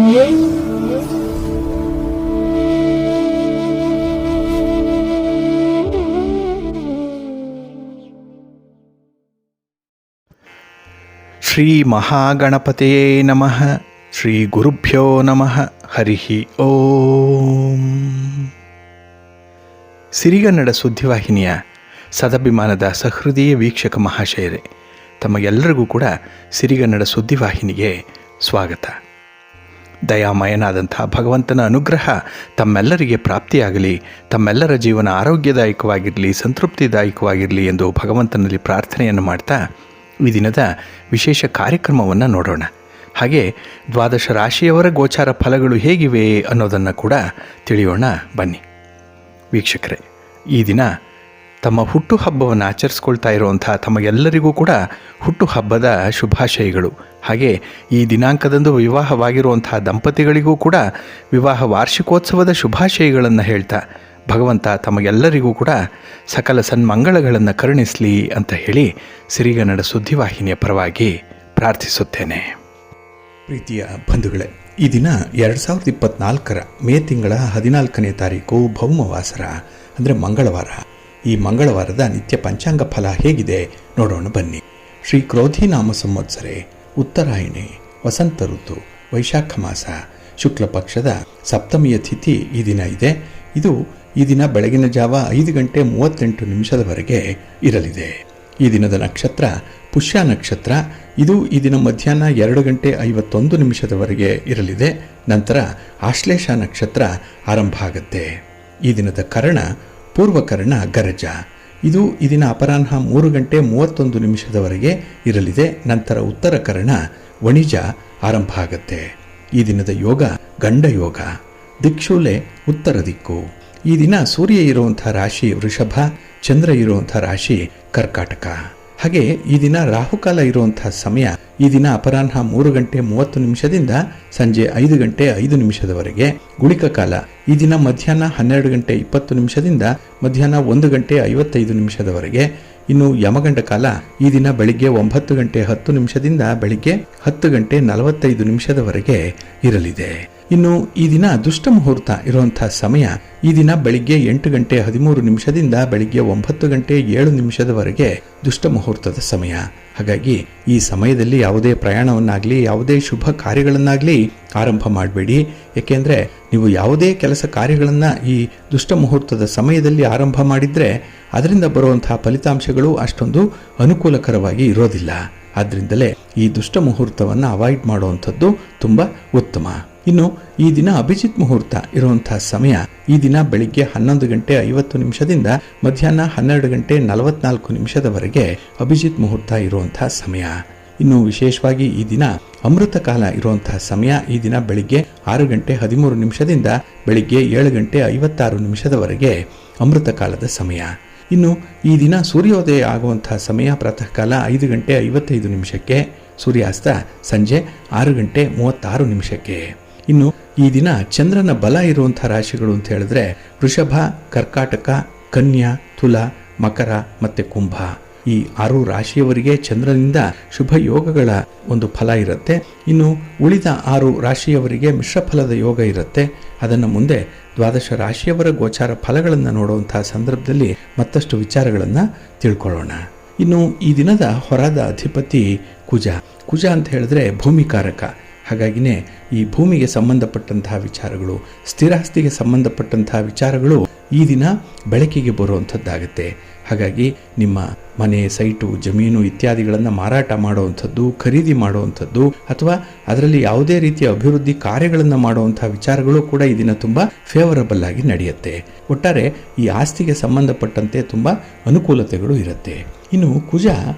ಶ್ರೀ ಮಹಾಗಣಪತಯೇ ನಮಃ. ಶ್ರೀ ಗುರುಭ್ಯೋ ನಮಃ. ಹರಿ ಓಂ. ಸಿರಿಗನ್ನಡ ಸುದ್ದಿವಾಹಿನಿಯ ಸದಭಿಮಾನದ ಸಹೃದಯ ವೀಕ್ಷಕ ಮಹಾಶಯರೇ, ತಮಗೆಲ್ಲರಿಗೂ ಕೂಡ ಸಿರಿಗನ್ನಡ ಸುದ್ದಿವಾಹಿನಿಗೆ ಸ್ವಾಗತ. ದಯಾಮಯನಾದಂಥ ಭಗವಂತನ ಅನುಗ್ರಹ ತಮ್ಮೆಲ್ಲರಿಗೆ ಪ್ರಾಪ್ತಿಯಾಗಲಿ, ತಮ್ಮೆಲ್ಲರ ಜೀವನ ಆರೋಗ್ಯದಾಯಕವಾಗಿರಲಿ, ಸಂತೃಪ್ತಿದಾಯಕವಾಗಿರಲಿ ಎಂದು ಭಗವಂತನಲ್ಲಿ ಪ್ರಾರ್ಥನೆಯನ್ನು ಮಾಡ್ತಾ ಈ ದಿನದ ವಿಶೇಷ ಕಾರ್ಯಕ್ರಮವನ್ನು ನೋಡೋಣ. ಹಾಗೆ ದ್ವಾದಶ ರಾಶಿಯವರ ಗೋಚಾರ ಫಲಗಳು ಹೇಗಿವೆ ಅನ್ನೋದನ್ನು ಕೂಡ ತಿಳಿಯೋಣ ಬನ್ನಿ. ವೀಕ್ಷಕರೇ, ಈ ದಿನ ತಮ್ಮ ಹುಟ್ಟುಹಬ್ಬವನ್ನು ಆಚರಿಸ್ಕೊಳ್ತಾ ಇರುವಂಥ ತಮಗೆಲ್ಲರಿಗೂ ಕೂಡ ಹುಟ್ಟುಹಬ್ಬದ ಶುಭಾಶಯಗಳು. ಹಾಗೆ ಈ ದಿನಾಂಕದಂದು ವಿವಾಹವಾಗಿರುವಂಥ ದಂಪತಿಗಳಿಗೂ ಕೂಡ ವಿವಾಹ ವಾರ್ಷಿಕೋತ್ಸವದ ಶುಭಾಶಯಗಳನ್ನು ಹೇಳ್ತಾ ಭಗವಂತ ತಮಗೆಲ್ಲರಿಗೂ ಕೂಡ ಸಕಲ ಸನ್ಮಂಗಳಗಳನ್ನು ಕರುಣಿಸಲಿ ಅಂತ ಹೇಳಿ ಸಿರಿಗನ್ನಡ ಸುದ್ದಿವಾಹಿನಿಯ ಪರವಾಗಿ ಪ್ರಾರ್ಥಿಸುತ್ತೇನೆ. ಪ್ರೀತಿಯ ಬಂಧುಗಳೇ, ಈ ದಿನ 2024 ಮೇ ತಿಂಗಳ 14ನೇ ತಾರೀಕು ಭೌಮವಾಸರ ಅಂದರೆ ಮಂಗಳವಾರ. ಈ ಮಂಗಳವಾರದ ನಿತ್ಯ ಪಂಚಾಂಗ ಫಲ ಹೇಗಿದೆ ನೋಡೋಣ ಬನ್ನಿ. ಶ್ರೀ ಕ್ರೋಧಿನಾಮ ಸಂವತ್ಸರೆ, ಉತ್ತರಾಯಣೆ, ವಸಂತ ಋತು, ವೈಶಾಖ ಮಾಸ, ಶುಕ್ಲ ಪಕ್ಷದ ಸಪ್ತಮಿಯ ತಿಥಿ ಈ ದಿನ ಇದೆ. ಇದು ಈ ದಿನ ಬೆಳಗಿನ ಜಾವ 5:38 ಇರಲಿದೆ. ಈ ದಿನದ ನಕ್ಷತ್ರ ಪುಷ್ಯ ನಕ್ಷತ್ರ. ಇದು ಈ ದಿನ ಮಧ್ಯಾಹ್ನ 2:51 ಇರಲಿದೆ. ನಂತರ ಆಶ್ಲೇಷ ನಕ್ಷತ್ರ ಆರಂಭ ಆಗುತ್ತೆ. ಈ ದಿನದ ಕರ್ಣ ಪೂರ್ವಕರ್ಣ ಗರಜ. ಇದು ಈ ದಿನ ಅಪರಾಹ್ನ 3:31 ಇರಲಿದೆ. ನಂತರ ಉತ್ತರ ಕರ್ಣ ವಣಿಜ ಆರಂಭ ಆಗುತ್ತೆ. ಈ ದಿನದ ಯೋಗ ಗಂಡ ಯೋಗ. ದಿಕ್ಷೂಲೆ ಉತ್ತರ ದಿಕ್ಕು. ಈ ದಿನ ಸೂರ್ಯ ಇರುವಂಥ ರಾಶಿ ವೃಷಭ, ಚಂದ್ರ ಇರುವಂಥ ರಾಶಿ ಕರ್ಕಾಟಕ. ಹಾಗೆ ಈ ದಿನ ರಾಹುಕಾಲ ಇರುವಂಥ ಸಮಯ ಈ ದಿನ ಅಪರಾಹ್ನ 3:30 ಸಂಜೆ 5:05 ಗುಳಿಕ ಕಾಲ ಈ ದಿನ ಮಧ್ಯಾಹ್ನ 12:20 ಮಧ್ಯಾಹ್ನ 1:55 ಇನ್ನು ಯಮಗಂಡ ಕಾಲ ಈ ದಿನ ಬೆಳಿಗ್ಗೆ 9:10 ಬೆಳಿಗ್ಗೆ 10:45 ಇರಲಿದೆ. ಇನ್ನು ಈ ದಿನ ದುಷ್ಟ ಮುಹೂರ್ತ ಇರುವಂತಹ ಸಮಯ ಈ ದಿನ ಬೆಳಿಗ್ಗೆ 8:13 ಬೆಳಿಗ್ಗೆ 9:07 ದುಷ್ಟ ಮುಹೂರ್ತದ ಸಮಯ. ಹಾಗಾಗಿ ಈ ಸಮಯದಲ್ಲಿ ಯಾವುದೇ ಪ್ರಯಾಣವನ್ನಾಗಲಿ ಯಾವುದೇ ಶುಭ ಕಾರ್ಯಗಳನ್ನಾಗಲಿ ಆರಂಭ ಮಾಡಬೇಡಿ. ಏಕೆಂದರೆ ನೀವು ಯಾವುದೇ ಕೆಲಸ ಕಾರ್ಯಗಳನ್ನು ಈ ದುಷ್ಟ ಮುಹೂರ್ತದ ಸಮಯದಲ್ಲಿ ಆರಂಭ ಮಾಡಿದರೆ ಅದರಿಂದ ಬರುವಂತಹ ಫಲಿತಾಂಶಗಳು ಅಷ್ಟೊಂದು ಅನುಕೂಲಕರವಾಗಿ ಇರೋದಿಲ್ಲ. ಆದ್ದರಿಂದಲೇ ಈ ದುಷ್ಟ ಮುಹೂರ್ತವನ್ನು ಅವಾಯ್ಡ್ ಮಾಡುವಂಥದ್ದು ತುಂಬ ಉತ್ತಮ. ಇನ್ನು ಈ ದಿನ ಅಭಿಜಿತ್ ಮುಹೂರ್ತ ಇರುವಂತಹ ಸಮಯ ಈ ದಿನ ಬೆಳಿಗ್ಗೆ 11:50 ಮಧ್ಯಾಹ್ನ 12:44 ಅಭಿಜಿತ್ ಮುಹೂರ್ತ ಇರುವಂತಹ ಸಮಯ. ಇನ್ನು ವಿಶೇಷವಾಗಿ ಈ ದಿನ ಅಮೃತ ಕಾಲ ಇರುವಂತಹ ಸಮಯ ಈ ದಿನ ಬೆಳಿಗ್ಗೆ 6:13 ಬೆಳಿಗ್ಗೆ 7:56 ಅಮೃತ ಕಾಲದ ಸಮಯ. ಇನ್ನು ಈ ದಿನ ಸೂರ್ಯೋದಯ ಆಗುವಂತಹ ಸಮಯ ಪ್ರಾತಃ ಕಾಲ 5:55 ಸೂರ್ಯಾಸ್ತ ಸಂಜೆ 6:36. ಇನ್ನು ಈ ದಿನ ಚಂದ್ರನ ಬಲ ಇರುವಂಥ ರಾಶಿಗಳು ಅಂತ ಹೇಳಿದ್ರೆ ವೃಷಭ, ಕರ್ಕಾಟಕ, ಕನ್ಯಾ, ತುಲ, ಮಕರ ಮತ್ತು ಕುಂಭ. ಈ 6 ರಾಶಿಯವರಿಗೆ ಚಂದ್ರನಿಂದ ಶುಭ ಯೋಗಗಳ ಒಂದು ಫಲ ಇರುತ್ತೆ. ಇನ್ನು ಉಳಿದ 6 ರಾಶಿಯವರಿಗೆ ಮಿಶ್ರ ಫಲದ ಯೋಗ ಇರುತ್ತೆ. ಅದನ್ನು ಮುಂದೆ ದ್ವಾದಶ ರಾಶಿಯವರ ಗೋಚಾರ ಫಲಗಳನ್ನು ನೋಡುವಂತಹ ಸಂದರ್ಭದಲ್ಲಿ ಮತ್ತಷ್ಟು ವಿಚಾರಗಳನ್ನು ತಿಳ್ಕೊಳ್ಳೋಣ. ಇನ್ನು ಈ ದಿನದ ಹೊರದ ಅಧಿಪತಿ ಕುಜ. ಕುಜ ಅಂತ ಹೇಳಿದ್ರೆ ಭೂಮಿಕಾರಕ. ಹಾಗಾಗಿನೇ ಈ ಭೂಮಿಗೆ ಸಂಬಂಧಪಟ್ಟಂತಹ ವಿಚಾರಗಳು, ಸ್ಥಿರಾಸ್ತಿಗೆ ಸಂಬಂಧಪಟ್ಟಂತಹ ವಿಚಾರಗಳು ಈ ದಿನ ಬೆಳಕಿಗೆ ಬರುವಂಥದ್ದಾಗುತ್ತೆ. ಹಾಗಾಗಿ ನಿಮ್ಮ ಮನೆ, ಸೈಟು, ಜಮೀನು ಇತ್ಯಾದಿಗಳನ್ನು ಮಾರಾಟ ಮಾಡುವಂಥದ್ದು, ಖರೀದಿ ಮಾಡುವಂಥದ್ದು ಅಥವಾ ಅದರಲ್ಲಿ ಯಾವುದೇ ರೀತಿಯ ಅಭಿವೃದ್ಧಿ ಕಾರ್ಯಗಳನ್ನು ಮಾಡುವಂಥ ವಿಚಾರಗಳು ಕೂಡ ಈ ದಿನ ತುಂಬ ಫೇವರಬಲ್ ಆಗಿ ನಡೆಯುತ್ತೆ. ಒಟ್ಟಾರೆ ಈ ಆಸ್ತಿಗೆ ಸಂಬಂಧಪಟ್ಟಂತೆ ತುಂಬ ಅನುಕೂಲತೆಗಳು ಇರುತ್ತೆ. ಇನ್ನು ಕುಜ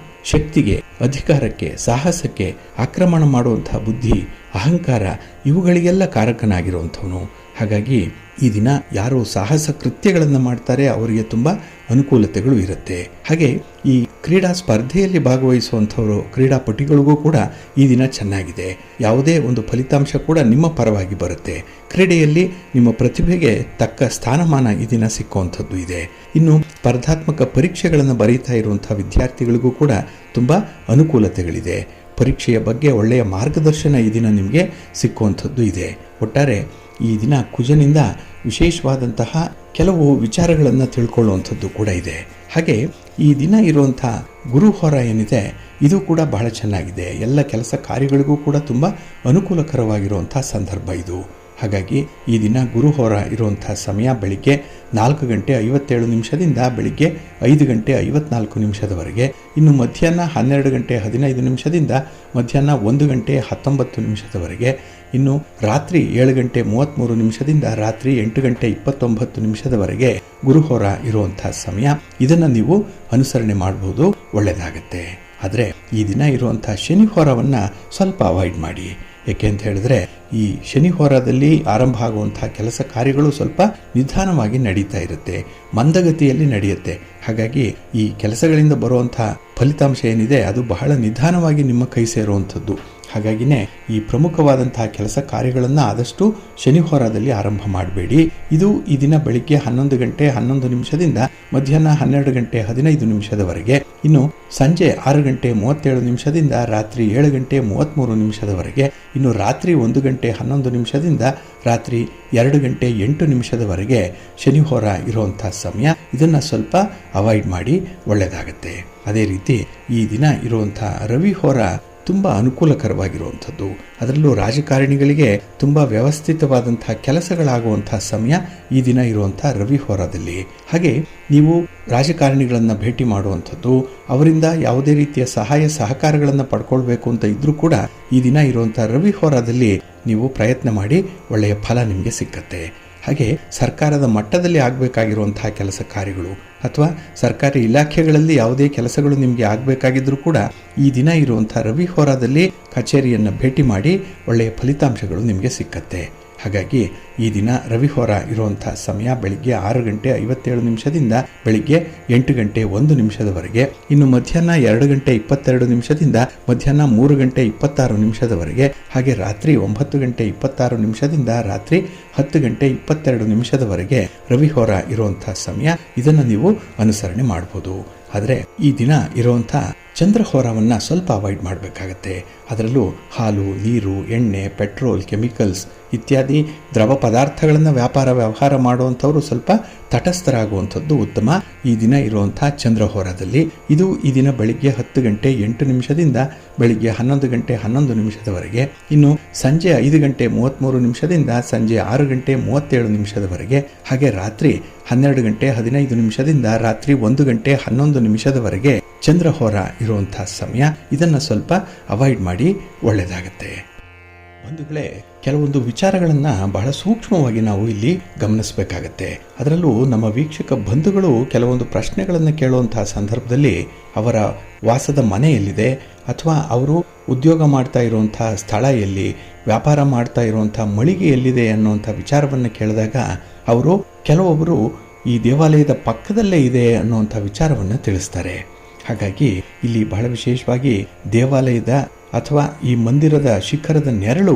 ಶಕ್ತಿಗೆ, ಅಧಿಕಾರಕ್ಕೆ, ಸಾಹಸಕ್ಕೆ, ಆಕ್ರಮಣ ಮಾಡುವಂತಹ ಬುದ್ಧಿ, ಅಹಂಕಾರ ಇವುಗಳಿಗೆಲ್ಲ ಕಾರಕನಾಗಿರುವಂಥವನು. ಹಾಗಾಗಿ ಈ ದಿನ ಯಾರು ಸಾಹಸ ಕೃತ್ಯಗಳನ್ನು ಮಾಡ್ತಾರೆ ಅವರಿಗೆ ತುಂಬ ಅನುಕೂಲತೆಗಳು ಇರುತ್ತೆ. ಹಾಗೆ ಈ ಕ್ರೀಡಾ ಸ್ಪರ್ಧೆಯಲ್ಲಿ ಭಾಗವಹಿಸುವಂಥವರು ಕ್ರೀಡಾಪಟುಗಳಿಗೂ ಕೂಡ ಈ ದಿನ ಚೆನ್ನಾಗಿದೆ. ಯಾವುದೇ ಒಂದು ಫಲಿತಾಂಶ ಕೂಡ ನಿಮ್ಮ ಪರವಾಗಿ ಬರುತ್ತೆ. ಕ್ರೀಡೆಯಲ್ಲಿ ನಿಮ್ಮ ಪ್ರತಿಭೆಗೆ ತಕ್ಕ ಸ್ಥಾನಮಾನ ಈ ದಿನ ಸಿಕ್ಕುವಂಥದ್ದು ಇದೆ. ಇನ್ನು ಸ್ಪರ್ಧಾತ್ಮಕ ಪರೀಕ್ಷೆಗಳನ್ನು ಬರೀತಾ ಇರುವಂಥ ವಿದ್ಯಾರ್ಥಿಗಳಿಗೂ ಕೂಡ ತುಂಬ ಅನುಕೂಲತೆಗಳಿದೆ. ಪರೀಕ್ಷೆಯ ಬಗ್ಗೆ ಒಳ್ಳೆಯ ಮಾರ್ಗದರ್ಶನ ಈ ದಿನ ನಿಮಗೆ ಸಿಕ್ಕುವಂಥದ್ದು ಇದೆ. ಒಟ್ಟಾರೆ ಈ ದಿನ ಕುಜನಿಂದ ವಿಶೇಷವಾದಂತಹ ಕೆಲವು ವಿಚಾರಗಳನ್ನು ತಿಳ್ಕೊಳ್ಳುವಂಥದ್ದು ಕೂಡ ಇದೆ. ಹಾಗೆ ಈ ದಿನ ಇರುವಂಥ ಗುರುಹೋರ ಏನಿದೆ ಇದು ಕೂಡ ಬಹಳ ಚೆನ್ನಾಗಿದೆ. ಎಲ್ಲ ಕೆಲಸ ಕಾರ್ಯಗಳಿಗೂ ಕೂಡ ತುಂಬ ಅನುಕೂಲಕರವಾಗಿರುವಂಥ ಸಂದರ್ಭ ಇದು. ಹಾಗಾಗಿ ಈ ದಿನ ಗುರುಹೋರ ಇರುವಂಥ ಸಮಯ ಬೆಳಿಗ್ಗೆ 4 ಗಂಟೆ 57 ನಿಮಿಷದಿಂದ ಬೆಳಿಗ್ಗೆ 5 ಗಂಟೆ 54 ನಿಮಿಷದವರೆಗೆ. ಇನ್ನು ಮಧ್ಯಾಹ್ನ 12 ಗಂಟೆ 15 ನಿಮಿಷದಿಂದ ಮಧ್ಯಾಹ್ನ 1 ಗಂಟೆ 19 ನಿಮಿಷದವರೆಗೆ. ಇನ್ನು ರಾತ್ರಿ 7 ಗಂಟೆ 33 ನಿಮಿಷದಿಂದ ರಾತ್ರಿ 8 ಗಂಟೆ 29 ನಿಮಿಷದವರೆಗೆ ಗುರುಹೋರ ಇರುವಂಥ ಸಮಯ. ಇದನ್ನು ನೀವು ಅನುಸರಣೆ ಮಾಡಬಹುದು, ಒಳ್ಳೆಯದಾಗತ್ತೆ. ಆದರೆ ಈ ದಿನ ಇರುವಂಥ ಶನಿಹೋರವನ್ನು ಸ್ವಲ್ಪ ಅವಾಯ್ಡ್ ಮಾಡಿ. ಏಕೆ ಅಂತ ಹೇಳಿದ್ರೆ ಈ ಶನಿಹೋರದಲ್ಲಿ ಆರಂಭ ಆಗುವಂಥ ಕೆಲಸ ಕಾರ್ಯಗಳು ಸ್ವಲ್ಪ ನಿಧಾನವಾಗಿ ನಡೀತಾ ಇರುತ್ತೆ, ಮಂದಗತಿಯಲ್ಲಿ ನಡೆಯುತ್ತೆ. ಹಾಗಾಗಿ ಈ ಕೆಲಸಗಳಿಂದ ಬರುವಂಥ ಫಲಿತಾಂಶ ಏನಿದೆ ಅದು ಬಹಳ ನಿಧಾನವಾಗಿ ನಿಮ್ಮ ಕೈ ಸೇರುವಂಥದ್ದು. ಹಾಗಾಗಿನೇ ಈ ಪ್ರಮುಖವಾದಂತಹ ಕೆಲಸ ಕಾರ್ಯಗಳನ್ನು ಆದಷ್ಟು ಶನಿಹೋರದಲ್ಲಿ ಆರಂಭ ಮಾಡಬೇಡಿ. ಇದು ಈ ದಿನ ಬೆಳಿಗ್ಗೆ 11 ಗಂಟೆ 11 ನಿಮಿಷದಿಂದ ಮಧ್ಯಾಹ್ನ 12 ಗಂಟೆ 15 ನಿಮಿಷದವರೆಗೆ. ಇನ್ನು ಸಂಜೆ 6 ಗಂಟೆ 37 ನಿಮಿಷದಿಂದ ರಾತ್ರಿ 7 ಗಂಟೆ 33 ನಿಮಿಷದವರೆಗೆ. ಇನ್ನು ರಾತ್ರಿ 1 ಗಂಟೆ 11 ನಿಮಿಷದಿಂದ ರಾತ್ರಿ 2 ಗಂಟೆ 8 ನಿಮಿಷದವರೆಗೆ ಶನಿಹೋರ ಇರುವಂಥ ಸಮಯ. ಇದನ್ನು ಸ್ವಲ್ಪ ಅವಾಯ್ಡ್ ಮಾಡಿ, ಒಳ್ಳೆಯದಾಗತ್ತೆ. ಅದೇ ರೀತಿ ಈ ದಿನ ಇರುವಂಥ ರವಿಹೋರ ತುಂಬ ಅನುಕೂಲಕರವಾಗಿರುವಂಥದ್ದು. ಅದರಲ್ಲೂ ರಾಜಕಾರಣಿಗಳಿಗೆ ತುಂಬ ವ್ಯವಸ್ಥಿತವಾದಂಥ ಕೆಲಸಗಳಾಗುವಂಥ ಸಮಯ ಈ ದಿನ ಇರುವಂಥ ರವಿಹೋರದಲ್ಲಿ. ಹಾಗೆ ನೀವು ರಾಜಕಾರಣಿಗಳನ್ನು ಭೇಟಿ ಮಾಡುವಂಥದ್ದು, ಅವರಿಂದ ಯಾವುದೇ ರೀತಿಯ ಸಹಾಯ ಸಹಕಾರಗಳನ್ನು ಪಡ್ಕೊಳ್ಬೇಕು ಅಂತ ಇದ್ರೂ ಕೂಡ ಈ ದಿನ ಇರುವಂಥ ರವಿಹೋರದಲ್ಲಿ ನೀವು ಪ್ರಯತ್ನ ಮಾಡಿ, ಒಳ್ಳೆಯ ಫಲ ನಿಮಗೆ ಸಿಕ್ಕತ್ತೆ. ಹಾಗೆ ಸರ್ಕಾರದ ಮಟ್ಟದಲ್ಲಿ ಆಗಬೇಕಾಗಿರುವಂತಹ ಕೆಲಸ ಕಾರ್ಯಗಳು ಅಥವಾ ಸರ್ಕಾರಿ ಇಲಾಖೆಗಳಲ್ಲಿ ಯಾವುದೇ ಕೆಲಸಗಳು ನಿಮಗೆ ಆಗಬೇಕಾಗಿದ್ರೂ ಕೂಡ ಈ ದಿನ ಇರುವಂಥ ರವಿಹೋರದಲ್ಲಿ ಕಚೇರಿಯನ್ನು ಭೇಟಿ ಮಾಡಿ ಒಳ್ಳೆಯ ಫಲಿತಾಂಶಗಳು ನಿಮಗೆ ಸಿಕ್ಕತ್ತೆ. ಹಾಗಾಗಿ ಈ ದಿನ ರವಿಹೋರ ಇರುವಂಥ ಸಮಯ ಬೆಳಿಗ್ಗೆ 6 ಗಂಟೆ 57 ನಿಮಿಷದಿಂದ ಬೆಳಿಗ್ಗೆ 8 ಗಂಟೆ 1 ನಿಮಿಷದವರೆಗೆ. ಇನ್ನು ಮಧ್ಯಾಹ್ನ 2 ಗಂಟೆ 22 ನಿಮಿಷದಿಂದ ಮಧ್ಯಾಹ್ನ 3 ಗಂಟೆ 26 ನಿಮಿಷದವರೆಗೆ. ಹಾಗೆ ರಾತ್ರಿ 9 ಗಂಟೆ 26 ನಿಮಿಷದಿಂದ ರಾತ್ರಿ 10 ಗಂಟೆ 22 ನಿಮಿಷದವರೆಗೆ ರವಿಹೋರ ಇರುವಂಥ ಸಮಯ. ಇದನ್ನು ನೀವು ಅನುಸರಣೆ ಮಾಡ್ಬೋದು. ಆದರೆ ಈ ದಿನ ಇರುವಂಥ ಚಂದ್ರಹೋರವನ್ನು ಸ್ವಲ್ಪ ಅವಾಯ್ಡ್ ಮಾಡಬೇಕಾಗತ್ತೆ. ಅದರಲ್ಲೂ ಹಾಲು, ನೀರು, ಎಣ್ಣೆ, ಪೆಟ್ರೋಲ್, ಕೆಮಿಕಲ್ಸ್ ಇತ್ಯಾದಿ ದ್ರವ ಪದಾರ್ಥಗಳನ್ನು ವ್ಯವಹಾರ ಮಾಡುವಂಥವರು ಸ್ವಲ್ಪ ತಟಸ್ಥರಾಗುವಂಥದ್ದು ಉತ್ತಮ ಈ ದಿನ ಇರುವಂಥ ಚಂದ್ರಹೋರದಲ್ಲಿ. ಇದು ಈ ದಿನ ಬೆಳಿಗ್ಗೆ 10 ಗಂಟೆ 8 ನಿಮಿಷದಿಂದ ಬೆಳಿಗ್ಗೆ 11 ಗಂಟೆ 11 ನಿಮಿಷದವರೆಗೆ. ಇನ್ನು ಸಂಜೆ 5 ಗಂಟೆ 33 ನಿಮಿಷದಿಂದ ಸಂಜೆ 6 ಗಂಟೆ 37 ನಿಮಿಷದವರೆಗೆ. ಹಾಗೆ ರಾತ್ರಿ 12 ಗಂಟೆ 15 ನಿಮಿಷದಿಂದ ರಾತ್ರಿ 1 ಗಂಟೆ 11 ನಿಮಿಷದವರೆಗೆ ಚಂದ್ರಹೋರ ಇರುವಂಥ ಸಮಯ. ಇದನ್ನು ಸ್ವಲ್ಪ ಅವಾಯ್ಡ್ ಮಾಡಿ, ಒಳ್ಳೆಯದಾಗತ್ತೆ. ಬಂಧುಗಳೇ, ಕೆಲವೊಂದು ವಿಚಾರಗಳನ್ನು ಬಹಳ ಸೂಕ್ಷ್ಮವಾಗಿ ನಾವು ಇಲ್ಲಿ ಗಮನಿಸಬೇಕಾಗತ್ತೆ. ಅದರಲ್ಲೂ ನಮ್ಮ ವೀಕ್ಷಕ ಬಂಧುಗಳು ಕೆಲವೊಂದು ಪ್ರಶ್ನೆಗಳನ್ನು ಕೇಳುವಂತಹ ಸಂದರ್ಭದಲ್ಲಿ ಅವರ ವಾಸದ ಮನೆ ಎಲ್ಲಿದೆ ಅಥವಾ ಅವರು ಉದ್ಯೋಗ ಮಾಡ್ತಾ ಇರುವಂಥ ಸ್ಥಳ ಎಲ್ಲಿ, ವ್ಯಾಪಾರ ಮಾಡ್ತಾ ಇರುವಂಥ ಮಳಿಗೆ ಎಲ್ಲಿದೆ ಅನ್ನುವಂಥ ವಿಚಾರವನ್ನು ಕೇಳಿದಾಗ ಅವರು ಕೆಲವೊಬ್ಬರು ಈ ದೇವಾಲಯದ ಪಕ್ಕದಲ್ಲೇ ಇದೆ ಅನ್ನುವಂಥ ವಿಚಾರವನ್ನು ತಿಳಿಸ್ತಾರೆ. ಹಾಗಾಗಿ ಇಲ್ಲಿ ಬಹಳ ವಿಶೇಷವಾಗಿ ದೇವಾಲಯದ ಅಥವಾ ಈ ಮಂದಿರದ ಶಿಖರದ ನೆರಳು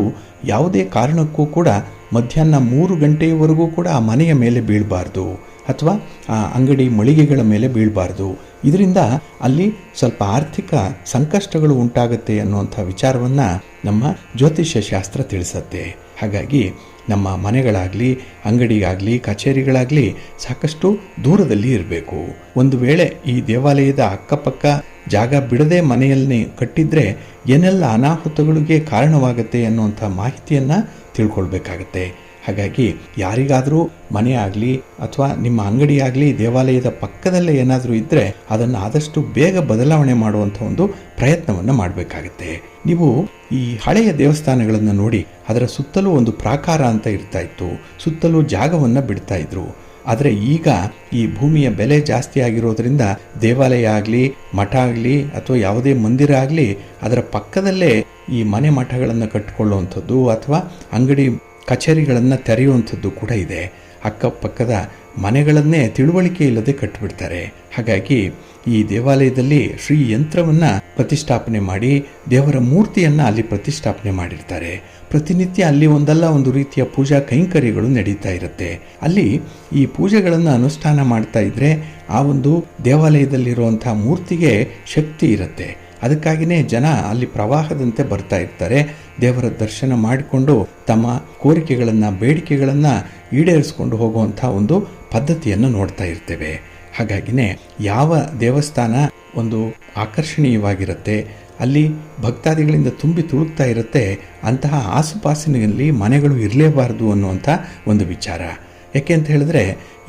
ಯಾವುದೇ ಕಾರಣಕ್ಕೂ ಕೂಡ ಮಧ್ಯಾಹ್ನ 3 ಗಂಟೆಯವರೆಗೂ ಕೂಡ ಆ ಮನೆಯ ಮೇಲೆ ಬೀಳಬಾರ್ದು ಅಥವಾ ಆ ಅಂಗಡಿ ಮಳಿಗೆಗಳ ಮೇಲೆ ಬೀಳಬಾರ್ದು. ಇದರಿಂದ ಅಲ್ಲಿ ಸ್ವಲ್ಪ ಆರ್ಥಿಕ ಸಂಕಷ್ಟಗಳು ಉಂಟಾಗುತ್ತೆ ಅನ್ನುವಂಥ ವಿಚಾರವನ್ನು ನಮ್ಮ ಜ್ಯೋತಿಷ್ಯ ಶಾಸ್ತ್ರ ತಿಳಿಸುತ್ತೆ. ಹಾಗಾಗಿ ನಮ್ಮ ಮನೆಗಳಾಗಲಿ, ಅಂಗಡಿಗಾಗಲಿ, ಕಚೇರಿಗಳಾಗಲಿ ಸಾಕಷ್ಟು ದೂರದಲ್ಲಿ ಇರಬೇಕು. ಒಂದು ವೇಳೆ ಈ ದೇವಾಲಯದ ಅಕ್ಕಪಕ್ಕ ಜಾಗ ಬಿಡದೆ ಮನೆಯಲ್ಲಿ ಕಟ್ಟಿದ್ರೆ ಏನೆಲ್ಲ ಅನಾಹುತಗಳಿಗೆ ಕಾರಣವಾಗುತ್ತೆ ಅನ್ನುವಂಥ ಮಾಹಿತಿಯನ್ನು ತಿಳ್ಕೊಳ್ಬೇಕಾಗತ್ತೆ. ಹಾಗಾಗಿ ಯಾರಿಗಾದರೂ ಮನೆ ಆಗಲಿ ಅಥವಾ ನಿಮ್ಮ ಅಂಗಡಿ ಆಗಲಿ ದೇವಾಲಯದ ಪಕ್ಕದಲ್ಲೇ ಏನಾದರೂ ಇದ್ದರೆ ಅದನ್ನು ಆದಷ್ಟು ಬೇಗ ಬದಲಾವಣೆ ಮಾಡುವಂಥ ಒಂದು ಪ್ರಯತ್ನವನ್ನು ಮಾಡಬೇಕಾಗತ್ತೆ. ನೀವು ಈ ಹಳೆಯ ದೇವಸ್ಥಾನಗಳನ್ನು ನೋಡಿ, ಅದರ ಸುತ್ತಲೂ ಒಂದು ಪ್ರಾಕಾರ ಅಂತ ಇರ್ತಾ ಇತ್ತು, ಸುತ್ತಲೂ ಜಾಗವನ್ನು ಬಿಡ್ತಾ ಇದ್ರು. ಆದರೆ ಈಗ ಈ ಭೂಮಿಯ ಬೆಲೆ ಜಾಸ್ತಿ ಆಗಿರೋದ್ರಿಂದ ದೇವಾಲಯ ಆಗಲಿ, ಮಠ ಆಗಲಿ ಅಥವಾ ಯಾವುದೇ ಮಂದಿರ ಆಗಲಿ ಅದರ ಪಕ್ಕದಲ್ಲೇ ಈ ಮನೆ ಮಠಗಳನ್ನು ಕಟ್ಟಿಕೊಳ್ಳುವಂಥದ್ದು ಅಥವಾ ಅಂಗಡಿ ಕಚೇರಿಗಳನ್ನು ತೆರೆಯುವಂಥದ್ದು ಕೂಡ ಇದೆ. ಅಕ್ಕಪಕ್ಕದ ಮನೆಗಳನ್ನೇ ತಿಳುವಳಿಕೆ ಇಲ್ಲದೆ ಕಟ್ಟಿಬಿಡ್ತಾರೆ. ಹಾಗಾಗಿ ಈ ದೇವಾಲಯದಲ್ಲಿ ಶ್ರೀ ಯಂತ್ರವನ್ನು ಪ್ರತಿಷ್ಠಾಪನೆ ಮಾಡಿ ದೇವರ ಮೂರ್ತಿಯನ್ನು ಅಲ್ಲಿ ಪ್ರತಿಷ್ಠಾಪನೆ ಮಾಡಿರ್ತಾರೆ. ಪ್ರತಿನಿತ್ಯ ಅಲ್ಲಿ ಒಂದಲ್ಲ ಒಂದು ರೀತಿಯ ಪೂಜಾ ಕೈಂಕರ್ಯಗಳು ನಡೀತಾ ಇರುತ್ತೆ. ಅಲ್ಲಿ ಈ ಪೂಜೆಗಳನ್ನು ಅನುಷ್ಠಾನ ಮಾಡ್ತಾ ಇದ್ರೆ ಆ ಒಂದು ದೇವಾಲಯದಲ್ಲಿರುವಂಥ ಮೂರ್ತಿಗೆ ಶಕ್ತಿ ಇರುತ್ತೆ. ಅದಕ್ಕಾಗಿಯೇ ಜನ ಅಲ್ಲಿ ಪ್ರವಾಹದಂತೆ ಬರ್ತಾ ಇರ್ತಾರೆ. ದೇವರ ದರ್ಶನ ಮಾಡಿಕೊಂಡು ತಮ್ಮ ಕೋರಿಕೆಗಳನ್ನು, ಬೇಡಿಕೆಗಳನ್ನು ಈಡೇರಿಸ್ಕೊಂಡು ಹೋಗುವಂಥ ಒಂದು ಪದ್ಧತಿಯನ್ನು ನೋಡ್ತಾ ಇರ್ತೇವೆ. ಹಾಗಾಗಿನೇ ಯಾವ ದೇವಸ್ಥಾನ ಒಂದು ಆಕರ್ಷಣೀಯವಾಗಿರುತ್ತೆ, ಅಲ್ಲಿ ಭಕ್ತಾದಿಗಳಿಂದ ತುಂಬಿ ತುಳುಕ್ತಾ ಇರುತ್ತೆ, ಅಂತಹ ಆಸುಪಾಸಿನಲ್ಲಿ ಮನೆಗಳು ಇರಲೇಬಾರದು ಅನ್ನುವಂಥ ಒಂದು ವಿಚಾರ. ಯಾಕೆ ಅಂತ ಹೇಳಿದ್ರೆ,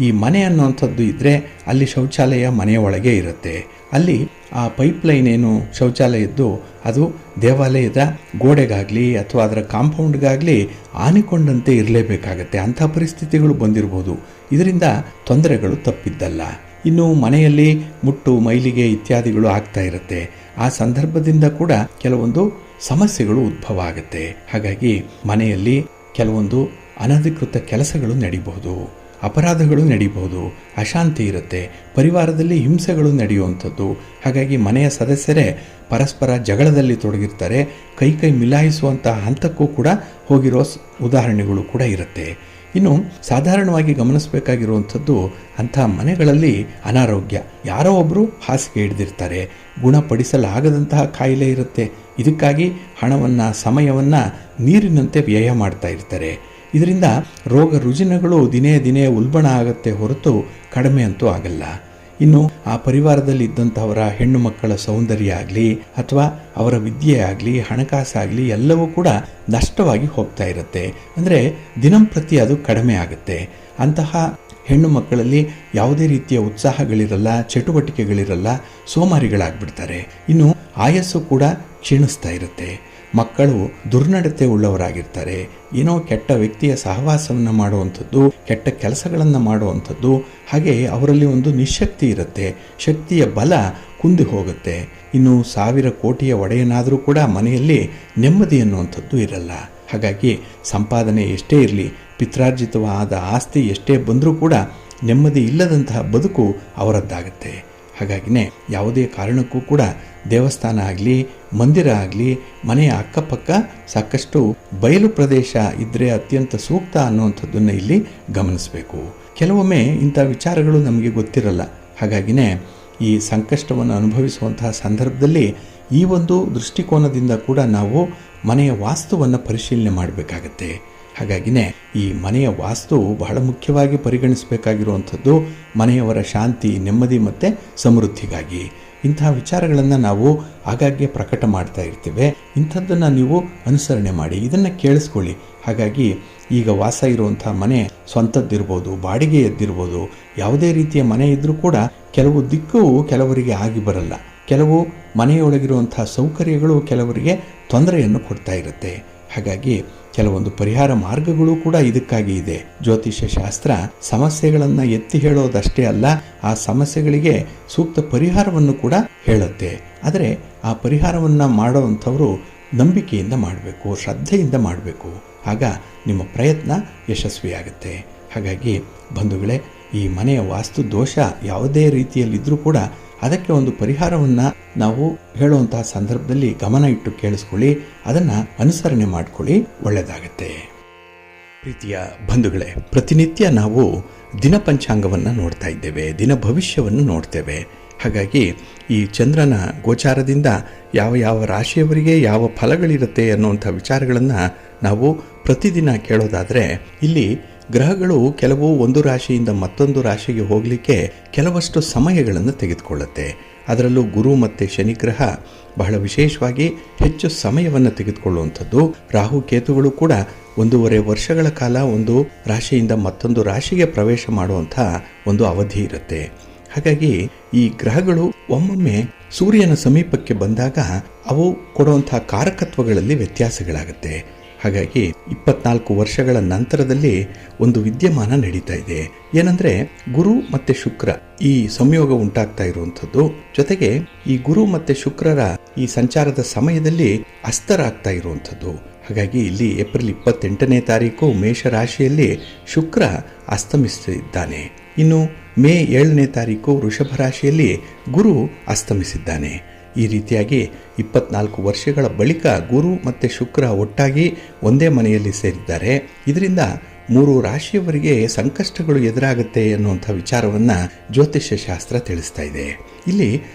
ಈ ಮನೆ ಅನ್ನುವಂಥದ್ದು ಇದ್ದರೆ ಅಲ್ಲಿ ಶೌಚಾಲಯ ಮನೆಯ ಒಳಗೆ ಇರುತ್ತೆ. ಅಲ್ಲಿ ಆ ಪೈಪ್ಲೈನ್ ಏನು ಶೌಚಾಲಯದ್ದು ಅದು ದೇವಾಲಯದ ಗೋಡೆಗಾಗಲಿ ಅಥವಾ ಅದರ ಕಾಂಪೌಂಡ್ಗಾಗಲಿ ಆನಿಕೊಂಡಂತೆ ಇರಲೇಬೇಕಾಗತ್ತೆ. ಅಂಥ ಪರಿಸ್ಥಿತಿಗಳು ಬಂದಿರ್ಬೋದು. ಇದರಿಂದ ತೊಂದರೆಗಳು ತಪ್ಪಿದ್ದಲ್ಲ. ಇನ್ನು ಮನೆಯಲ್ಲಿ ಮುಟ್ಟು ಮೈಲಿಗೆ ಇತ್ಯಾದಿಗಳು ಆಗ್ತಾ ಇರುತ್ತೆ. ಆ ಸಂದರ್ಭದಿಂದ ಕೂಡ ಕೆಲವೊಂದು ಸಮಸ್ಯೆಗಳು ಉದ್ಭವ ಆಗುತ್ತೆ. ಹಾಗಾಗಿ ಮನೆಯಲ್ಲಿ ಕೆಲವೊಂದು ಅನಧಿಕೃತ ಕೆಲಸಗಳು ನಡೀಬಹುದು, ಅಪರಾಧಗಳು ನಡೀಬಹುದು, ಅಶಾಂತಿ ಇರುತ್ತೆ, ಪರಿವಾರದಲ್ಲಿ ಹಿಂಸೆಗಳು ನಡೆಯುವಂಥದ್ದು. ಹಾಗಾಗಿ ಮನೆಯ ಸದಸ್ಯರೇ ಪರಸ್ಪರ ಜಗಳದಲ್ಲಿ ತೊಡಗಿರ್ತಾರೆ. ಕೈ ಮಿಲಾಯಿಸುವಂಥ ಹಂತಕ್ಕೂ ಕೂಡ ಹೋಗಿರೋ ಉದಾಹರಣೆಗಳು ಕೂಡ ಇರುತ್ತೆ. ಇನ್ನು ಸಾಧಾರಣವಾಗಿ ಗಮನಿಸಬೇಕಾಗಿರುವಂಥದ್ದು, ಅಂಥ ಮನೆಗಳಲ್ಲಿ ಅನಾರೋಗ್ಯ, ಯಾರೋ ಒಬ್ಬರು ಹಾಸಿಗೆ ಹಿಡಿದಿರ್ತಾರೆ, ಗುಣಪಡಿಸಲಾಗದಂತಹ ಕಾಯಿಲೆ ಇರುತ್ತೆ. ಇದಕ್ಕಾಗಿ ಹಣವನ್ನು, ಸಮಯವನ್ನು ನೀರಿನಂತೆ ವ್ಯಯ ಮಾಡ್ತಾ ಇರ್ತಾರೆ. ಇದರಿಂದ ರೋಗ ರುಜಿನಗಳು ದಿನೇ ದಿನೇ ಉಲ್ಬಣ ಆಗುತ್ತೆ ಹೊರತು ಕಡಿಮೆ ಅಂತೂ ಆಗಲ್ಲ. ಇನ್ನು ಆ ಪರಿವಾರದಲ್ಲಿ ಇದ್ದಂಥವರ ಹೆಣ್ಣು ಮಕ್ಕಳ ಸೌಂದರ್ಯ ಆಗಲಿ ಅಥವಾ ಅವರ ವಿದ್ಯೆ ಆಗಲಿ, ಹಣಕಾಸಾಗಲಿ ಎಲ್ಲವೂ ಕೂಡ ನಷ್ಟವಾಗಿ ಹೋಗ್ತಾ ಇರುತ್ತೆ. ಅಂದರೆ ದಿನಂಪ್ರತಿ ಅದು ಕಡಿಮೆ ಆಗುತ್ತೆ. ಅಂತಹ ಹೆಣ್ಣು ಮಕ್ಕಳಲ್ಲಿ ಯಾವುದೇ ರೀತಿಯ ಉತ್ಸಾಹಗಳಿರಲ್ಲ, ಚಟುವಟಿಕೆಗಳಿರಲ್ಲ, ಸೋಮಾರಿಗಳಾಗ್ಬಿಡ್ತಾರೆ. ಇನ್ನು ಆಯಸ್ಸು ಕೂಡ ಕ್ಷೀಣಿಸ್ತಾ ಇರುತ್ತೆ. ಮಕ್ಕಳು ದುರ್ನಡತೆ ಉಳ್ಳವರಾಗಿರ್ತಾರೆ. ಏನೋ ಕೆಟ್ಟ ವ್ಯಕ್ತಿಯ ಸಹವಾಸವನ್ನು ಮಾಡುವಂಥದ್ದು, ಕೆಟ್ಟ ಕೆಲಸಗಳನ್ನು ಮಾಡುವಂಥದ್ದು. ಹಾಗೆ ಅವರಲ್ಲಿ ಒಂದು ನಿಶಕ್ತಿ ಇರುತ್ತೆ, ಶಕ್ತಿಯ ಬಲ ಕುಂದಿ ಹೋಗುತ್ತೆ. ಇನ್ನು 1000 ಕೋಟಿಯ ಒಡೆಯನಾದರೂ ಕೂಡ ಮನೆಯಲ್ಲಿ ನೆಮ್ಮದಿ ಅನ್ನುವಂಥದ್ದು ಇರಲ್ಲ. ಹಾಗಾಗಿ ಸಂಪಾದನೆ ಎಷ್ಟೇ ಇರಲಿ, ಪಿತ್ರಾರ್ಜಿತವಾದ ಆಸ್ತಿ ಎಷ್ಟೇ ಬಂದರೂ ಕೂಡ ನೆಮ್ಮದಿ ಇಲ್ಲದಂತಹ ಬದುಕು ಅವರದ್ದಾಗುತ್ತೆ. ಹಾಗಾಗಿನೇ ಯಾವುದೇ ಕಾರಣಕ್ಕೂ ಕೂಡ ದೇವಸ್ಥಾನ ಆಗಲಿ, ಮಂದಿರ ಆಗಲಿ, ಮನೆಯ ಅಕ್ಕಪಕ್ಕ ಸಾಕಷ್ಟು ಬಯಲು ಪ್ರದೇಶ ಇದ್ದರೆ ಅತ್ಯಂತ ಸೂಕ್ತ ಅನ್ನುವಂಥದ್ದನ್ನು ಇಲ್ಲಿ ಗಮನಿಸಬೇಕು. ಕೆಲವೊಮ್ಮೆ ಇಂಥ ವಿಚಾರಗಳು ನಮಗೆ ಗೊತ್ತಿರಲ್ಲ. ಹಾಗಾಗಿನೇ ಈ ಸಂಕಷ್ಟವನ್ನು ಅನುಭವಿಸುವಂತಹ ಸಂದರ್ಭದಲ್ಲಿ ಈ ಒಂದು ದೃಷ್ಟಿಕೋನದಿಂದ ಕೂಡ ನಾವು ಮನೆಯ ವಾಸ್ತುವನ್ನು ಪರಿಶೀಲನೆ ಮಾಡಬೇಕಾಗತ್ತೆ. ಹಾಗಾಗಿನೇ ಈ ಮನೆಯ ವಾಸ್ತು ಬಹಳ ಮುಖ್ಯವಾಗಿ ಪರಿಗಣಿಸಬೇಕಾಗಿರುವಂಥದ್ದು ಮನೆಯವರ ಶಾಂತಿ, ನೆಮ್ಮದಿ ಮತ್ತು ಸಮೃದ್ಧಿಗಾಗಿ. ಇಂತಹ ವಿಚಾರಗಳನ್ನು ನಾವು ಆಗಾಗ್ಗೆ ಪ್ರಕಟ ಮಾಡ್ತಾ ಇರ್ತೇವೆ. ಇಂಥದ್ದನ್ನು ನೀವು ಅನುಸರಣೆ ಮಾಡಿ, ಇದನ್ನು ಕೇಳಿಸ್ಕೊಳ್ಳಿ. ಹಾಗಾಗಿ ಈಗ ವಾಸ ಇರುವಂಥ ಮನೆ ಸ್ವಂತದ್ದಿರ್ಬೋದು, ಬಾಡಿಗೆ ಎದ್ದಿರ್ಬೋದು, ಯಾವುದೇ ರೀತಿಯ ಮನೆ ಇದ್ದರೂ ಕೂಡ ಕೆಲವು ದಿಕ್ಕು ಕೆಲವರಿಗೆ ಆಗಿ ಬರಲ್ಲ. ಕೆಲವು ಮನೆಯೊಳಗಿರುವಂಥ ಸೌಕರ್ಯಗಳು ಕೆಲವರಿಗೆ ತೊಂದರೆಯನ್ನು ಕೊಡ್ತಾ ಇರುತ್ತೆ. ಹಾಗಾಗಿ ಕೆಲವೊಂದು ಪರಿಹಾರ ಮಾರ್ಗಗಳು ಕೂಡ ಇದಕ್ಕಾಗಿ ಇದೆ. ಜ್ಯೋತಿಷ್ಯ ಶಾಸ್ತ್ರ ಸಮಸ್ಯೆಗಳನ್ನು ಎತ್ತಿ ಹೇಳೋದಷ್ಟೇ ಅಲ್ಲ, ಆ ಸಮಸ್ಯೆಗಳಿಗೆ ಸೂಕ್ತ ಪರಿಹಾರವನ್ನು ಕೂಡ ಹೇಳುತ್ತೆ. ಆದರೆ ಆ ಪರಿಹಾರವನ್ನು ಮಾಡೋವಂಥವರು ನಂಬಿಕೆಯಿಂದ ಮಾಡಬೇಕು, ಶ್ರದ್ಧೆಯಿಂದ ಮಾಡಬೇಕು. ಆಗ ನಿಮ್ಮ ಪ್ರಯತ್ನ ಯಶಸ್ವಿಯಾಗುತ್ತೆ. ಹಾಗಾಗಿ ಬಂಧುಗಳೇ, ಈ ಮನೆಯ ವಾಸ್ತು ದೋಷ ಯಾವುದೇ ರೀತಿಯಲ್ಲಿದ್ದರೂ ಕೂಡ ಅದಕ್ಕೆ ಒಂದು ಪರಿಹಾರವನ್ನು ನಾವು ಹೇಳುವಂತಹ ಸಂದರ್ಭದಲ್ಲಿ ಗಮನ ಇಟ್ಟು ಕೇಳಿಸ್ಕೊಳ್ಳಿ, ಅದನ್ನು ಅನುಸರಣೆ ಮಾಡಿಕೊಳ್ಳಿ, ಒಳ್ಳೆಯದಾಗತ್ತೆ. ಪ್ರೀತಿಯ ಬಂಧುಗಳೇ, ಪ್ರತಿನಿತ್ಯ ನಾವು ದಿನ ಪಂಚಾಂಗವನ್ನು ನೋಡ್ತಾ ಇದ್ದೇವೆ, ದಿನ ಭವಿಷ್ಯವನ್ನು ನೋಡ್ತೇವೆ. ಹಾಗಾಗಿ ಈ ಚಂದ್ರನ ಗೋಚಾರದಿಂದ ಯಾವ ಯಾವ ರಾಶಿಯವರಿಗೆ ಯಾವ ಫಲಗಳಿರುತ್ತೆ ಅನ್ನುವಂಥ ವಿಚಾರಗಳನ್ನು ನಾವು ಪ್ರತಿದಿನ ಕೇಳೋದಾದರೆ, ಇಲ್ಲಿ ಗ್ರಹಗಳು ಕೆಲವು ಒಂದು ರಾಶಿಯಿಂದ ಮತ್ತೊಂದು ರಾಶಿಗೆ ಹೋಗಲಿಕ್ಕೆ ಕೆಲವಷ್ಟು ಸಮಯಗಳನ್ನು ತೆಗೆದುಕೊಳ್ಳುತ್ತೆ. ಅದರಲ್ಲೂ ಗುರು ಮತ್ತು ಶನಿ ಗ್ರಹ ಬಹಳ ವಿಶೇಷವಾಗಿ ಹೆಚ್ಚು ಸಮಯವನ್ನು ತೆಗೆದುಕೊಳ್ಳುವಂಥದ್ದು. ರಾಹು ಕೇತುಗಳು ಕೂಡ 1.5 ವರ್ಷಗಳ ಕಾಲ ಒಂದು ರಾಶಿಯಿಂದ ಮತ್ತೊಂದು ರಾಶಿಗೆ ಪ್ರವೇಶ ಮಾಡುವಂಥ ಒಂದು ಅವಧಿ ಇರುತ್ತೆ. ಹಾಗಾಗಿ ಈ ಗ್ರಹಗಳು ಒಮ್ಮೊಮ್ಮೆ ಸೂರ್ಯನ ಸಮೀಪಕ್ಕೆ ಬಂದಾಗ ಅವು ಕೊಡುವಂಥ ಕಾರಕತ್ವಗಳಲ್ಲಿ ವ್ಯತ್ಯಾಸಗಳಾಗುತ್ತೆ. ಹಾಗಾಗಿ 24 ವರ್ಷಗಳ ನಂತರದಲ್ಲಿ ಒಂದು ವಿದ್ಯಮಾನ ನಡೀತಾ ಇದೆ. ಏನಂದ್ರೆ, ಗುರು ಮತ್ತೆ ಶುಕ್ರ ಈ ಸಂಯೋಗ ಉಂಟಾಗ್ತಾ ಇರುವಂಥದ್ದು. ಜೊತೆಗೆ ಈ ಗುರು ಮತ್ತೆ ಶುಕ್ರರ ಈ ಸಂಚಾರದ ಸಮಯದಲ್ಲಿ ಅಸ್ತರಾಗ್ತಾ ಇರುವಂಥದ್ದು. ಹಾಗಾಗಿ ಇಲ್ಲಿ ಏಪ್ರಿಲ್ 28ನೇ ತಾರೀಕು ಮೇಷರಾಶಿಯಲ್ಲಿ ಶುಕ್ರ ಅಸ್ತಮಿಸಿದ್ದಾನೆ. ಇನ್ನು ಮೇ 7ನೇ ತಾರೀಕು ವೃಷಭ ರಾಶಿಯಲ್ಲಿ ಗುರು ಅಸ್ತಮಿಸಿದ್ದಾನೆ. ಈ ರೀತಿಯಾಗಿ 24 ವರ್ಷಗಳ ಬಳಿಕ ಗುರು ಮತ್ತು ಶುಕ್ರ ಒಟ್ಟಾಗಿ ಒಂದೇ ಮನೆಯಲ್ಲಿ ಸೇರಿದ್ದಾರೆ. ಇದರಿಂದ 3 ರಾಶಿಯವರಿಗೆ ಸಂಕಷ್ಟಗಳು ಎದುರಾಗುತ್ತೆ ಅನ್ನುವಂಥ ವಿಚಾರವನ್ನ ಜ್ಯೋತಿಷ್ಯ ಶಾಸ್ತ್ರ ತಿಳಿಸ್ತಾ ಇದೆ. ಇಲ್ಲಿ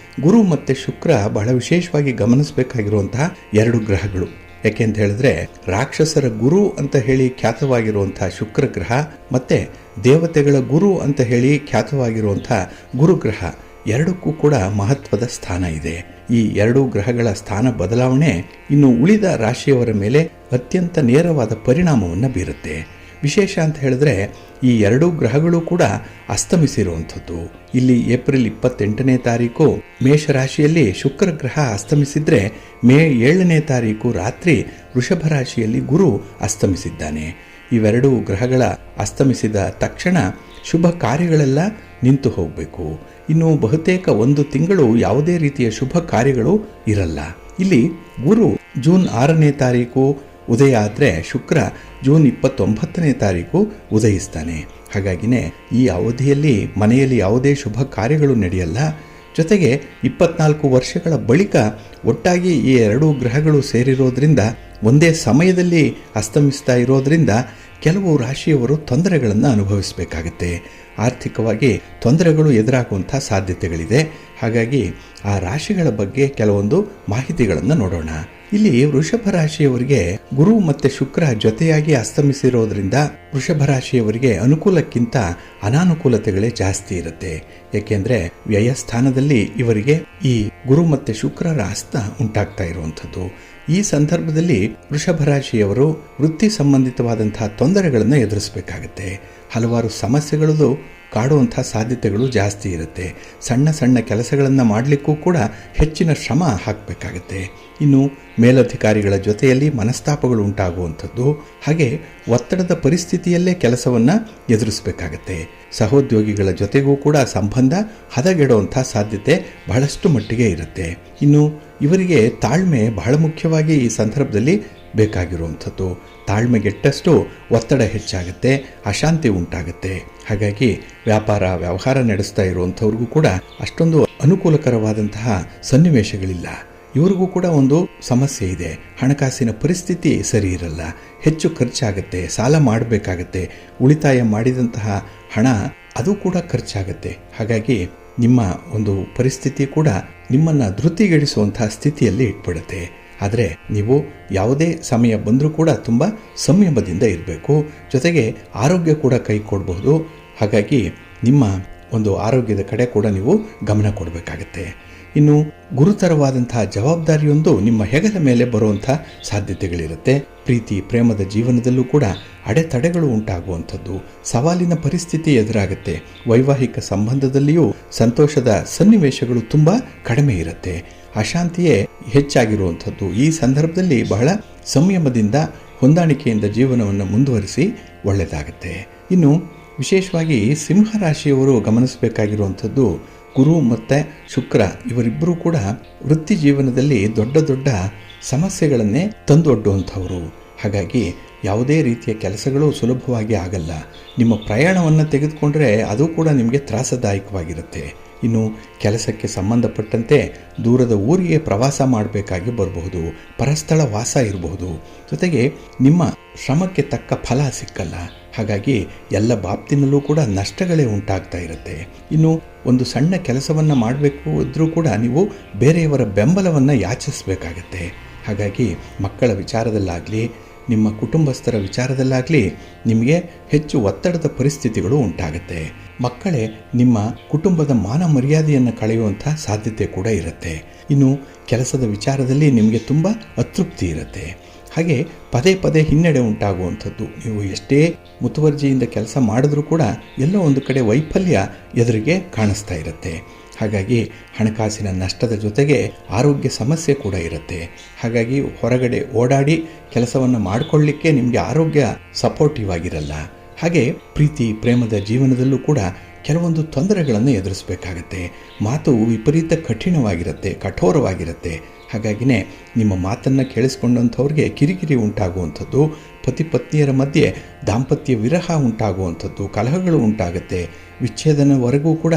ಗುರು ಮತ್ತು ಶುಕ್ರ ಬಹಳ ವಿಶೇಷವಾಗಿ ಗಮನಿಸಬೇಕಾಗಿರುವಂತಹ 2 ಗ್ರಹಗಳು. ಯಾಕೆ ಅಂತ ಹೇಳಿದ್ರೆ ರಾಕ್ಷಸರ ಗುರು ಅಂತ ಹೇಳಿ ಖ್ಯಾತವಾಗಿರುವಂತಹ ಶುಕ್ರ ಗ್ರಹ ಮತ್ತೆ ದೇವತೆಗಳ ಗುರು ಅಂತ ಹೇಳಿ ಖ್ಯಾತವಾಗಿರುವಂತಹ ಗುರುಗ್ರಹ ಎರಡಕ್ಕೂ ಕೂಡ ಮಹತ್ವದ ಸ್ಥಾನ ಇದೆ. ಈ 2 ಗ್ರಹಗಳ ಸ್ಥಾನ ಬದಲಾವಣೆ ಇನ್ನು ಉಳಿದ ರಾಶಿಯವರ ಮೇಲೆ ಅತ್ಯಂತ ನೇರವಾದ ಪರಿಣಾಮವನ್ನು ಬೀರುತ್ತೆ. ವಿಶೇಷ ಅಂತ ಹೇಳಿದ್ರೆ ಈ 2 ಗ್ರಹಗಳು ಕೂಡ ಅಸ್ತಮಿಸಿರುವಂಥದ್ದು. ಇಲ್ಲಿ ಏಪ್ರಿಲ್ 28ನೇ ತಾರೀಕು ಮೇಷರಾಶಿಯಲ್ಲಿ ಶುಕ್ರ ಗ್ರಹ ಅಸ್ತಮಿಸಿದ್ರೆ ಮೇ 7ನೇ ತಾರೀಕು ರಾತ್ರಿ ವೃಷಭ ರಾಶಿಯಲ್ಲಿ ಗುರು ಅಸ್ತಮಿಸಿದ್ದಾನೆ. ಇವೆರಡೂ ಗ್ರಹಗಳ ಅಸ್ತಮಿಸಿದ ತಕ್ಷಣ ಶುಭ ಕಾರ್ಯಗಳೆಲ್ಲ ನಿಂತು ಹೋಗಬೇಕು. ಇನ್ನು ಬಹುತೇಕ 1 ತಿಂಗಳು ಯಾವುದೇ ರೀತಿಯ ಶುಭ ಕಾರ್ಯಗಳು ಇರಲ್ಲ. ಇಲ್ಲಿ ಗುರು ಜೂನ್ 6ನೇ ತಾರೀಕು ಉದಯ ಆದರೆ ಶುಕ್ರ ಜೂನ್ 29ನೇ ತಾರೀಕು ಉದಯಿಸ್ತಾನೆ. ಹಾಗಾಗಿನೇ ಈ ಅವಧಿಯಲ್ಲಿ ಮನೆಯಲ್ಲಿ ಯಾವುದೇ ಶುಭ ಕಾರ್ಯಗಳು ನಡೆಯಲ್ಲ. ಜೊತೆಗೆ 24 ವರ್ಷಗಳ ಬಳಿಕ ಒಟ್ಟಾಗಿ ಈ 2 ಗ್ರಹಗಳು ಸೇರಿರೋದ್ರಿಂದ ಒಂದೇ ಸಮಯದಲ್ಲಿ ಅಸ್ತಮಿಸ್ತಾ ಇರೋದ್ರಿಂದ ಕೆಲವು ರಾಶಿಯವರು ತೊಂದರೆಗಳನ್ನು ಅನುಭವಿಸಬೇಕಾಗತ್ತೆ. ಆರ್ಥಿಕವಾಗಿ ತೊಂದರೆಗಳು ಎದುರಾಗುವಂಥ ಸಾಧ್ಯತೆಗಳಿದೆ. ಹಾಗಾಗಿ ಆ ರಾಶಿಗಳ ಬಗ್ಗೆ ಕೆಲವೊಂದು ಮಾಹಿತಿಗಳನ್ನು ನೋಡೋಣ. ಇಲ್ಲಿ ವೃಷಭ ರಾಶಿಯವರಿಗೆ ಗುರು ಮತ್ತು ಶುಕ್ರ ಜೊತೆಯಾಗಿ ಅಸ್ತಮಿಸಿರೋದ್ರಿಂದ ವೃಷಭ ರಾಶಿಯವರಿಗೆ ಅನುಕೂಲಕ್ಕಿಂತ ಅನಾನುಕೂಲತೆಗಳೇ ಜಾಸ್ತಿ ಇರುತ್ತೆ. ಏಕೆಂದ್ರೆ ವ್ಯಯಸ್ಥಾನದಲ್ಲಿ ಇವರಿಗೆ ಈ ಗುರು ಮತ್ತು ಶುಕ್ರರ ಅಸ್ತ ಉಂಟಾಗ್ತಾ ಇರುವಂಥದ್ದು. ಈ ಸಂದರ್ಭದಲ್ಲಿ ವೃಷಭ ರಾಶಿಯವರು ವೃತ್ತಿ ಸಂಬಂಧಿತವಾದಂತಹ ತೊಂದರೆಗಳನ್ನು ಎದುರಿಸಬೇಕಾಗತ್ತೆ. ಹಲವಾರು ಸಮಸ್ಯೆಗಳು ಕಾಡುವಂಥ ಸಾಧ್ಯತೆಗಳು ಜಾಸ್ತಿ ಇರುತ್ತೆ. ಸಣ್ಣ ಸಣ್ಣ ಕೆಲಸಗಳನ್ನು ಮಾಡಲಿಕ್ಕೂ ಕೂಡ ಹೆಚ್ಚಿನ ಶ್ರಮ ಹಾಕಬೇಕಾಗತ್ತೆ. ಇನ್ನು ಮೇಲಧಿಕಾರಿಗಳ ಜೊತೆಯಲ್ಲಿ ಮನಸ್ತಾಪಗಳು ಉಂಟಾಗುವಂಥದ್ದು, ಹಾಗೆ ಒತ್ತಡದ ಪರಿಸ್ಥಿತಿಯಲ್ಲೇ ಕೆಲಸವನ್ನು ಎದುರಿಸಬೇಕಾಗತ್ತೆ. ಸಹೋದ್ಯೋಗಿಗಳ ಜೊತೆಗೂ ಕೂಡ ಸಂಬಂಧ ಹದಗೆಡುವಂಥ ಸಾಧ್ಯತೆ ಬಹಳಷ್ಟು ಮಟ್ಟಿಗೆ ಇರುತ್ತೆ. ಇನ್ನು ಇವರಿಗೆ ತಾಳ್ಮೆ ಬಹಳ ಮುಖ್ಯವಾಗಿ ಈ ಸಂದರ್ಭದಲ್ಲಿ ಬೇಕಾಗಿರುವಂಥದ್ದು. ತಾಳ್ಮೆಗೆಟ್ಟಷ್ಟು ಒತ್ತಡ ಹೆಚ್ಚಾಗುತ್ತೆ, ಅಶಾಂತಿ ಉಂಟಾಗುತ್ತೆ. ಹಾಗಾಗಿ ವ್ಯವಹಾರ ನಡೆಸ್ತಾ ಇರುವಂಥವ್ರಿಗೂ ಕೂಡ ಅಷ್ಟೊಂದು ಅನುಕೂಲಕರವಾದಂತಹ ಸನ್ನಿವೇಶಗಳಿಲ್ಲ. ಇವ್ರಿಗೂ ಕೂಡ ಒಂದು ಸಮಸ್ಯೆ ಇದೆ. ಹಣಕಾಸಿನ ಪರಿಸ್ಥಿತಿ ಸರಿ ಇರಲ್ಲ, ಹೆಚ್ಚು ಖರ್ಚಾಗುತ್ತೆ, ಸಾಲ ಮಾಡಬೇಕಾಗತ್ತೆ, ಉಳಿತಾಯ ಮಾಡಿದಂತಹ ಹಣ ಅದು ಕೂಡ ಖರ್ಚಾಗತ್ತೆ. ಹಾಗಾಗಿ ನಿಮ್ಮ ಒಂದು ಪರಿಸ್ಥಿತಿ ಕೂಡ ನಿಮ್ಮನ್ನು ಧೃತಿಗೆಡಿಸುವಂತಹ ಸ್ಥಿತಿಯಲ್ಲಿ ಇಟ್ಬಿಡುತ್ತೆ. ಆದರೆ ನೀವು ಯಾವುದೇ ಸಮಯ ಬಂದರೂ ಕೂಡ ತುಂಬ ಸಂಯಮದಿಂದ ಇರಬೇಕು. ಜೊತೆಗೆ ಆರೋಗ್ಯ ಕೂಡ ಕೈ ಕೊಡಬಹುದು. ಹಾಗಾಗಿ ನಿಮ್ಮ ಒಂದು ಆರೋಗ್ಯದ ಕಡೆ ಕೂಡ ನೀವು ಗಮನ ಕೊಡಬೇಕಾಗತ್ತೆ. ಇನ್ನು ಗುರುತರವಾದಂತಹ ಜವಾಬ್ದಾರಿಯೊಂದು ನಿಮ್ಮ ಹೆಗಲ ಮೇಲೆ ಬರುವಂಥ ಸಾಧ್ಯತೆಗಳಿರುತ್ತೆ. ಪ್ರೀತಿ ಪ್ರೇಮದ ಜೀವನದಲ್ಲೂ ಕೂಡ ಅಡೆತಡೆಗಳು ಉಂಟಾಗುವಂಥದ್ದು, ಸವಾಲಿನ ಪರಿಸ್ಥಿತಿ ಎದುರಾಗುತ್ತೆ. ವೈವಾಹಿಕ ಸಂಬಂಧದಲ್ಲಿಯೂ ಸಂತೋಷದ ಸನ್ನಿವೇಶಗಳು ತುಂಬ ಕಡಿಮೆ ಇರುತ್ತೆ. ಅಶಾಂತಿಯೇ ಹೆಚ್ಚಾಗಿರುವಂಥದ್ದು. ಈ ಸಂದರ್ಭದಲ್ಲಿ ಬಹಳ ಸಂಯಮದಿಂದ ಹೊಂದಾಣಿಕೆಯಿಂದ ಜೀವನವನ್ನು ಮುಂದುವರಿಸಿ ಒಳ್ಳೆಯದಾಗುತ್ತೆ. ಇನ್ನು ವಿಶೇಷವಾಗಿ ಸಿಂಹರಾಶಿಯವರು ಗಮನಿಸಬೇಕಾಗಿರುವಂಥದ್ದು ಗುರು ಮತ್ತು ಶುಕ್ರ ಇವರಿಬ್ಬರೂ ಕೂಡ ವೃತ್ತಿ ಜೀವನದಲ್ಲಿ ದೊಡ್ಡ ದೊಡ್ಡ ಸಮಸ್ಯೆಗಳನ್ನೇ ತಂದೊಡ್ಡುವಂಥವರು. ಹಾಗಾಗಿ ಯಾವುದೇ ರೀತಿಯ ಕೆಲಸಗಳು ಸುಲಭವಾಗಿ ಆಗಲ್ಲ. ನಿಮ್ಮ ಪ್ರಯಾಣವನ್ನು ತೆಗೆದುಕೊಂಡ್ರೆ ಅದು ಕೂಡ ನಿಮಗೆ ತ್ರಾಸದಾಯಕವಾಗಿರುತ್ತೆ. ಇನ್ನು ಕೆಲಸಕ್ಕೆ ಸಂಬಂಧಪಟ್ಟಂತೆ ದೂರದ ಊರಿಗೆ ಪ್ರವಾಸ ಮಾಡಬೇಕಾಗಿ ಬರಬಹುದು, ಪರಸ್ಥಳ ವಾಸ ಇರಬಹುದು. ಜೊತೆಗೆ ನಿಮ್ಮ ಶ್ರಮಕ್ಕೆ ತಕ್ಕ ಫಲ ಸಿಕ್ಕಲ್ಲ. ಹಾಗಾಗಿ ಎಲ್ಲ ಬಾಬ್ತಿನಲ್ಲೂ ಕೂಡ ನಷ್ಟಗಳೇ ಉಂಟಾಗ್ತಾ ಇರುತ್ತೆ. ಇನ್ನು ಒಂದು ಸಣ್ಣ ಕೆಲಸವನ್ನು ಮಾಡಬೇಕು ಇದ್ರೂ ಕೂಡ ನೀವು ಬೇರೆಯವರ ಬೆಂಬಲವನ್ನು ಯಾಚಿಸಬೇಕಾಗತ್ತೆ. ಹಾಗಾಗಿ ಮಕ್ಕಳ ವಿಚಾರದಲ್ಲಾಗಲಿ ನಿಮ್ಮ ಕುಟುಂಬಸ್ಥರ ವಿಚಾರದಲ್ಲಾಗಲಿ ನಿಮಗೆ ಹೆಚ್ಚು ಒತ್ತಡದ ಪರಿಸ್ಥಿತಿಗಳು ಉಂಟಾಗುತ್ತೆ. ಮಕ್ಕಳೇ ನಿಮ್ಮ ಕುಟುಂಬದ ಮಾನ ಮರ್ಯಾದೆಯನ್ನು ಕಳೆಯುವಂಥ ಸಾಧ್ಯತೆ ಕೂಡ ಇರುತ್ತೆ. ಇನ್ನು ಕೆಲಸದ ವಿಚಾರದಲ್ಲಿ ನಿಮಗೆ ತುಂಬ ಅತೃಪ್ತಿ ಇರುತ್ತೆ. ಹಾಗೆ ಪದೇ ಪದೇ ಹಿನ್ನಡೆ ಉಂಟಾಗುವಂಥದ್ದು. ನೀವು ಎಷ್ಟೇ ಮುತುವರ್ಜಿಯಿಂದ ಕೆಲಸ ಮಾಡಿದ್ರೂ ಕೂಡ ಎಲ್ಲೋ ಒಂದು ಕಡೆ ವೈಫಲ್ಯ ಎದುರಿಗೆ ಕಾಣಿಸ್ತಾ ಇರುತ್ತೆ. ಹಾಗಾಗಿ ಹಣಕಾಸಿನ ನಷ್ಟದ ಜೊತೆಗೆ ಆರೋಗ್ಯ ಸಮಸ್ಯೆ ಕೂಡ ಇರುತ್ತೆ. ಹಾಗಾಗಿ ಹೊರಗಡೆ ಓಡಾಡಿ ಕೆಲಸವನ್ನು ಮಾಡಿಕೊಳ್ಳಿಕ್ಕೆ ನಿಮಗೆ ಆರೋಗ್ಯ ಸಪೋರ್ಟಿವ್ ಆಗಿರಲ್ಲ. ಹಾಗೆ ಪ್ರೀತಿ ಪ್ರೇಮದ ಜೀವನದಲ್ಲೂ ಕೂಡ ಕೆಲವೊಂದು ತೊಂದರೆಗಳನ್ನು ಎದುರಿಸಬೇಕಾಗತ್ತೆ. ಮಾತು ವಿಪರೀತ ಕಠಿಣವಾಗಿರುತ್ತೆ, ಕಠೋರವಾಗಿರುತ್ತೆ. ಹಾಗಾಗಿನೇ ನಿಮ್ಮ ಮಾತನ್ನು ಕೇಳಿಸ್ಕೊಂಡಂಥವ್ರಿಗೆ ಕಿರಿಕಿರಿ ಉಂಟಾಗುವಂಥದ್ದು, ಪತಿ ಪತ್ನಿಯರ ಮಧ್ಯೆ ದಾಂಪತ್ಯ ವಿರಹ ಉಂಟಾಗುವಂಥದ್ದು, ಕಲಹಗಳು ಉಂಟಾಗುತ್ತೆ. ವಿಚ್ಛೇದನವರೆಗೂ ಕೂಡ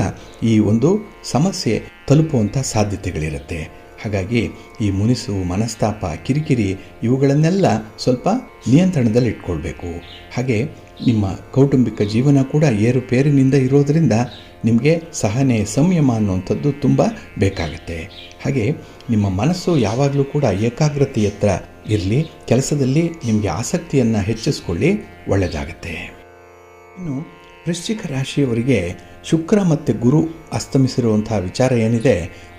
ಈ ಒಂದು ಸಮಸ್ಯೆ ತಲುಪುವಂಥ ಸಾಧ್ಯತೆಗಳಿರುತ್ತೆ. ಹಾಗಾಗಿ ಈ ಮುನಿಸು, ಮನಸ್ತಾಪ, ಕಿರಿಕಿರಿ ಇವುಗಳನ್ನೆಲ್ಲ ಸ್ವಲ್ಪ ನಿಯಂತ್ರಣದಲ್ಲಿ ಇಟ್ಕೊಳ್ಬೇಕು. ಹಾಗೆ ನಿಮ್ಮ ಕೌಟುಂಬಿಕ ಜೀವನ ಕೂಡ ಏರುಪೇರಿನಿಂದ ಇರೋದರಿಂದ ನಿಮಗೆ ಸಹನೆ, ಸಂಯಮ ಅನ್ನುವಂಥದ್ದು ತುಂಬ ಬೇಕಾಗುತ್ತೆ. ಹಾಗೆ ನಿಮ್ಮ ಮನಸ್ಸು ಯಾವಾಗಲೂ ಕೂಡ ಏಕಾಗ್ರತೆಯತ್ತ ಇರಲಿ. ಕೆಲಸದಲ್ಲಿ ನಿಮಗೆ ಆಸಕ್ತಿಯನ್ನು ಹೆಚ್ಚಿಸ್ಕೊಳ್ಳಿ, ಒಳ್ಳೆಯದಾಗತ್ತೆ. ಇನ್ನು ವೃಶ್ಚಿಕ ರಾಶಿಯವರಿಗೆ ಶುಕ್ರ ಮತ್ತು ಗುರು ಅಸ್ತಮಿಸಿರುವಂಥ ವಿಚಾರ ಏನಿದೆ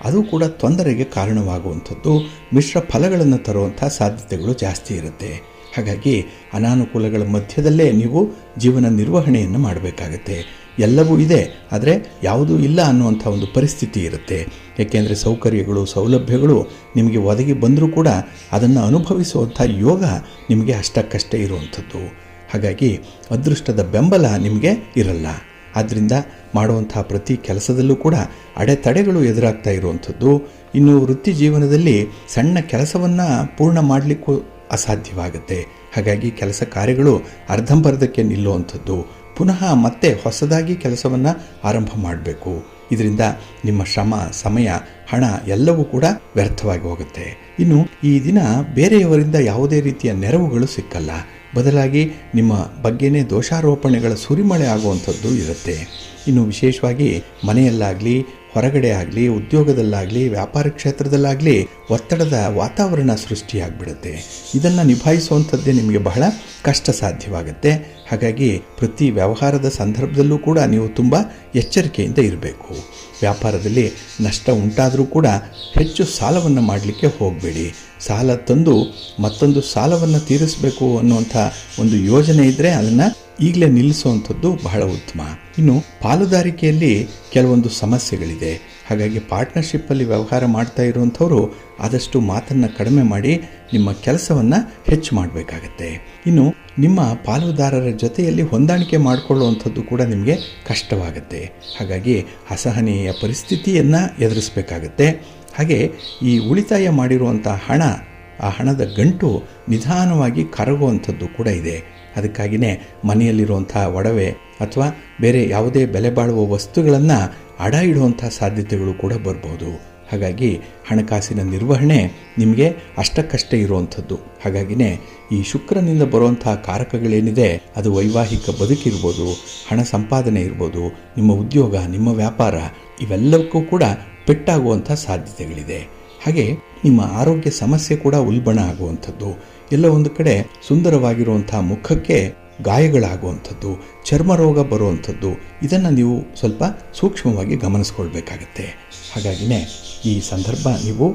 ಅದು ಕೂಡ ತೊಂದರೆಗೆ ಕಾರಣವಾಗುವಂಥದ್ದು, ಮಿಶ್ರ ಫಲಗಳನ್ನು ತರುವಂಥ ಸಾಧ್ಯತೆಗಳು ಜಾಸ್ತಿ ಇರುತ್ತೆ. ಹಾಗಾಗಿ ಅನಾನುಕೂಲಗಳ ಮಧ್ಯದಲ್ಲೇ ನೀವು ಜೀವನ ನಿರ್ವಹಣೆಯನ್ನು ಮಾಡಬೇಕಾಗತ್ತೆ. ಎಲ್ಲವೂ ಇದೆ, ಆದರೆ ಯಾವುದೂ ಇಲ್ಲ ಅನ್ನುವಂಥ ಒಂದು ಪರಿಸ್ಥಿತಿ ಇರುತ್ತೆ. ಏಕೆಂದರೆ ಸೌಕರ್ಯಗಳು, ಸೌಲಭ್ಯಗಳು ನಿಮಗೆ ಒದಗಿ ಬಂದರೂ ಕೂಡ ಅದನ್ನು ಅನುಭವಿಸುವಂಥ ಯೋಗ ನಿಮಗೆ ಅಷ್ಟಕ್ಕಷ್ಟೇ ಇರುವಂಥದ್ದು. ಹಾಗಾಗಿ ಅದೃಷ್ಟದ ಬೆಂಬಲ ನಿಮಗೆ ಇರಲ್ಲ. ಆದ್ದರಿಂದ ಮಾಡುವಂಥ ಪ್ರತಿ ಕೆಲಸದಲ್ಲೂ ಕೂಡ ಅಡೆತಡೆಗಳು ಎದುರಾಗ್ತಾ ಇರುವಂಥದ್ದು. ಇನ್ನು ವೃತ್ತಿ ಜೀವನದಲ್ಲಿ ಸಣ್ಣ ಕೆಲಸವನ್ನು ಪೂರ್ಣ ಮಾಡಲಿಕ್ಕೂ ಅಸಾಧ್ಯವಾಗುತ್ತೆ. ಹಾಗಾಗಿ ಕೆಲಸ ಕಾರ್ಯಗಳು ಅರ್ಧಂಬರ್ಧಕ್ಕೆ ನಿಲ್ಲುವಂಥದ್ದು. ಪುನಃ ಮತ್ತೆ ಹೊಸದಾಗಿ ಕೆಲಸವನ್ನು ಆರಂಭ ಮಾಡಬೇಕು. ಇದರಿಂದ ನಿಮ್ಮ ಶ್ರಮ, ಸಮಯ, ಹಣ ಎಲ್ಲವೂ ಕೂಡ ವ್ಯರ್ಥವಾಗಿ ಹೋಗುತ್ತೆ. ಇನ್ನು ಈ ದಿನ ಬೇರೆಯವರಿಂದ ಯಾವುದೇ ರೀತಿಯ ನೆರವುಗಳು ಸಿಕ್ಕಲ್ಲ. ಬದಲಾಗಿ ನಿಮ್ಮ ಬಗ್ಗೆನೇ ದೋಷಾರೋಪಣೆಗಳ ಸುರಿಮಳೆ ಆಗುವಂಥದ್ದು ಇರುತ್ತೆ. ಇನ್ನು ವಿಶೇಷವಾಗಿ ಮನೆಯಲ್ಲಾಗಲಿ, ಹೊರಗಡೆ ಆಗಲಿ, ಉದ್ಯೋಗದಲ್ಲಾಗಲಿ, ವ್ಯಾಪಾರ ಕ್ಷೇತ್ರದಲ್ಲಾಗಲಿ ಒತ್ತಡದ ವಾತಾವರಣ ಸೃಷ್ಟಿಯಾಗಿಬಿಡುತ್ತೆ. ಇದನ್ನು ನಿಭಾಯಿಸುವಂಥದ್ದೇ ನಿಮಗೆ ಬಹಳ ಕಷ್ಟ ಸಾಧ್ಯವಾಗುತ್ತೆ. ಹಾಗಾಗಿ ಪ್ರತಿ ವ್ಯವಹಾರದ ಸಂದರ್ಭದಲ್ಲೂ ಕೂಡ ನೀವು ತುಂಬ ಎಚ್ಚರಿಕೆಯಿಂದ ಇರಬೇಕು. ವ್ಯಾಪಾರದಲ್ಲಿ ನಷ್ಟ ಉಂಟಾದರೂ ಕೂಡ ಹೆಚ್ಚು ಸಾಲವನ್ನು ಮಾಡಲಿಕ್ಕೆ ಹೋಗಬೇಡಿ. ಸಾಲ ತಂದು ಮತ್ತೊಂದು ಸಾಲವನ್ನು ತೀರಿಸಬೇಕು ಅನ್ನುವಂಥ ಒಂದು ಯೋಜನೆ ಇದ್ದರೆ ಅದನ್ನು ಈಗಲೇ ನಿಲ್ಲಿಸುವಂಥದ್ದು ಬಹಳ ಉತ್ತಮ. ಇನ್ನು ಪಾಲುದಾರಿಕೆಯಲ್ಲಿ ಕೆಲವೊಂದು ಸಮಸ್ಯೆಗಳಿದೆ. ಹಾಗಾಗಿ ಪಾರ್ಟ್ನರ್ಶಿಪ್ಪಲ್ಲಿ ವ್ಯವಹಾರ ಮಾಡ್ತಾ ಇರುವಂಥವರು ಆದಷ್ಟು ಮಾತನ್ನು ಕಡಿಮೆ ಮಾಡಿ ನಿಮ್ಮ ಕೆಲಸವನ್ನು ಹೆಚ್ಚು ಮಾಡಬೇಕಾಗತ್ತೆ. ಇನ್ನು ನಿಮ್ಮ ಪಾಲುದಾರರ ಜೊತೆಯಲ್ಲಿ ಹೊಂದಾಣಿಕೆ ಮಾಡಿಕೊಳ್ಳುವಂಥದ್ದು ಕೂಡ ನಿಮಗೆ ಕಷ್ಟವಾಗುತ್ತೆ. ಹಾಗಾಗಿ ಅಸಹನೀಯ ಪರಿಸ್ಥಿತಿಯನ್ನು ಎದುರಿಸಬೇಕಾಗತ್ತೆ. ಹಾಗೆ ಈ ಉಳಿತಾಯ ಮಾಡಿರುವಂಥ ಹಣ, ಆ ಹಣದ ಗಂಟು ನಿಧಾನವಾಗಿ ಕರಗುವಂಥದ್ದು ಕೂಡ ಇದೆ. ಅದಕ್ಕಾಗಿಯೇ ಮನೆಯಲ್ಲಿರುವಂಥ ಒಡವೆ ಅಥವಾ ಬೇರೆ ಯಾವುದೇ ಬೆಲೆ ಬಾಳುವ ವಸ್ತುಗಳನ್ನು ಅಡ ಇಡುವಂಥ ಸಾಧ್ಯತೆಗಳು ಕೂಡ ಬರ್ಬೋದು. ಹಾಗಾಗಿ ಹಣಕಾಸಿನ ನಿರ್ವಹಣೆ ನಿಮಗೆ ಅಷ್ಟಕ್ಕಷ್ಟೇ ಇರುವಂಥದ್ದು. ಹಾಗಾಗಿನೇ ಈ ಶುಕ್ರನಿಂದ ಬರುವಂಥ ಕಾರಕಗಳೇನಿದೆ ಅದು ವೈವಾಹಿಕ ಬದುಕಿರ್ಬೋದು, ಹಣ ಸಂಪಾದನೆ ಇರ್ಬೋದು, ನಿಮ್ಮ ಉದ್ಯೋಗ, ನಿಮ್ಮ ವ್ಯಾಪಾರ ಇವೆಲ್ಲವಕ್ಕೂ ಕೂಡ ಪೆಟ್ಟಾಗುವಂಥ ಸಾಧ್ಯತೆಗಳಿದೆ. ಹಾಗೆ ನಿಮ್ಮ ಆರೋಗ್ಯ ಸಮಸ್ಯೆ ಕೂಡ ಉಲ್ಬಣ ಆಗುವಂಥದ್ದು. ಎಲ್ಲ ಒಂದು ಕಡೆ ಸುಂದರವಾಗಿರುವಂಥ ಮುಖಕ್ಕೆ ಗಾಯಗಳಾಗುವಂಥದ್ದು, ಚರ್ಮ ರೋಗ ಬರುವಂಥದ್ದು, ಇದನ್ನು ನೀವು ಸ್ವಲ್ಪ ಸೂಕ್ಷ್ಮವಾಗಿ ಗಮನಿಸ್ಕೊಳ್ಬೇಕಾಗತ್ತೆ. ಹಾಗಾಗಿನೇ ಈ ಸಂದರ್ಭ ನೀವು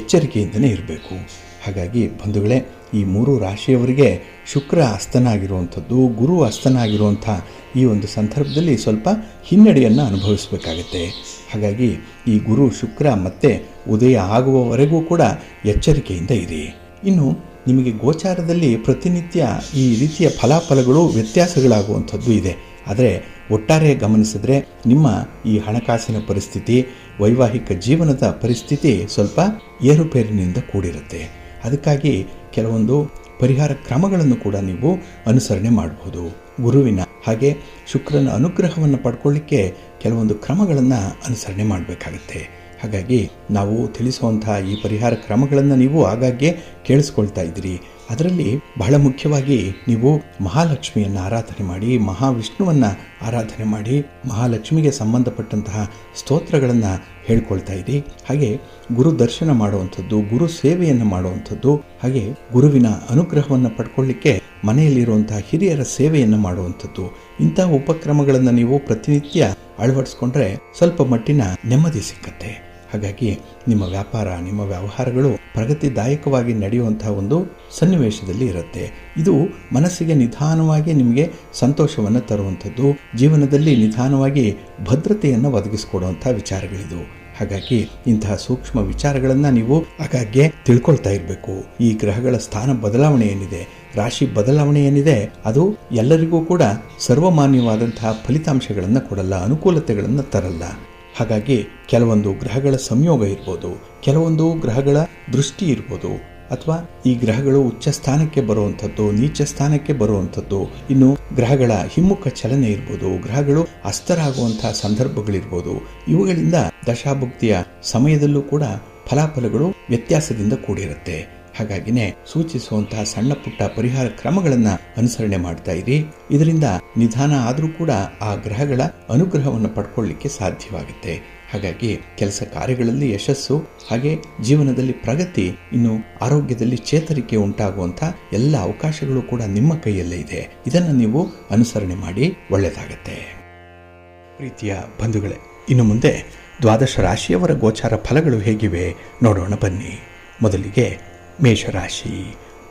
ಎಚ್ಚರಿಕೆಯಿಂದನೇ ಇರಬೇಕು. ಹಾಗಾಗಿ ಬಂಧುಗಳೇ, ಈ 3 ರಾಶಿಯವರಿಗೆ ಶುಕ್ರ ಅಸ್ತನಾಗಿರುವಂಥದ್ದು, ಗುರು ಅಸ್ತನಾಗಿರುವಂಥ ಈ ಒಂದು ಸಂದರ್ಭದಲ್ಲಿ ಸ್ವಲ್ಪ ಹಿನ್ನಡೆಯನ್ನು ಅನುಭವಿಸಬೇಕಾಗತ್ತೆ. ಹಾಗಾಗಿ ಈ ಗುರು ಶುಕ್ರ ಮತ್ತೆ ಉದಯ ಆಗುವವರೆಗೂ ಕೂಡ ಎಚ್ಚರಿಕೆಯಿಂದ ಇರಿ. ಇನ್ನು ನಿಮಗೆ ಗೋಚಾರದಲ್ಲಿ ಪ್ರತಿನಿತ್ಯ ಈ ರೀತಿಯ ಫಲಾಫಲಗಳು ವ್ಯತ್ಯಾಸಗಳಾಗುವಂಥದ್ದು ಇದೆ. ಆದರೆ ಒಟ್ಟಾರೆ ಗಮನಿಸಿದ್ರೆ ನಿಮ್ಮ ಈ ಹಣಕಾಸಿನ ಪರಿಸ್ಥಿತಿ, ವೈವಾಹಿಕ ಜೀವನದ ಪರಿಸ್ಥಿತಿ ಸ್ವಲ್ಪ ಏರುಪೇರಿನಿಂದ ಕೂಡಿರುತ್ತೆ. ಅದಕ್ಕಾಗಿ ಕೆಲವೊಂದು ಪರಿಹಾರ ಕ್ರಮಗಳನ್ನು ಕೂಡ ನೀವು ಅನುಸರಣೆ ಮಾಡಬಹುದು. ಗುರುವಿನ ಹಾಗೆ ಶುಕ್ರನ ಅನುಗ್ರಹವನ್ನು ಪಡ್ಕೊಳ್ಳಿಕ್ಕೆ ಕೆಲವೊಂದು ಕ್ರಮಗಳನ್ನು ಅನುಸರಣೆ ಮಾಡಬೇಕಾಗತ್ತೆ. ಹಾಗಾಗಿ ನಾವು ತಿಳಿಸುವಂತಹ ಈ ಪರಿಹಾರ ಕ್ರಮಗಳನ್ನು ನೀವು ಆಗಾಗ್ಗೆ ಕೇಳಿಸ್ಕೊಳ್ತಾ ಇದ್ದೀರಿ. ಅದರಲ್ಲಿ ಬಹಳ ಮುಖ್ಯವಾಗಿ ನೀವು ಮಹಾಲಕ್ಷ್ಮಿಯನ್ನು ಆರಾಧನೆ ಮಾಡಿ, ಮಹಾವಿಷ್ಣುವನ್ನು ಆರಾಧನೆ ಮಾಡಿ, ಮಹಾಲಕ್ಷ್ಮಿಗೆ ಸಂಬಂಧಪಟ್ಟಂತಹ ಸ್ತೋತ್ರಗಳನ್ನು ಹೇಳ್ಕೊಳ್ತಾ ಇರಿ. ಹಾಗೆ ಗುರು ದರ್ಶನ ಮಾಡುವಂಥದ್ದು, ಗುರು ಸೇವೆಯನ್ನು ಮಾಡುವಂಥದ್ದು, ಹಾಗೆ ಗುರುವಿನ ಅನುಗ್ರಹವನ್ನು ಪಡ್ಕೊಳ್ಳಿಕ್ಕೆ ಮನೆಯಲ್ಲಿರುವಂತಹ ಹಿರಿಯರ ಸೇವೆಯನ್ನು ಮಾಡುವಂಥದ್ದು, ಇಂತಹ ಉಪಕ್ರಮಗಳನ್ನು ನೀವು ಪ್ರತಿನಿತ್ಯ ಅಳವಡಿಸ್ಕೊಂಡ್ರೆ ಸ್ವಲ್ಪ ಮಟ್ಟಿನ ನೆಮ್ಮದಿ ಸಿಕ್ಕತ್ತೆ. ಹಾಗಾಗಿ ನಿಮ್ಮ ವ್ಯಾಪಾರ, ನಿಮ್ಮ ವ್ಯವಹಾರಗಳು ಪ್ರಗತಿದಾಯಕವಾಗಿ ನಡೆಯುವಂತಹ ಒಂದು ಸನ್ನಿವೇಶದಲ್ಲಿ ಇರುತ್ತೆ. ಇದು ಮನಸ್ಸಿಗೆ ನಿಧಾನವಾಗಿ ನಿಮಗೆ ಸಂತೋಷವನ್ನು ತರುವಂಥದ್ದು, ಜೀವನದಲ್ಲಿ ನಿಧಾನವಾಗಿ ಭದ್ರತೆಯನ್ನು ಒದಗಿಸಿಕೊಡುವಂಥ ವಿಚಾರಗಳಿದು. ಹಾಗಾಗಿ ಇಂತಹ ಸೂಕ್ಷ್ಮ ವಿಚಾರಗಳನ್ನು ನೀವು ಆಗಾಗ್ಗೆ ತಿಳ್ಕೊಳ್ತಾ ಇರಬೇಕು. ಈ ಗ್ರಹಗಳ ಸ್ಥಾನ ಬದಲಾವಣೆ ಏನಿದೆ, ರಾಶಿ ಬದಲಾವಣೆ ಏನಿದೆ, ಅದು ಎಲ್ಲರಿಗೂ ಕೂಡ ಸರ್ವಮಾನ್ಯವಾದಂತಹ ಫಲಿತಾಂಶಗಳನ್ನು ಕೊಡಲ್ಲ, ಅನುಕೂಲತೆಗಳನ್ನು ತರಲ್ಲ. ಹಾಗಾಗಿ ಕೆಲವೊಂದು ಗ್ರಹಗಳ ಸಂಯೋಗ ಇರ್ಬೋದು, ಕೆಲವೊಂದು ಗ್ರಹಗಳ ದೃಷ್ಟಿ ಇರ್ಬೋದು, ಅಥವಾ ಈ ಗ್ರಹಗಳು ಉಚ್ಚ ಸ್ಥಾನಕ್ಕೆ ಬರುವಂಥದ್ದು, ನೀಚ ಸ್ಥಾನಕ್ಕೆ ಬರುವಂಥದ್ದು, ಇನ್ನು ಗ್ರಹಗಳ ಹಿಮ್ಮುಖ ಚಲನೆ ಇರ್ಬೋದು, ಗ್ರಹಗಳು ಅಸ್ತರಾಗುವಂತಹ ಸಂದರ್ಭಗಳಿರ್ಬೋದು. ಇವುಗಳಿಂದ ದಶಾಭುಕ್ತಿಯ ಸಮಯದಲ್ಲೂ ಕೂಡ ಫಲಾಫಲಗಳು ವ್ಯತ್ಯಾಸದಿಂದ ಕೂಡಿರುತ್ತೆ. ಹಾಗಾಗಿನೇ ಸೂಚಿಸುವಂತಹ ಸಣ್ಣ ಪುಟ್ಟ ಪರಿಹಾರ ಕ್ರಮಗಳನ್ನು ಅನುಸರಣೆ ಮಾಡ್ತಾ ಇರಿ. ಇದರಿಂದ ನಿಧಾನ ಆದರೂ ಕೂಡ ಆ ಗ್ರಹಗಳ ಅನುಗ್ರಹವನ್ನು ಪಡ್ಕೊಳ್ಳಿಕ್ಕೆ ಸಾಧ್ಯವಾಗುತ್ತೆ. ಹಾಗಾಗಿ ಕೆಲಸ ಕಾರ್ಯಗಳಲ್ಲಿ ಯಶಸ್ಸು, ಹಾಗೆ ಜೀವನದಲ್ಲಿ ಪ್ರಗತಿ, ಇನ್ನು ಆರೋಗ್ಯದಲ್ಲಿ ಚೇತರಿಕೆ ಉಂಟಾಗುವಂಥ ಎಲ್ಲ ಅವಕಾಶಗಳು ಕೂಡ ನಿಮ್ಮ ಕೈಯಲ್ಲೇ ಇದೆ. ಇದನ್ನು ನೀವು ಅನುಸರಣೆ ಮಾಡಿ ಒಳ್ಳೆಯದಾಗತ್ತೆ. ಪ್ರೀತಿಯ ಬಂಧುಗಳೇ, ಇನ್ನು ಮುಂದೆ ದ್ವಾದಶ ರಾಶಿಯವರ ಗೋಚಾರ ಫಲಗಳು ಹೇಗಿವೆ ನೋಡೋಣ ಬನ್ನಿ. ಮೊದಲಿಗೆ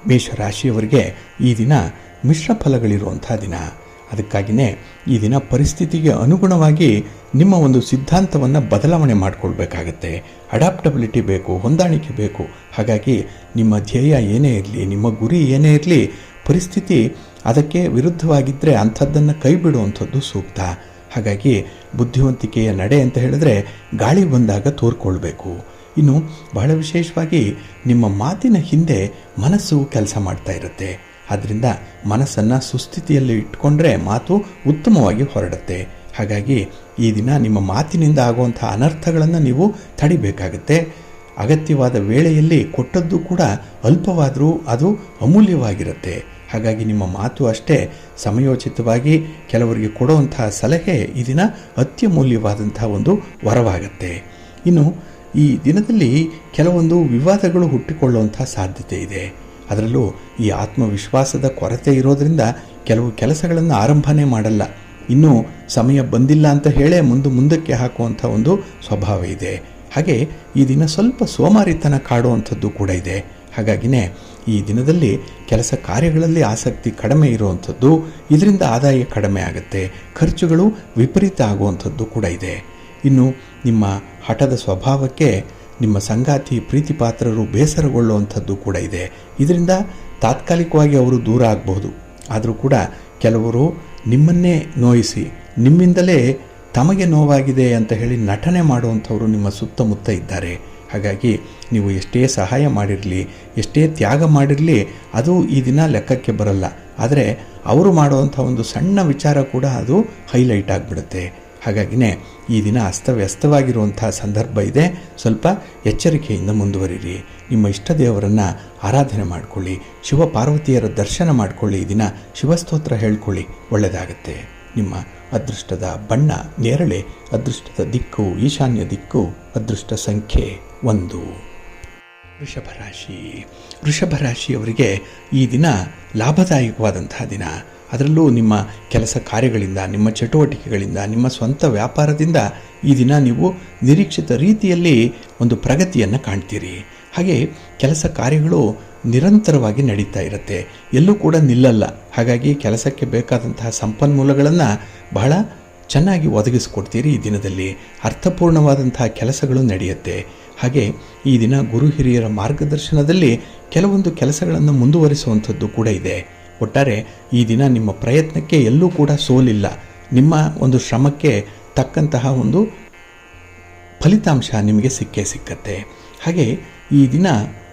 ಮೇಷರಾಶಿಯವರಿಗೆ ಈ ದಿನ ಮಿಶ್ರ ಫಲಗಳಿರುವಂಥ ದಿನ. ಅದಕ್ಕಾಗಿಯೇ ಈ ದಿನ ಪರಿಸ್ಥಿತಿಗೆ ಅನುಗುಣವಾಗಿ ನಿಮ್ಮ ಒಂದು ಸಿದ್ಧಾಂತವನ್ನು ಬದಲಾವಣೆ ಮಾಡಿಕೊಳ್ಬೇಕಾಗತ್ತೆ. ಅಡಾಪ್ಟಬಿಲಿಟಿ ಬೇಕು, ಹೊಂದಾಣಿಕೆ ಬೇಕು. ಹಾಗಾಗಿ ನಿಮ್ಮ ಧ್ಯೇಯ ಏನೇ ಇರಲಿ, ನಿಮ್ಮ ಗುರಿ ಏನೇ ಇರಲಿ, ಪರಿಸ್ಥಿತಿ ಅದಕ್ಕೆ ವಿರುದ್ಧವಾಗಿದ್ದರೆ ಅಂಥದ್ದನ್ನು ಕೈ ಬಿಡುವಂಥದ್ದು ಸೂಕ್ತ. ಹಾಗಾಗಿ ಬುದ್ಧಿವಂತಿಕೆಯ ನಡೆ ಅಂತ ಹೇಳಿದ್ರೆ ಗಾಳಿ ಬಂದಾಗ ತೋರ್ಕೊಳ್ಬೇಕು. ಇನ್ನು ಬಹಳ ವಿಶೇಷವಾಗಿ ನಿಮ್ಮ ಮಾತಿನ ಹಿಂದೆ ಮನಸ್ಸು ಕೆಲಸ ಮಾಡ್ತಾ ಇರುತ್ತೆ. ಆದ್ದರಿಂದ ಮನಸ್ಸನ್ನು ಸುಸ್ಥಿತಿಯಲ್ಲಿ ಇಟ್ಕೊಂಡ್ರೆ ಮಾತು ಉತ್ತಮವಾಗಿ ಹೊರಡುತ್ತೆ. ಹಾಗಾಗಿ ಈ ದಿನ ನಿಮ್ಮ ಮಾತಿನಿಂದ ಆಗುವಂಥ ಅನರ್ಥಗಳನ್ನು ನೀವು ತಡಿಬೇಕಾಗುತ್ತೆ. ಅಗತ್ಯವಾದ ವೇಳೆಯಲ್ಲಿ ಕೊಟ್ಟದ್ದು ಕೂಡ ಅಲ್ಪವಾದರೂ ಅದು ಅಮೂಲ್ಯವಾಗಿರುತ್ತೆ. ಹಾಗಾಗಿ ನಿಮ್ಮ ಮಾತು ಅಷ್ಟೇ ಸಮಯೋಚಿತವಾಗಿ ಕೆಲವರಿಗೆ ಕೊಡುವಂತಹ ಸಲಹೆ ಈ ದಿನ ಅತ್ಯಮೂಲ್ಯವಾದಂಥ ಒಂದು ವರವಾಗುತ್ತೆ. ಇನ್ನು ಈ ದಿನದಲ್ಲಿ ಕೆಲವೊಂದು ವಿವಾದಗಳು ಹುಟ್ಟಿಕೊಳ್ಳುವಂಥ ಸಾಧ್ಯತೆ ಇದೆ. ಅದರಲ್ಲೂ ಈ ಆತ್ಮವಿಶ್ವಾಸದ ಕೊರತೆ ಇರೋದರಿಂದ ಕೆಲವು ಕೆಲಸಗಳನ್ನು ಆರಂಭನೇ ಮಾಡಲ್ಲ. ಇನ್ನೂ ಸಮಯ ಬಂದಿಲ್ಲ ಅಂತ ಹೇಳೇ ಮುಂದಕ್ಕೆ ಹಾಕುವಂಥ ಒಂದು ಸ್ವಭಾವ ಇದೆ. ಹಾಗೆ ಈ ದಿನ ಸ್ವಲ್ಪ ಸೋಮಾರಿತನ ಕಾಡುವಂಥದ್ದು ಕೂಡ ಇದೆ. ಹಾಗಾಗಿನೇ ಈ ದಿನದಲ್ಲಿ ಕೆಲಸ ಕಾರ್ಯಗಳಲ್ಲಿ ಆಸಕ್ತಿ ಕಡಿಮೆ ಇರುವಂಥದ್ದು, ಇದರಿಂದ ಆದಾಯ ಕಡಿಮೆ ಆಗುತ್ತೆ, ಖರ್ಚುಗಳು ವಿಪರೀತ ಆಗುವಂಥದ್ದು ಕೂಡ ಇದೆ. ಇನ್ನು ನಿಮ್ಮ ಹಠದ ಸ್ವಭಾವಕ್ಕೆ ನಿಮ್ಮ ಸಂಗಾತಿ ಪ್ರೀತಿಪಾತ್ರರು ಬೇಸರಗೊಳ್ಳುವಂಥದ್ದು ಕೂಡ ಇದೆ. ಇದರಿಂದ ತಾತ್ಕಾಲಿಕವಾಗಿ ಅವರು ದೂರ ಆಗಬಹುದು. ಆದರೂ ಕೂಡ ಕೆಲವರು ನಿಮ್ಮನ್ನೇ ನೋಯಿಸಿ ನಿಮ್ಮಿಂದಲೇ ತಮಗೆ ನೋವಾಗಿದೆ ಅಂತ ಹೇಳಿ ನಟನೆ ಮಾಡುವಂಥವರು ನಿಮ್ಮ ಸುತ್ತಮುತ್ತ ಇದ್ದಾರೆ. ಹಾಗಾಗಿ ನೀವು ಎಷ್ಟೇ ಸಹಾಯ ಮಾಡಿರಲಿ, ಎಷ್ಟೇ ತ್ಯಾಗ ಮಾಡಿರಲಿ, ಅದು ಈ ದಿನ ಲೆಕ್ಕಕ್ಕೆ ಬರಲ್ಲ. ಆದರೆ ಅವರು ಮಾಡುವಂಥ ಒಂದು ಸಣ್ಣ ವಿಚಾರ ಕೂಡ ಅದು ಹೈಲೈಟ್ ಆಗಿಬಿಡುತ್ತೆ. ಹಾಗಾಗಿನೇ ಈ ದಿನ ಅಸ್ತವ್ಯಸ್ತವಾಗಿರುವಂಥ ಸಂದರ್ಭ ಇದೆ. ಸ್ವಲ್ಪ ಎಚ್ಚರಿಕೆಯಿಂದ ಮುಂದುವರಿರಿ. ನಿಮ್ಮ ಇಷ್ಟ ದೇವರನ್ನು ಆರಾಧನೆ ಮಾಡಿಕೊಳ್ಳಿ, ಶಿವ ಪಾರ್ವತಿಯರ ದರ್ಶನ ಮಾಡಿಕೊಳ್ಳಿ. ಈ ದಿನ ಶಿವಸ್ತೋತ್ರ ಹೇಳ್ಕೊಳ್ಳಿ, ಒಳ್ಳೆಯದಾಗತ್ತೆ. ನಿಮ್ಮ ಅದೃಷ್ಟದ ಬಣ್ಣ ನೇರಳೆ, ಅದೃಷ್ಟದ ದಿಕ್ಕು ಈಶಾನ್ಯ ದಿಕ್ಕು, ಅದೃಷ್ಟ ಸಂಖ್ಯೆ 1. ವೃಷಭ ರಾಶಿಯವರಿಗೆ ಈ ದಿನ ಲಾಭದಾಯಕವಾದಂತಹ ದಿನ. ಅದರಲ್ಲೂ ನಿಮ್ಮ ಕೆಲಸ ಕಾರ್ಯಗಳಿಂದ, ನಿಮ್ಮ ಚಟುವಟಿಕೆಗಳಿಂದ, ನಿಮ್ಮ ಸ್ವಂತ ವ್ಯಾಪಾರದಿಂದ ಈ ದಿನ ನೀವು ನಿರೀಕ್ಷಿತ ರೀತಿಯಲ್ಲಿ ಒಂದು ಪ್ರಗತಿಯನ್ನು ಕಾಣ್ತೀರಿ. ಹಾಗೆ ಕೆಲಸ ಕಾರ್ಯಗಳು ನಿರಂತರವಾಗಿ ನಡೀತಾ ಇರುತ್ತೆ, ಎಲ್ಲೂ ಕೂಡ ನಿಲ್ಲಲ್ಲ. ಹಾಗಾಗಿ ಕೆಲಸಕ್ಕೆ ಬೇಕಾದಂತಹ ಸಂಪನ್ಮೂಲಗಳನ್ನು ಬಹಳ ಚೆನ್ನಾಗಿ ಒದಗಿಸ್ಕೊಡ್ತೀರಿ. ಈ ದಿನದಲ್ಲಿ ಅರ್ಥಪೂರ್ಣವಾದಂತಹ ಕೆಲಸಗಳು ನಡೆಯುತ್ತೆ. ಹಾಗೆ ಈ ದಿನ ಗುರು ಹಿರಿಯರ ಮಾರ್ಗದರ್ಶನದಲ್ಲಿ ಕೆಲವೊಂದು ಕೆಲಸಗಳನ್ನು ಮುಂದುವರಿಸುವಂಥದ್ದು ಕೂಡ ಇದೆ. ಒಟ್ಟಾರೆ ಈ ದಿನ ನಿಮ್ಮ ಪ್ರಯತ್ನಕ್ಕೆ ಎಲ್ಲೂ ಕೂಡ ಸೋಲಿಲ್ಲ. ನಿಮ್ಮ ಒಂದು ಶ್ರಮಕ್ಕೆ ತಕ್ಕಂತಹ ಒಂದು ಫಲಿತಾಂಶ ನಿಮಗೆ ಸಿಕ್ಕತ್ತೆ. ಹಾಗೆ ಈ ದಿನ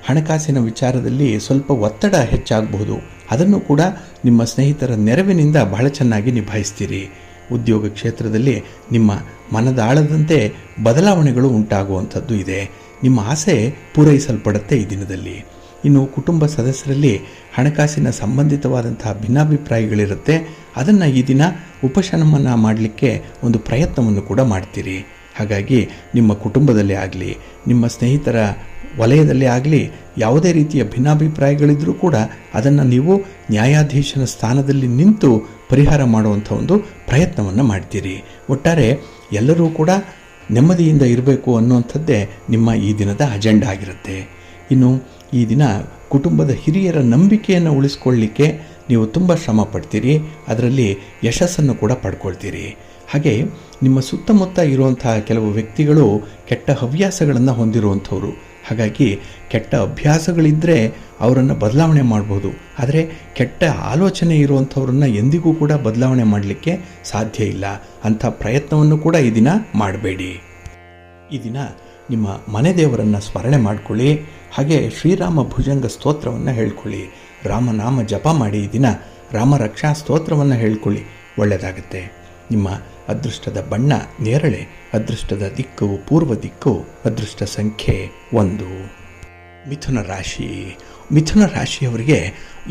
ಹಣಕಾಸಿನ ವಿಚಾರದಲ್ಲಿ ಸ್ವಲ್ಪ ಒತ್ತಡ ಹೆಚ್ಚಾಗಬಹುದು. ಅದನ್ನು ಕೂಡ ನಿಮ್ಮ ಸ್ನೇಹಿತರ ನೆರವಿನಿಂದ ಬಹಳ ಚೆನ್ನಾಗಿ ನಿಭಾಯಿಸ್ತೀರಿ. ಉದ್ಯೋಗ ಕ್ಷೇತ್ರದಲ್ಲಿ ನಿಮ್ಮ ಮನದಾಳದಂತೆ ಬದಲಾವಣೆಗಳು ಉಂಟಾಗುವಂಥದ್ದು ಇದೆ. ನಿಮ್ಮ ಆಸೆ ಪೂರೈಸಲ್ಪಡುತ್ತೆ ಈ ದಿನದಲ್ಲಿ. ಇನ್ನು ಕುಟುಂಬ ಸದಸ್ಯರಲ್ಲಿ ಹಣಕಾಸಿನ ಸಂಬಂಧಿತವಾದಂತಹ ಭಿನ್ನಾಭಿಪ್ರಾಯಗಳಿರುತ್ತೆ. ಅದನ್ನು ಈ ದಿನ ಉಪಶಮನ ಮಾಡಲಿಕ್ಕೆ ಒಂದು ಪ್ರಯತ್ನವನ್ನು ಕೂಡ ಮಾಡ್ತೀರಿ. ಹಾಗಾಗಿ ನಿಮ್ಮ ಕುಟುಂಬದಲ್ಲೇ ಆಗಲಿ, ನಿಮ್ಮ ಸ್ನೇಹಿತರ ವಲಯದಲ್ಲೇ ಆಗಲಿ, ಯಾವುದೇ ರೀತಿಯ ಭಿನ್ನಾಭಿಪ್ರಾಯಗಳಿದ್ರೂ ಕೂಡ ಅದನ್ನು ನೀವು ನ್ಯಾಯಾಧೀಶನ ಸ್ಥಾನದಲ್ಲಿ ನಿಂತು ಪರಿಹಾರ ಮಾಡುವಂಥ ಒಂದು ಪ್ರಯತ್ನವನ್ನು ಮಾಡ್ತೀರಿ. ಒಟ್ಟಾರೆ ಎಲ್ಲರೂ ಕೂಡ ನೆಮ್ಮದಿಯಿಂದ ಇರಬೇಕು ಅನ್ನುವಂಥದ್ದೇ ನಿಮ್ಮ ಈ ದಿನದ ಅಜೆಂಡಾ ಆಗಿರುತ್ತೆ. ಇನ್ನು ಈ ದಿನ ಕುಟುಂಬದ ಹಿರಿಯರ ನಂಬಿಕೆಯನ್ನು ಉಳಿಸ್ಕೊಳ್ಳಿಕ್ಕೆ ನೀವು ತುಂಬ ಶ್ರಮ ಪಡ್ತೀರಿ. ಅದರಲ್ಲಿ ಯಶಸ್ಸನ್ನು ಕೂಡ ಪಡ್ಕೊಳ್ತೀರಿ. ಹಾಗೆ ನಿಮ್ಮ ಸುತ್ತಮುತ್ತ ಇರುವಂತಹ ಕೆಲವು ವ್ಯಕ್ತಿಗಳು ಕೆಟ್ಟ ಹವ್ಯಾಸಗಳನ್ನು ಹೊಂದಿರುವಂಥವ್ರು. ಹಾಗಾಗಿ ಕೆಟ್ಟ ಅಭ್ಯಾಸಗಳಿದ್ದರೆ ಅವರನ್ನು ಬದಲಾವಣೆ ಮಾಡ್ಬೋದು. ಆದರೆ ಕೆಟ್ಟ ಆಲೋಚನೆ ಇರುವಂಥವ್ರನ್ನ ಎಂದಿಗೂ ಕೂಡ ಬದಲಾವಣೆ ಮಾಡಲಿಕ್ಕೆ ಸಾಧ್ಯ ಇಲ್ಲ. ಅಂಥ ಪ್ರಯತ್ನವನ್ನು ಕೂಡ ಈ ದಿನ ಮಾಡಬೇಡಿ. ಈ ದಿನ ನಿಮ್ಮ ಮನೆ ದೇವರನ್ನು ಸ್ಮರಣೆ ಮಾಡಿಕೊಳ್ಳಿ. ಹಾಗೆ ಶ್ರೀರಾಮ ಭುಜಂಗ ಸ್ತೋತ್ರವನ್ನು ಹೇಳ್ಕೊಳ್ಳಿ. ರಾಮನಾಮ ಜಪ ಮಾಡಿ ಈ ದಿನ ರಾಮ ರಕ್ಷಾ ಸ್ತೋತ್ರವನ್ನು ಹೇಳ್ಕೊಳ್ಳಿ, ಒಳ್ಳೆಯದಾಗುತ್ತೆ. ನಿಮ್ಮ ಅದೃಷ್ಟದ ಬಣ್ಣ ನೇರಳೆ, ಅದೃಷ್ಟದ ದಿಕ್ಕು ಪೂರ್ವ ದಿಕ್ಕು, ಅದೃಷ್ಟ ಸಂಖ್ಯೆ 1. ಮಿಥುನ ರಾಶಿ. ಮಿಥುನ ರಾಶಿಯವರಿಗೆ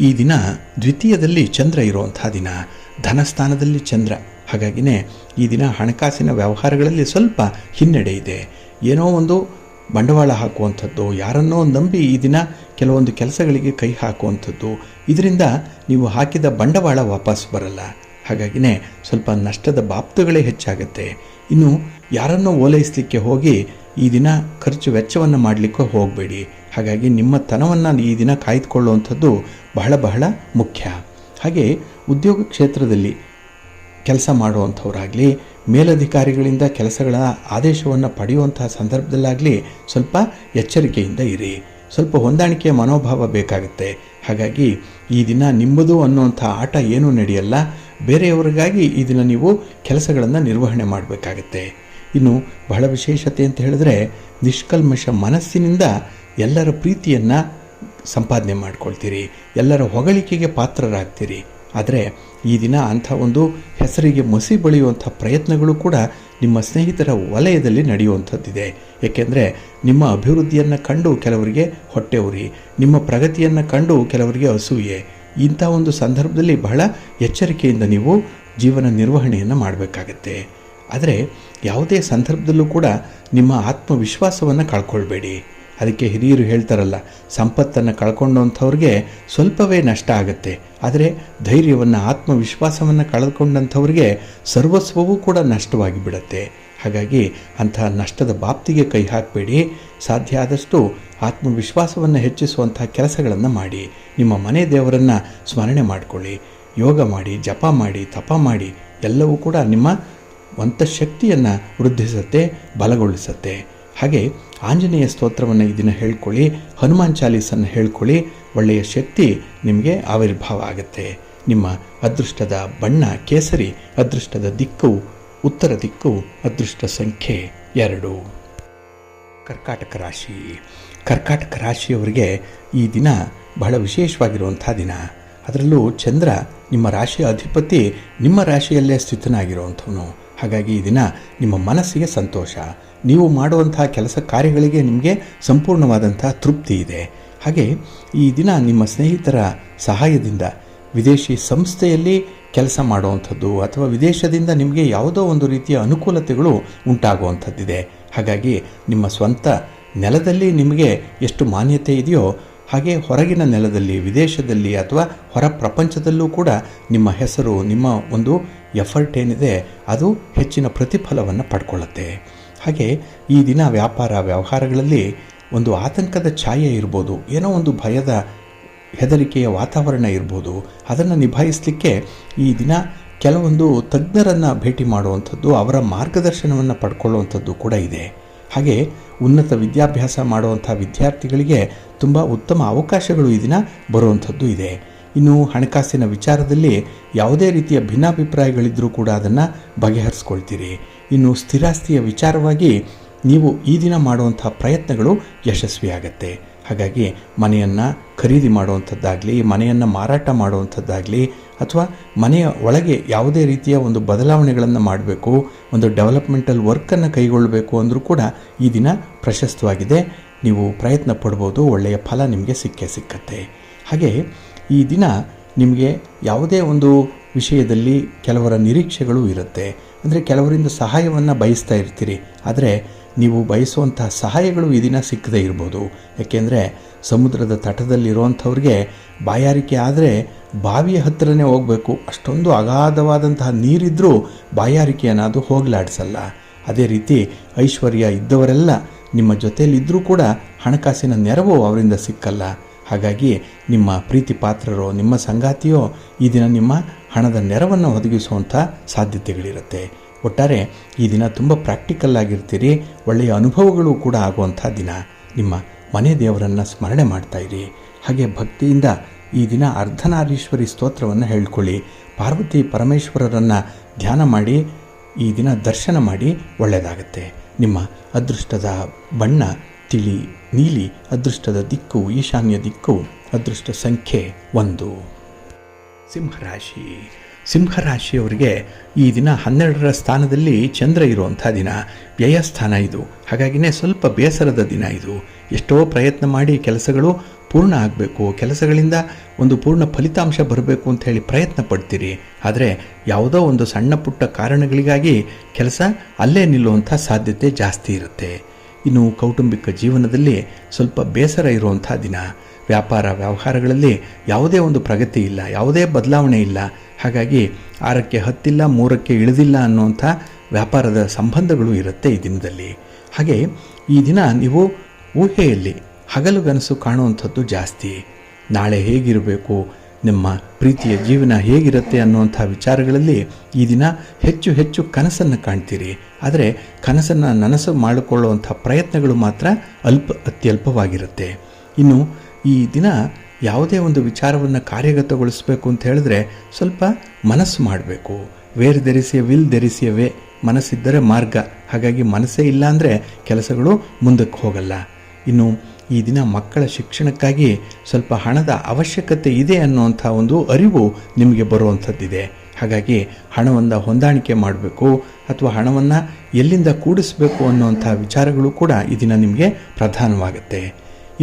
ಈ ದಿನ ದ್ವಿತೀಯದಲ್ಲಿ ಚಂದ್ರ ಇರುವಂಥ ದಿನ, ಧನಸ್ಥಾನದಲ್ಲಿ ಚಂದ್ರ. ಹಾಗಾಗಿನೇ ಈ ದಿನ ಹಣಕಾಸಿನ ವ್ಯವಹಾರಗಳಲ್ಲಿ ಸ್ವಲ್ಪ ಹಿನ್ನಡೆ ಇದೆ. ಏನೋ ಒಂದು ಬಂಡವಾಳ ಹಾಕುವಂಥದ್ದು, ಯಾರನ್ನೋ ನಂಬಿ ಈ ದಿನ ಕೆಲವೊಂದು ಕೆಲಸಗಳಿಗೆ ಕೈ ಹಾಕುವಂಥದ್ದು, ಇದರಿಂದ ನೀವು ಹಾಕಿದ ಬಂಡವಾಳ ವಾಪಸ್ ಬರಲ್ಲ. ಹಾಗಾಗಿನೇ ಸ್ವಲ್ಪ ನಷ್ಟದ ಬಾಪ್ತುಗಳೇ ಹೆಚ್ಚಾಗುತ್ತೆ. ಇನ್ನು ಯಾರನ್ನೋ ಓಲೈಸಲಿಕ್ಕೆ ಹೋಗಿ ಈ ದಿನ ಖರ್ಚು ವೆಚ್ಚವನ್ನು ಮಾಡಲಿಕ್ಕೆ ಹೋಗಬೇಡಿ. ಹಾಗಾಗಿ ನಿಮ್ಮ ತನವನ್ನು ಈ ದಿನ ಕಾಯ್ದುಕೊಳ್ಳುವಂಥದ್ದು ಬಹಳ ಬಹಳ ಮುಖ್ಯ. ಹಾಗೆ ಉದ್ಯೋಗ ಕ್ಷೇತ್ರದಲ್ಲಿ ಕೆಲಸ ಮಾಡುವಂಥವರಾಗಲಿ, ಮೇಲಧಿಕಾರಿಗಳಿಂದ ಕೆಲಸಗಳ ಆದೇಶವನ್ನು ಪಡೆಯುವಂತಹ ಸಂದರ್ಭದಲ್ಲಾಗಲಿ ಸ್ವಲ್ಪ ಎಚ್ಚರಿಕೆಯಿಂದ ಇರಿ. ಸ್ವಲ್ಪ ಹೊಂದಾಣಿಕೆಯ ಮನೋಭಾವ ಬೇಕಾಗುತ್ತೆ. ಹಾಗಾಗಿ ಈ ದಿನ ನಿಮ್ಮದು ಅನ್ನುವಂಥ ಆಟ ಏನೂ ನಡೆಯಲ್ಲ. ಬೇರೆಯವರಿಗಾಗಿ ಈ ದಿನ ನೀವು ಕೆಲಸಗಳನ್ನು ನಿರ್ವಹಣೆ ಮಾಡಬೇಕಾಗತ್ತೆ. ಇನ್ನು ಬಹಳ ವಿಶೇಷತೆ ಅಂತ ಹೇಳಿದ್ರೆ, ನಿಷ್ಕಲ್ಮಶ ಮನಸ್ಸಿನಿಂದ ಎಲ್ಲರ ಪ್ರೀತಿಯನ್ನು ಸಂಪಾದನೆ ಮಾಡ್ಕೊಳ್ತೀರಿ, ಎಲ್ಲರ ಹೊಗಳಿಕೆಗೆ ಪಾತ್ರರಾಗ್ತೀರಿ. ಆದರೆ ಈ ದಿನ ಅಂಥ ಒಂದು ಹೆಸರಿಗೆ ಮಸಿ ಬಳಿಯುವಂಥ ಪ್ರಯತ್ನಗಳು ಕೂಡ ನಿಮ್ಮ ಸ್ನೇಹಿತರ ವಲಯದಲ್ಲಿ ನಡೆಯುವಂಥದ್ದಿದೆ. ಏಕೆಂದರೆ ನಿಮ್ಮ ಅಭಿವೃದ್ಧಿಯನ್ನು ಕಂಡು ಕೆಲವರಿಗೆ ಹೊಟ್ಟೆ ಉರಿ, ನಿಮ್ಮ ಪ್ರಗತಿಯನ್ನು ಕಂಡು ಕೆಲವರಿಗೆ ಅಸೂಯೆ. ಇಂಥ ಒಂದು ಸಂದರ್ಭದಲ್ಲಿ ಬಹಳ ಎಚ್ಚರಿಕೆಯಿಂದ ನೀವು ಜೀವನ ನಿರ್ವಹಣೆಯನ್ನು ಮಾಡಬೇಕಾಗತ್ತೆ. ಆದರೆ ಯಾವುದೇ ಸಂದರ್ಭದಲ್ಲೂ ಕೂಡ ನಿಮ್ಮ ಆತ್ಮವಿಶ್ವಾಸವನ್ನು ಕಳ್ಕೊಳ್ಬೇಡಿ. ಅದಕ್ಕೆ ಹಿರಿಯರು ಹೇಳ್ತಾರಲ್ಲ, ಸಂಪತ್ತನ್ನು ಕಳ್ಕೊಂಡಂಥವ್ರಿಗೆ ಸ್ವಲ್ಪವೇ ನಷ್ಟ ಆಗುತ್ತೆ, ಆದರೆ ಧೈರ್ಯವನ್ನು ಆತ್ಮವಿಶ್ವಾಸವನ್ನು ಕಳೆದುಕೊಂಡಂಥವ್ರಿಗೆ ಸರ್ವಸ್ವವೂ ಕೂಡ ನಷ್ಟವಾಗಿ ಬಿಡುತ್ತೆ. ಹಾಗಾಗಿ ಅಂತಹ ನಷ್ಟದ ಬಾಪ್ತಿಗೆ ಕೈ ಹಾಕಬೇಡಿ. ಸಾಧ್ಯ ಆದಷ್ಟು ಆತ್ಮವಿಶ್ವಾಸವನ್ನು ಹೆಚ್ಚಿಸುವಂಥ ಕೆಲಸಗಳನ್ನು ಮಾಡಿ. ನಿಮ್ಮ ಮನೆ ದೇವರನ್ನು ಸ್ಮರಣೆ ಮಾಡಿಕೊಳ್ಳಿ, ಯೋಗ ಮಾಡಿ, ಜಪ ಮಾಡಿ, ತಪ ಮಾಡಿ. ಎಲ್ಲವೂ ಕೂಡ ನಿಮ್ಮ ಅಂತಃಶಕ್ತಿಯನ್ನು ವೃದ್ಧಿಸುತ್ತೆ, ಬಲಗೊಳಿಸುತ್ತೆ. ಹಾಗೆ ಆಂಜನೇಯ ಸ್ತೋತ್ರವನ್ನು ಈ ದಿನ ಹೇಳ್ಕೊಳ್ಳಿ, ಹನುಮಾನ್ ಚಾಲೀಸನ್ನು ಹೇಳ್ಕೊಳ್ಳಿ. ಒಳ್ಳೆಯ ಶಕ್ತಿ ನಿಮಗೆ ಆವಿರ್ಭಾವ ಆಗುತ್ತೆ. ನಿಮ್ಮ ಅದೃಷ್ಟದ ಬಣ್ಣ ಕೇಸರಿ, ಅದೃಷ್ಟದ ದಿಕ್ಕು ಉತ್ತರ ದಿಕ್ಕು, ಅದೃಷ್ಟ ಸಂಖ್ಯೆ 2. ಕರ್ಕಾಟಕ ರಾಶಿ. ಕರ್ಕಾಟಕ ರಾಶಿಯವರಿಗೆ ಈ ದಿನ ಬಹಳ ವಿಶೇಷವಾಗಿರುವಂಥ ದಿನ. ಅದರಲ್ಲೂ ಚಂದ್ರ ನಿಮ್ಮ ರಾಶಿಯ ಅಧಿಪತಿ ನಿಮ್ಮ ರಾಶಿಯಲ್ಲೇ ಸ್ಥಿತನಾಗಿರುವಂಥವನು. ಹಾಗಾಗಿ ಈ ದಿನ ನಿಮ್ಮ ಮನಸ್ಸಿಗೆ ಸಂತೋಷ, ನೀವು ಮಾಡುವಂಥ ಕೆಲಸ ಕಾರ್ಯಗಳಿಗೆ ನಿಮಗೆ ಸಂಪೂರ್ಣವಾದಂಥ ತೃಪ್ತಿ ಇದೆ. ಹಾಗೆ ಈ ದಿನ ನಿಮ್ಮ ಸ್ನೇಹಿತರ ಸಹಾಯದಿಂದ ವಿದೇಶಿ ಸಂಸ್ಥೆಯಲ್ಲಿ ಕೆಲಸ ಮಾಡುವಂಥದ್ದು ಅಥವಾ ವಿದೇಶದಿಂದ ನಿಮಗೆ ಯಾವುದೋ ಒಂದು ರೀತಿಯ ಅನುಕೂಲತೆಗಳು ಉಂಟಾಗುವಂಥದ್ದಿದೆ. ಹಾಗಾಗಿ ನಿಮ್ಮ ಸ್ವಂತ ನೆಲದಲ್ಲಿ ನಿಮಗೆ ಎಷ್ಟು ಮಾನ್ಯತೆ ಇದೆಯೋ ಹಾಗೆ ಹೊರಗಿನ ನೆಲದಲ್ಲಿ, ವಿದೇಶದಲ್ಲಿ ಅಥವಾ ಹೊರ ಪ್ರಪಂಚದಲ್ಲೂ ಕೂಡ ನಿಮ್ಮ ಹೆಸರು, ನಿಮ್ಮ ಒಂದು ಎಫರ್ಟ್ ಏನಿದೆ ಅದು ಹೆಚ್ಚಿನ ಪ್ರತಿಫಲವನ್ನು ಪಡ್ಕೊಳ್ಳುತ್ತೆ. ಹಾಗೆ ಈ ದಿನ ವ್ಯಾಪಾರ ವ್ಯವಹಾರಗಳಲ್ಲಿ ಒಂದು ಆತಂಕದ ಛಾಯೆ ಇರ್ಬೋದು, ಏನೋ ಒಂದು ಭಯದ ಹೆದರಿಕೆಯ ವಾತಾವರಣ ಇರ್ಬೋದು. ಅದನ್ನು ನಿಭಾಯಿಸಲಿಕ್ಕೆ ಈ ದಿನ ಕೆಲವೊಂದು ತಜ್ಞರನ್ನು ಭೇಟಿ ಮಾಡುವಂಥದ್ದು, ಅವರ ಮಾರ್ಗದರ್ಶನವನ್ನು ಪಡ್ಕೊಳ್ಳುವಂಥದ್ದು ಕೂಡ ಇದೆ. ಹಾಗೆ ಉನ್ನತ ವಿದ್ಯಾಭ್ಯಾಸ ಮಾಡುವಂಥ ವಿದ್ಯಾರ್ಥಿಗಳಿಗೆ ತುಂಬ ಉತ್ತಮ ಅವಕಾಶಗಳು ಈ ದಿನ ಬರುವಂಥದ್ದು ಇದೆ. ಇನ್ನು ಹಣಕಾಸಿನ ವಿಚಾರದಲ್ಲಿ ಯಾವುದೇ ರೀತಿಯ ಭಿನ್ನಾಭಿಪ್ರಾಯಗಳಿದ್ದರೂ ಕೂಡ ಅದನ್ನು ಬಗೆಹರಿಸ್ಕೊಳ್ತೀರಿ. ಇನ್ನು ಸ್ಥಿರಾಸ್ತಿಯ ವಿಚಾರವಾಗಿ ನೀವು ಈ ದಿನ ಮಾಡುವಂಥ ಪ್ರಯತ್ನಗಳು ಯಶಸ್ವಿಯಾಗತ್ತೆ. ಹಾಗಾಗಿ ಮನೆಯನ್ನು ಖರೀದಿ ಮಾಡುವಂಥದ್ದಾಗಲಿ, ಮನೆಯನ್ನು ಮಾರಾಟ ಮಾಡುವಂಥದ್ದಾಗಲಿ ಅಥವಾ ಮನೆಯ ಒಳಗೆ ಯಾವುದೇ ರೀತಿಯ ಒಂದು ಬದಲಾವಣೆಗಳನ್ನು ಮಾಡಬೇಕು, ಒಂದು ಡೆವಲಪ್ಮೆಂಟಲ್ ವರ್ಕನ್ನು ಕೈಗೊಳ್ಳಬೇಕು ಅಂದರೂ ಕೂಡ ಈ ದಿನ ಪ್ರಶಸ್ತವಾಗಿದೆ. ನೀವು ಪ್ರಯತ್ನ ಪಡ್ಬೋದು, ಒಳ್ಳೆಯ ಫಲ ನಿಮಗೆ ಸಿಕ್ಕತ್ತೆ. ಹಾಗೆ ಈ ದಿನ ನಿಮಗೆ ಯಾವುದೇ ಒಂದು ವಿಷಯದಲ್ಲಿ ಕೆಲವರ ನಿರೀಕ್ಷೆಗಳು ಇರುತ್ತೆ. ಅಂದರೆ ಕೆಲವರಿಂದ ಸಹಾಯವನ್ನು ಬಯಸ್ತಾ ಇರ್ತೀರಿ, ಆದರೆ ನೀವು ಬಯಸುವಂತಹ ಸಹಾಯಗಳು ಈ ದಿನ ಸಿಕ್ಕದೇ ಇರ್ಬೋದು. ಯಾಕೆಂದರೆ ಸಮುದ್ರದ ತಟದಲ್ಲಿರುವಂಥವ್ರಿಗೆ ಬಾಯಾರಿಕೆ ಆದರೆ ಬಾವಿಯ ಹತ್ತಿರನೇ ಹೋಗಬೇಕು. ಅಷ್ಟೊಂದು ಅಗಾಧವಾದಂತಹ ನೀರಿದ್ದರೂ ಬಾಯಾರಿಕೆಯನ್ನು ಅದು ಹೋಗಲಾಡಿಸಲ್ಲ. ಅದೇ ರೀತಿ ಐಶ್ವರ್ಯ ಇದ್ದವರೆಲ್ಲ ನಿಮ್ಮ ಜೊತೆಯಲ್ಲಿದ್ದರೂ ಕೂಡ ಹಣಕಾಸಿನ ನೆರವು ಅವರಿಂದ ಸಿಕ್ಕಲ್ಲ. ಹಾಗಾಗಿ ನಿಮ್ಮ ಪ್ರೀತಿ ಪಾತ್ರರೋ ನಿಮ್ಮ ಸಂಗಾತಿಯೋ ಈ ದಿನ ನಿಮ್ಮ ಹಣದ ನೆರವನ್ನು ಒದಗಿಸುವಂಥ ಸಾಧ್ಯತೆಗಳಿರುತ್ತೆ. ಒಟ್ಟಾರೆ ಈ ದಿನ ತುಂಬ ಪ್ರಾಕ್ಟಿಕಲ್ ಆಗಿರ್ತೀರಿ, ಒಳ್ಳೆಯ ಅನುಭವಗಳು ಕೂಡ ಆಗುವಂಥ ದಿನ. ನಿಮ್ಮ ಮನೆ ದೇವರನ್ನು ಸ್ಮರಣೆ ಮಾಡ್ತಾಯಿರಿ. ಹಾಗೆ ಭಕ್ತಿಯಿಂದ ಈ ದಿನ ಅರ್ಧನಾರೀಶ್ವರಿ ಸ್ತೋತ್ರವನ್ನು ಹೇಳ್ಕೊಳ್ಳಿ. ಪಾರ್ವತಿ ಪರಮೇಶ್ವರರನ್ನು ಧ್ಯಾನ ಮಾಡಿ ಈ ದಿನ ದರ್ಶನ ಮಾಡಿ ಒಳ್ಳೆಯದಾಗತ್ತೆ. ನಿಮ್ಮ ಅದೃಷ್ಟದ ಬಣ್ಣ ತಿಳಿ ನೀಲಿ, ಅದೃಷ್ಟದ ದಿಕ್ಕು ಈಶಾನ್ಯ ದಿಕ್ಕು, ಅದೃಷ್ಟ ಸಂಖ್ಯೆ 1. ಸಿಂಹರಾಶಿ. ಸಿಂಹರಾಶಿಯವರಿಗೆ ಈ ದಿನ 12ರ ಸ್ಥಾನದಲ್ಲಿ ಚಂದ್ರ ಇರುವಂಥ ದಿನ, ವ್ಯಯಸ್ಥಾನ ಇದು. ಹಾಗಾಗಿನೇ ಸ್ವಲ್ಪ ಬೇಸರದ ದಿನ ಇದು. ಎಷ್ಟೋ ಪ್ರಯತ್ನ ಮಾಡಿ ಕೆಲಸಗಳು ಪೂರ್ಣ ಆಗಬೇಕು, ಕೆಲಸಗಳಿಂದ ಒಂದು ಪೂರ್ಣ ಫಲಿತಾಂಶ ಬರಬೇಕು ಅಂತ ಹೇಳಿ ಪ್ರಯತ್ನ ಪಡ್ತೀರಿ. ಆದರೆ ಯಾವುದೋ ಒಂದು ಸಣ್ಣ ಪುಟ್ಟ ಕಾರಣಗಳಿಗಾಗಿ ಕೆಲಸ ಅಲ್ಲೇ ನಿಲ್ಲುವಂಥ ಸಾಧ್ಯತೆ ಜಾಸ್ತಿ ಇರುತ್ತೆ. ಇನ್ನು ಕೌಟುಂಬಿಕ ಜೀವನದಲ್ಲಿ ಸ್ವಲ್ಪ ಬೇಸರ ಇರುವಂಥ ದಿನ. ವ್ಯಾಪಾರ ವ್ಯವಹಾರಗಳಲ್ಲಿ ಯಾವುದೇ ಒಂದು ಪ್ರಗತಿ ಇಲ್ಲ, ಯಾವುದೇ ಬದಲಾವಣೆ ಇಲ್ಲ. ಹಾಗಾಗಿ 6ಕ್ಕೆ ಹತ್ತಿಲ್ಲ 3ಕ್ಕೆ ಇಳಿದಿಲ್ಲ ಅನ್ನುವಂಥ ವ್ಯಾಪಾರದ ಸಂಬಂಧಗಳು ಇರುತ್ತೆ ಈ ದಿನದಲ್ಲಿ. ಹಾಗೆ ಈ ದಿನ ನೀವು ಊಹೆಯಲ್ಲಿ ಹಗಲುಗನಸು ಕಾಣುವಂಥದ್ದು ಜಾಸ್ತಿ. ನಾಳೆ ಹೇಗಿರಬೇಕು, ನಿಮ್ಮ ಪ್ರೀತಿಯ ಜೀವನ ಹೇಗಿರುತ್ತೆ ಅನ್ನುವಂಥ ವಿಚಾರಗಳಲ್ಲಿ ಈ ದಿನ ಹೆಚ್ಚು ಹೆಚ್ಚು ಕನಸನ್ನು ಕಾಣ್ತೀರಿ. ಆದರೆ ಕನಸನ್ನು ನನಸು ಮಾಡಿಕೊಳ್ಳುವಂಥ ಪ್ರಯತ್ನಗಳು ಮಾತ್ರ ಅತ್ಯಲ್ಪವಾಗಿರುತ್ತೆ. ಇನ್ನು ಈ ದಿನ ಯಾವುದೇ ಒಂದು ವಿಚಾರವನ್ನು ಕಾರ್ಯಗತಗೊಳಿಸಬೇಕು ಅಂತ ಹೇಳಿದ್ರೆ ಸ್ವಲ್ಪ ಮನಸ್ಸು ಮಾಡಬೇಕು. ವೇರ್ ದೆರಿಸಿಯ ವಿಲ್ ದೆರಿಸಿಯವೇ, ಮನಸ್ಸಿದ್ದರೆ ಮಾರ್ಗ. ಹಾಗಾಗಿ ಮನಸ್ಸೇ ಇಲ್ಲ ಅಂದರೆ ಕೆಲಸಗಳು ಮುಂದಕ್ಕೆ ಹೋಗಲ್ಲ. ಇನ್ನು ಈ ದಿನ ಮಕ್ಕಳ ಶಿಕ್ಷಣಕ್ಕಾಗಿ ಸ್ವಲ್ಪ ಹಣದ ಅವಶ್ಯಕತೆ ಇದೆ ಅನ್ನುವಂಥ ಒಂದು ಅರಿವು ನಿಮಗೆ ಬರುವಂಥದ್ದಿದೆ. ಹಾಗಾಗಿ ಹಣವನ್ನು ಹೊಂದಾಣಿಕೆ ಮಾಡಬೇಕು ಅಥವಾ ಹಣವನ್ನು ಎಲ್ಲಿಂದ ಕೂಡಿಸಬೇಕು ಅನ್ನುವಂಥ ವಿಚಾರಗಳು ಕೂಡ ಈ ದಿನ ನಿಮಗೆ ಪ್ರಧಾನವಾಗುತ್ತೆ.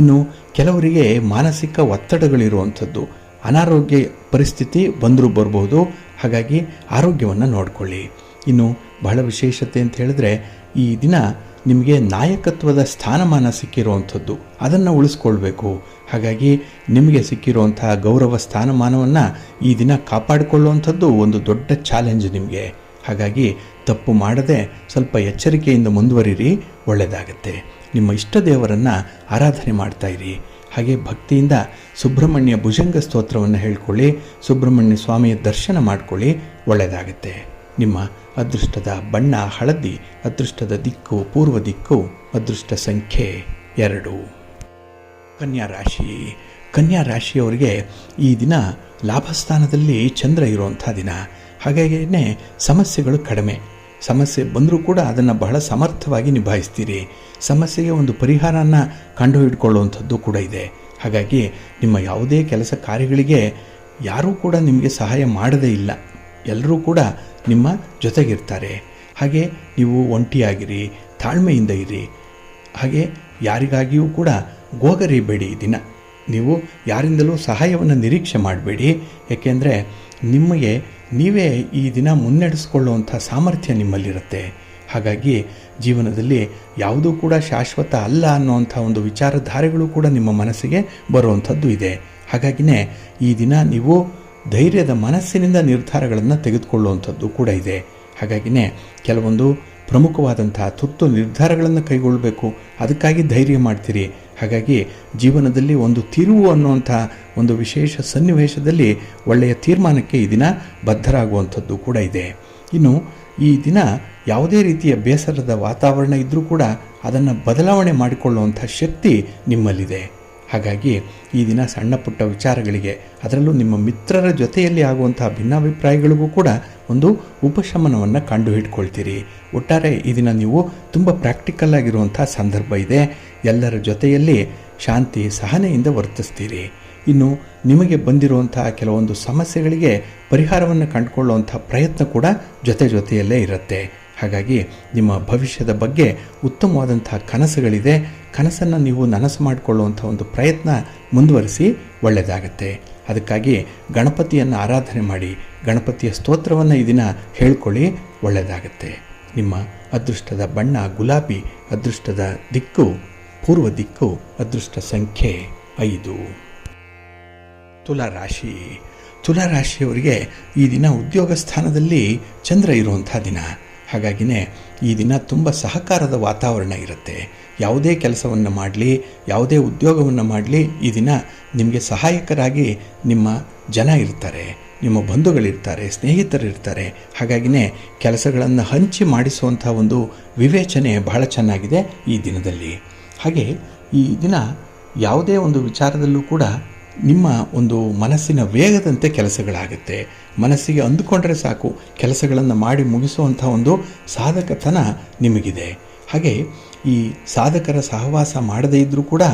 ಇನ್ನು ಕೆಲವರಿಗೆ ಮಾನಸಿಕ ಒತ್ತಡಗಳಿರುವಂಥದ್ದು, ಅನಾರೋಗ್ಯ ಪರಿಸ್ಥಿತಿ ಬಂದರೂ ಬರ್ಬೋದು. ಹಾಗಾಗಿ ಆರೋಗ್ಯವನ್ನು ನೋಡಿಕೊಳ್ಳಿ. ಇನ್ನು ಬಹಳ ವಿಶೇಷತೆ ಅಂತ ಹೇಳಿದ್ರೆ ಈ ದಿನ ನಿಮಗೆ ನಾಯಕತ್ವದ ಸ್ಥಾನಮಾನ ಸಿಕ್ಕಿರುವಂಥದ್ದು, ಅದನ್ನು ಉಳಿಸ್ಕೊಳ್ಬೇಕು. ಹಾಗಾಗಿ ನಿಮಗೆ ಸಿಕ್ಕಿರುವಂಥ ಗೌರವ ಸ್ಥಾನಮಾನವನ್ನು ಈ ದಿನ ಕಾಪಾಡಿಕೊಳ್ಳುವಂಥದ್ದು ಒಂದು ದೊಡ್ಡ ಚಾಲೆಂಜ್ ನಿಮಗೆ. ಹಾಗಾಗಿ ತಪ್ಪು ಮಾಡದೆ ಸ್ವಲ್ಪ ಎಚ್ಚರಿಕೆಯಿಂದ ಮುಂದುವರಿರಿ, ಒಳ್ಳೆಯದಾಗತ್ತೆ. ನಿಮ್ಮ ಇಷ್ಟ ದೇವರನ್ನು ಆರಾಧನೆ ಮಾಡ್ತಾಯಿರಿ. ಹಾಗೆ ಭಕ್ತಿಯಿಂದ ಸುಬ್ರಹ್ಮಣ್ಯ ಭುಜಂಗ ಸ್ತೋತ್ರವನ್ನು ಹೇಳ್ಕೊಳ್ಳಿ, ಸುಬ್ರಹ್ಮಣ್ಯ ಸ್ವಾಮಿಯ ದರ್ಶನ ಮಾಡಿಕೊಳ್ಳಿ, ಒಳ್ಳೆಯದಾಗತ್ತೆ. ನಿಮ್ಮ ಅದೃಷ್ಟದ ಬಣ್ಣ ಹಳದಿ, ಅದೃಷ್ಟದ ದಿಕ್ಕು ಪೂರ್ವ ದಿಕ್ಕು, ಅದೃಷ್ಟ ಸಂಖ್ಯೆ 2. ಕನ್ಯಾ ರಾಶಿ. ಕನ್ಯಾ ರಾಶಿಯವರಿಗೆ ಈ ದಿನ ಲಾಭಸ್ಥಾನದಲ್ಲಿ ಚಂದ್ರ ಇರುವಂಥ ದಿನ. ಹಾಗಾಗಿಯೇ ಸಮಸ್ಯೆಗಳು ಕಡಿಮೆ. ಸಮಸ್ಯೆ ಬಂದರೂ ಕೂಡ ಅದನ್ನು ಬಹಳ ಸಮರ್ಥವಾಗಿ ನಿಭಾಯಿಸ್ತೀರಿ. ಸಮಸ್ಯೆಗೆ ಒಂದು ಪರಿಹಾರನ ಕಂಡುಹಿಡ್ಕೊಳ್ಳುವಂಥದ್ದು ಕೂಡ ಇದೆ. ಹಾಗಾಗಿ ನಿಮ್ಮ ಯಾವುದೇ ಕೆಲಸ ಕಾರ್ಯಗಳಿಗೆ ಯಾರೂ ಕೂಡ ನಿಮಗೆ ಸಹಾಯ ಮಾಡದೇ ಇಲ್ಲ, ಎಲ್ಲರೂ ಕೂಡ ನಿಮ್ಮ ಜೊತೆಗಿರ್ತಾರೆ. ಹಾಗೆ ನೀವು ಒಂಟಿಯಾಗಿರಿ, ತಾಳ್ಮೆಯಿಂದ ಇರಿ. ಹಾಗೆ ಯಾರಿಗಾಗಿಯೂ ಕೂಡ ಗೋಗರಿಬೇಡಿ. ದಿನ ನೀವು ಯಾರಿಂದಲೂ ಸಹಾಯವನ್ನು ನಿರೀಕ್ಷೆ ಮಾಡಬೇಡಿ. ಏಕೆಂದರೆ ನಿಮಗೆ ನೀವೇ ಈ ದಿನ ಮುನ್ನಡೆಸ್ಕೊಳ್ಳುವಂಥ ಸಾಮರ್ಥ್ಯ ನಿಮ್ಮಲ್ಲಿರುತ್ತೆ. ಹಾಗಾಗಿ ಜೀವನದಲ್ಲಿ ಯಾವುದೂ ಕೂಡ ಶಾಶ್ವತ ಅಲ್ಲ ಅನ್ನುವಂಥ ಒಂದು ವಿಚಾರಧಾರೆಗಳು ಕೂಡ ನಿಮ್ಮ ಮನಸ್ಸಿಗೆ ಬರುವಂಥದ್ದು ಇದೆ. ಹಾಗಾಗಿನೇ ಈ ದಿನ ನೀವು ಧೈರ್ಯದ ಮನಸ್ಸಿನಿಂದ ನಿರ್ಧಾರಗಳನ್ನು ತೆಗೆದುಕೊಳ್ಳುವಂಥದ್ದು ಕೂಡ ಇದೆ. ಹಾಗಾಗಿನೇ ಕೆಲವೊಂದು ಪ್ರಮುಖವಾದಂಥ ತುರ್ತು ನಿರ್ಧಾರಗಳನ್ನು ಕೈಗೊಳ್ಳಬೇಕು, ಅದಕ್ಕಾಗಿ ಧೈರ್ಯ ಮಾಡ್ತೀರಿ. ಹಾಗಾಗಿ ಜೀವನದಲ್ಲಿ ಒಂದು ತಿರುವು ಅನ್ನುವಂಥ ಒಂದು ವಿಶೇಷ ಸನ್ನಿವೇಶದಲ್ಲಿ ಒಳ್ಳೆಯ ತೀರ್ಮಾನಕ್ಕೆ ಈ ದಿನ ಬದ್ಧರಾಗುವಂಥದ್ದು ಕೂಡ ಇದೆ. ಇನ್ನು ಈ ದಿನ ಯಾವುದೇ ರೀತಿಯ ಬೇಸರದ ವಾತಾವರಣ ಇದ್ದರೂ ಕೂಡ ಅದನ್ನು ಬದಲಾವಣೆ ಮಾಡಿಕೊಳ್ಳುವಂಥ ಶಕ್ತಿ ನಿಮ್ಮಲ್ಲಿದೆ. ಹಾಗಾಗಿ ಈ ದಿನ ಸಣ್ಣ ಪುಟ್ಟ ವಿಚಾರಗಳಿಗೆ, ಅದರಲ್ಲೂ ನಿಮ್ಮ ಮಿತ್ರರ ಜೊತೆಯಲ್ಲಿ ಆಗುವಂಥ ಭಿನ್ನಾಭಿಪ್ರಾಯಗಳಿಗೂ ಕೂಡ ಒಂದು ಉಪಶಮನವನ್ನು ಕಂಡುಹಿಡ್ಕೊಳ್ತೀರಿ. ಒಟ್ಟಾರೆ ಈ ದಿನ ನೀವು ತುಂಬ ಪ್ರಾಕ್ಟಿಕಲ್ ಆಗಿರುವಂಥ ಸಂದರ್ಭ ಇದೆ. ಎಲ್ಲರ ಜೊತೆಯಲ್ಲಿ ಶಾಂತಿ ಸಹನೆಯಿಂದ ವರ್ತಿಸ್ತೀರಿ. ಇನ್ನು ನಿಮಗೆ ಬಂದಿರುವಂಥ ಕೆಲವೊಂದು ಸಮಸ್ಯೆಗಳಿಗೆ ಪರಿಹಾರವನ್ನು ಕಂಡುಕೊಳ್ಳುವಂಥ ಪ್ರಯತ್ನ ಕೂಡ ಜೊತೆಯಲ್ಲೇ ಇರುತ್ತೆ. ಹಾಗಾಗಿ ನಿಮ್ಮ ಭವಿಷ್ಯದ ಬಗ್ಗೆ ಉತ್ತಮವಾದಂಥ ಕನಸುಗಳಿದೆ. ಕನಸನ್ನು ನೀವು ನನಸು ಮಾಡಿಕೊಳ್ಳುವಂಥ ಒಂದು ಪ್ರಯತ್ನ ಮುಂದುವರಿಸಿ, ಒಳ್ಳೆಯದಾಗತ್ತೆ. ಅದಕ್ಕಾಗಿ ಗಣಪತಿಯನ್ನು ಆರಾಧನೆ ಮಾಡಿ, ಗಣಪತಿಯ ಸ್ತೋತ್ರವನ್ನು ಈ ದಿನ ಹೇಳ್ಕೊಳ್ಳಿ, ಒಳ್ಳೆಯದಾಗತ್ತೆ. ನಿಮ್ಮ ಅದೃಷ್ಟದ ಬಣ್ಣ ಗುಲಾಬಿ, ಅದೃಷ್ಟದ ದಿಕ್ಕು ಪೂರ್ವ ದಿಕ್ಕು, ಅದೃಷ್ಟ ಸಂಖ್ಯೆ 5. ತುಲಾರಾಶಿ. ತುಲಾರಾಶಿಯವರಿಗೆ ಈ ದಿನ ಉದ್ಯೋಗ ಸ್ಥಾನದಲ್ಲಿ ಚಂದ್ರ ಇರುವಂಥ ದಿನ. ಹಾಗಾಗಿನೇ ಈ ದಿನ ತುಂಬ ಸಹಕಾರದ ವಾತಾವರಣ ಇರುತ್ತೆ. ಯಾವುದೇ ಕೆಲಸವನ್ನು ಮಾಡಲಿ, ಯಾವುದೇ ಉದ್ಯೋಗವನ್ನು ಮಾಡಲಿ, ಈ ದಿನ ನಿಮಗೆ ಸಹಾಯಕರಾಗಿ ನಿಮ್ಮ ಜನ ಇರ್ತಾರೆ, ನಿಮ್ಮ ಬಂಧುಗಳಿರ್ತಾರೆ, ಸ್ನೇಹಿತರಿರ್ತಾರೆ. ಹಾಗಾಗಿನೇ ಕೆಲಸಗಳನ್ನು ಹಂಚಿ ಮಾಡಿಸುವಂಥ ಒಂದು ವಿವೇಚನೆ ಬಹಳ ಚೆನ್ನಾಗಿದೆ ಈ ದಿನದಲ್ಲಿ. ಹಾಗೆ ಈ ದಿನ ಯಾವುದೇ ಒಂದು ವಿಚಾರದಲ್ಲೂ ಕೂಡ ನಿಮ್ಮ ಒಂದು ಮನಸ್ಸಿನ ವೇಗದಂತೆ ಕೆಲಸಗಳಾಗುತ್ತೆ. ಮನಸ್ಸಿಗೆ ಅಂದುಕೊಂಡ್ರೆ ಸಾಕು, ಕೆಲಸಗಳನ್ನು ಮಾಡಿ ಮುಗಿಸುವಂಥ ಒಂದು ಸಾಧಕತನ ನಿಮಗಿದೆ. ಹಾಗೆ ಈ ಸಾಧಕರ ಸಹವಾಸ ಮಾಡದೇ ಇದ್ದರೂ ಕೂಡ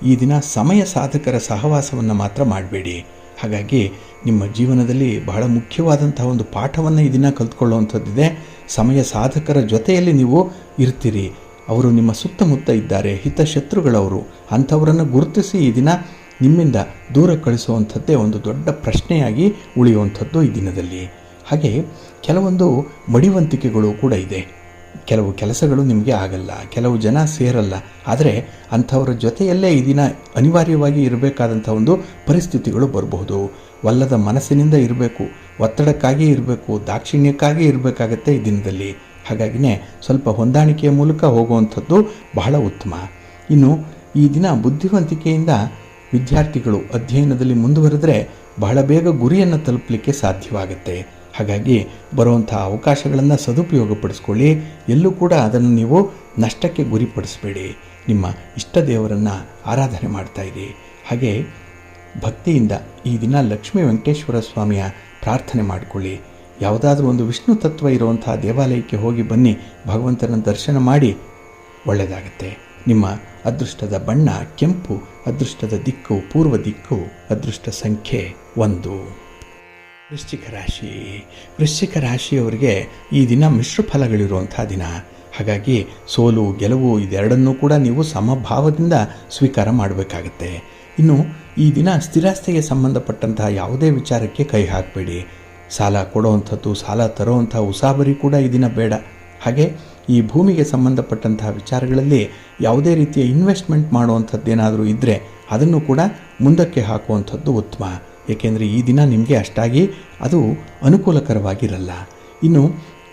ಈ ದಿನ ಸಮಯ ಸಾಧಕರ ಸಹವಾಸವನ್ನು ಮಾತ್ರ ಮಾಡಬೇಡಿ. ಹಾಗಾಗಿ ನಿಮ್ಮ ಜೀವನದಲ್ಲಿ ಬಹಳ ಮುಖ್ಯವಾದಂಥ ಒಂದು ಪಾಠವನ್ನು ಈ ದಿನ ಕಲ್ತ್ಕೊಳ್ಳುವಂಥದ್ದಿದೆ. ಸಮಯ ಸಾಧಕರ ಜೊತೆಯಲ್ಲಿ ನೀವು ಇರ್ತೀರಿ. ಅವರು ನಿಮ್ಮ ಸುತ್ತಮುತ್ತ ಇದ್ದಾರೆ, ಹಿತಶತ್ರುಗಳವರು. ಅಂಥವರನ್ನು ಗುರುತಿಸಿ ಈ ದಿನ ನಿಮ್ಮಿಂದ ದೂರ ಕಳಿಸುವಂಥದ್ದೇ ಒಂದು ದೊಡ್ಡ ಪ್ರಶ್ನೆಯಾಗಿ ಉಳಿಯುವಂಥದ್ದು ಈ ದಿನದಲ್ಲಿ. ಹಾಗೆ ಕೆಲವೊಂದು ಮಡಿವಂತಿಕೆಗಳು ಕೂಡ ಇದೆ. ಕೆಲವು ಕೆಲಸಗಳು ನಿಮಗೆ ಆಗಲ್ಲ, ಕೆಲವು ಜನ ಸೇರಲ್ಲ. ಆದರೆ ಅಂಥವರ ಜೊತೆಯಲ್ಲೇ ಈ ದಿನ ಅನಿವಾರ್ಯವಾಗಿ ಇರಬೇಕಾದಂಥ ಒಂದು ಪರಿಸ್ಥಿತಿಗಳು ಬರಬಹುದು. ಒಲ್ಲದ ಮನಸ್ಸಿನಿಂದ ಇರಬೇಕು, ಒತ್ತಡಕ್ಕಾಗಿ ಇರಬೇಕು, ದಾಕ್ಷಿಣ್ಯಕ್ಕಾಗಿ ಇರಬೇಕಾಗತ್ತೆ ಈ ದಿನದಲ್ಲಿ. ಹಾಗಾಗಿನೇ ಸ್ವಲ್ಪ ಹೊಂದಾಣಿಕೆಯ ಮೂಲಕ ಹೋಗುವಂಥದ್ದು ಬಹಳ ಉತ್ತಮ. ಇನ್ನು ಈ ದಿನ ಬುದ್ಧಿವಂತಿಕೆಯಿಂದ ವಿದ್ಯಾರ್ಥಿಗಳು ಅಧ್ಯಯನದಲ್ಲಿ ಮುಂದುವರೆದರೆ ಬಹಳ ಬೇಗ ಗುರಿಯನ್ನು ತಲುಪಲಿಕ್ಕೆ ಸಾಧ್ಯವಾಗುತ್ತೆ. ಹಾಗಾಗಿ ಬರುವಂಥ ಅವಕಾಶಗಳನ್ನು ಸದುಪಯೋಗಪಡಿಸ್ಕೊಳ್ಳಿ. ಎಲ್ಲೂ ಕೂಡ ಅದನ್ನು ನೀವು ನಷ್ಟಕ್ಕೆ ಗುರಿಪಡಿಸಬೇಡಿ. ನಿಮ್ಮ ಇಷ್ಟ ದೇವರನ್ನು ಆರಾಧನೆ ಮಾಡ್ತಾಯಿರಿ. ಹಾಗೆ ಭಕ್ತಿಯಿಂದ ಈ ದಿನ ಲಕ್ಷ್ಮೀ ವೆಂಕಟೇಶ್ವರ ಸ್ವಾಮಿಯ ಪ್ರಾರ್ಥನೆ ಮಾಡಿಕೊಳ್ಳಿ. ಯಾವುದಾದ್ರೂ ಒಂದು ವಿಷ್ಣು ತತ್ವ ಇರುವಂಥ ದೇವಾಲಯಕ್ಕೆ ಹೋಗಿ ಬನ್ನಿ, ಭಗವಂತನ ದರ್ಶನ ಮಾಡಿ, ಒಳ್ಳೆಯದಾಗತ್ತೆ. ನಿಮ್ಮ ಅದೃಷ್ಟದ ಬಣ್ಣ ಕೆಂಪು, ಅದೃಷ್ಟದ ದಿಕ್ಕು ಪೂರ್ವ ದಿಕ್ಕು, ಅದೃಷ್ಟ ಸಂಖ್ಯೆ 1. ವೃಶ್ಚಿಕ ರಾಶಿಯವರಿಗೆ ಈ ದಿನ ಮಿಶ್ರ ಫಲಗಳಿರುವಂಥ ದಿನ. ಹಾಗಾಗಿ ಸೋಲು ಗೆಲುವು ಇದೆರಡನ್ನೂ ಕೂಡ ನೀವು ಸಮಭಾವದಿಂದ ಸ್ವೀಕಾರ ಮಾಡಬೇಕಾಗತ್ತೆ. ಇನ್ನು ಈ ದಿನ ಸ್ಥಿರಾಸ್ತಿಗೆ ಸಂಬಂಧಪಟ್ಟಂತಹ ಯಾವುದೇ ವಿಚಾರಕ್ಕೆ ಕೈ ಹಾಕಬೇಡಿ. ಸಾಲ ಕೊಡುವಂಥದ್ದು, ಸಾಲ ತರುವಂಥ ಉಸಾಬರಿ ಕೂಡ ಈ ದಿನ ಬೇಡ. ಹಾಗೆ ಈ ಭೂಮಿಗೆ ಸಂಬಂಧಪಟ್ಟಂತಹ ವಿಚಾರಗಳಲ್ಲಿ ಯಾವುದೇ ರೀತಿಯ ಇನ್ವೆಸ್ಟ್ಮೆಂಟ್ ಮಾಡುವಂಥದ್ದೇನಾದರೂ ಇದ್ದರೆ ಅದನ್ನು ಕೂಡ ಮುಂದಕ್ಕೆ ಹಾಕುವಂಥದ್ದು ಉತ್ತಮ. ಏಕೆಂದರೆ ಈ ದಿನ ನಿಮಗೆ ಅಷ್ಟಾಗಿ ಅದು ಅನುಕೂಲಕರವಾಗಿರಲ್ಲ. ಇನ್ನು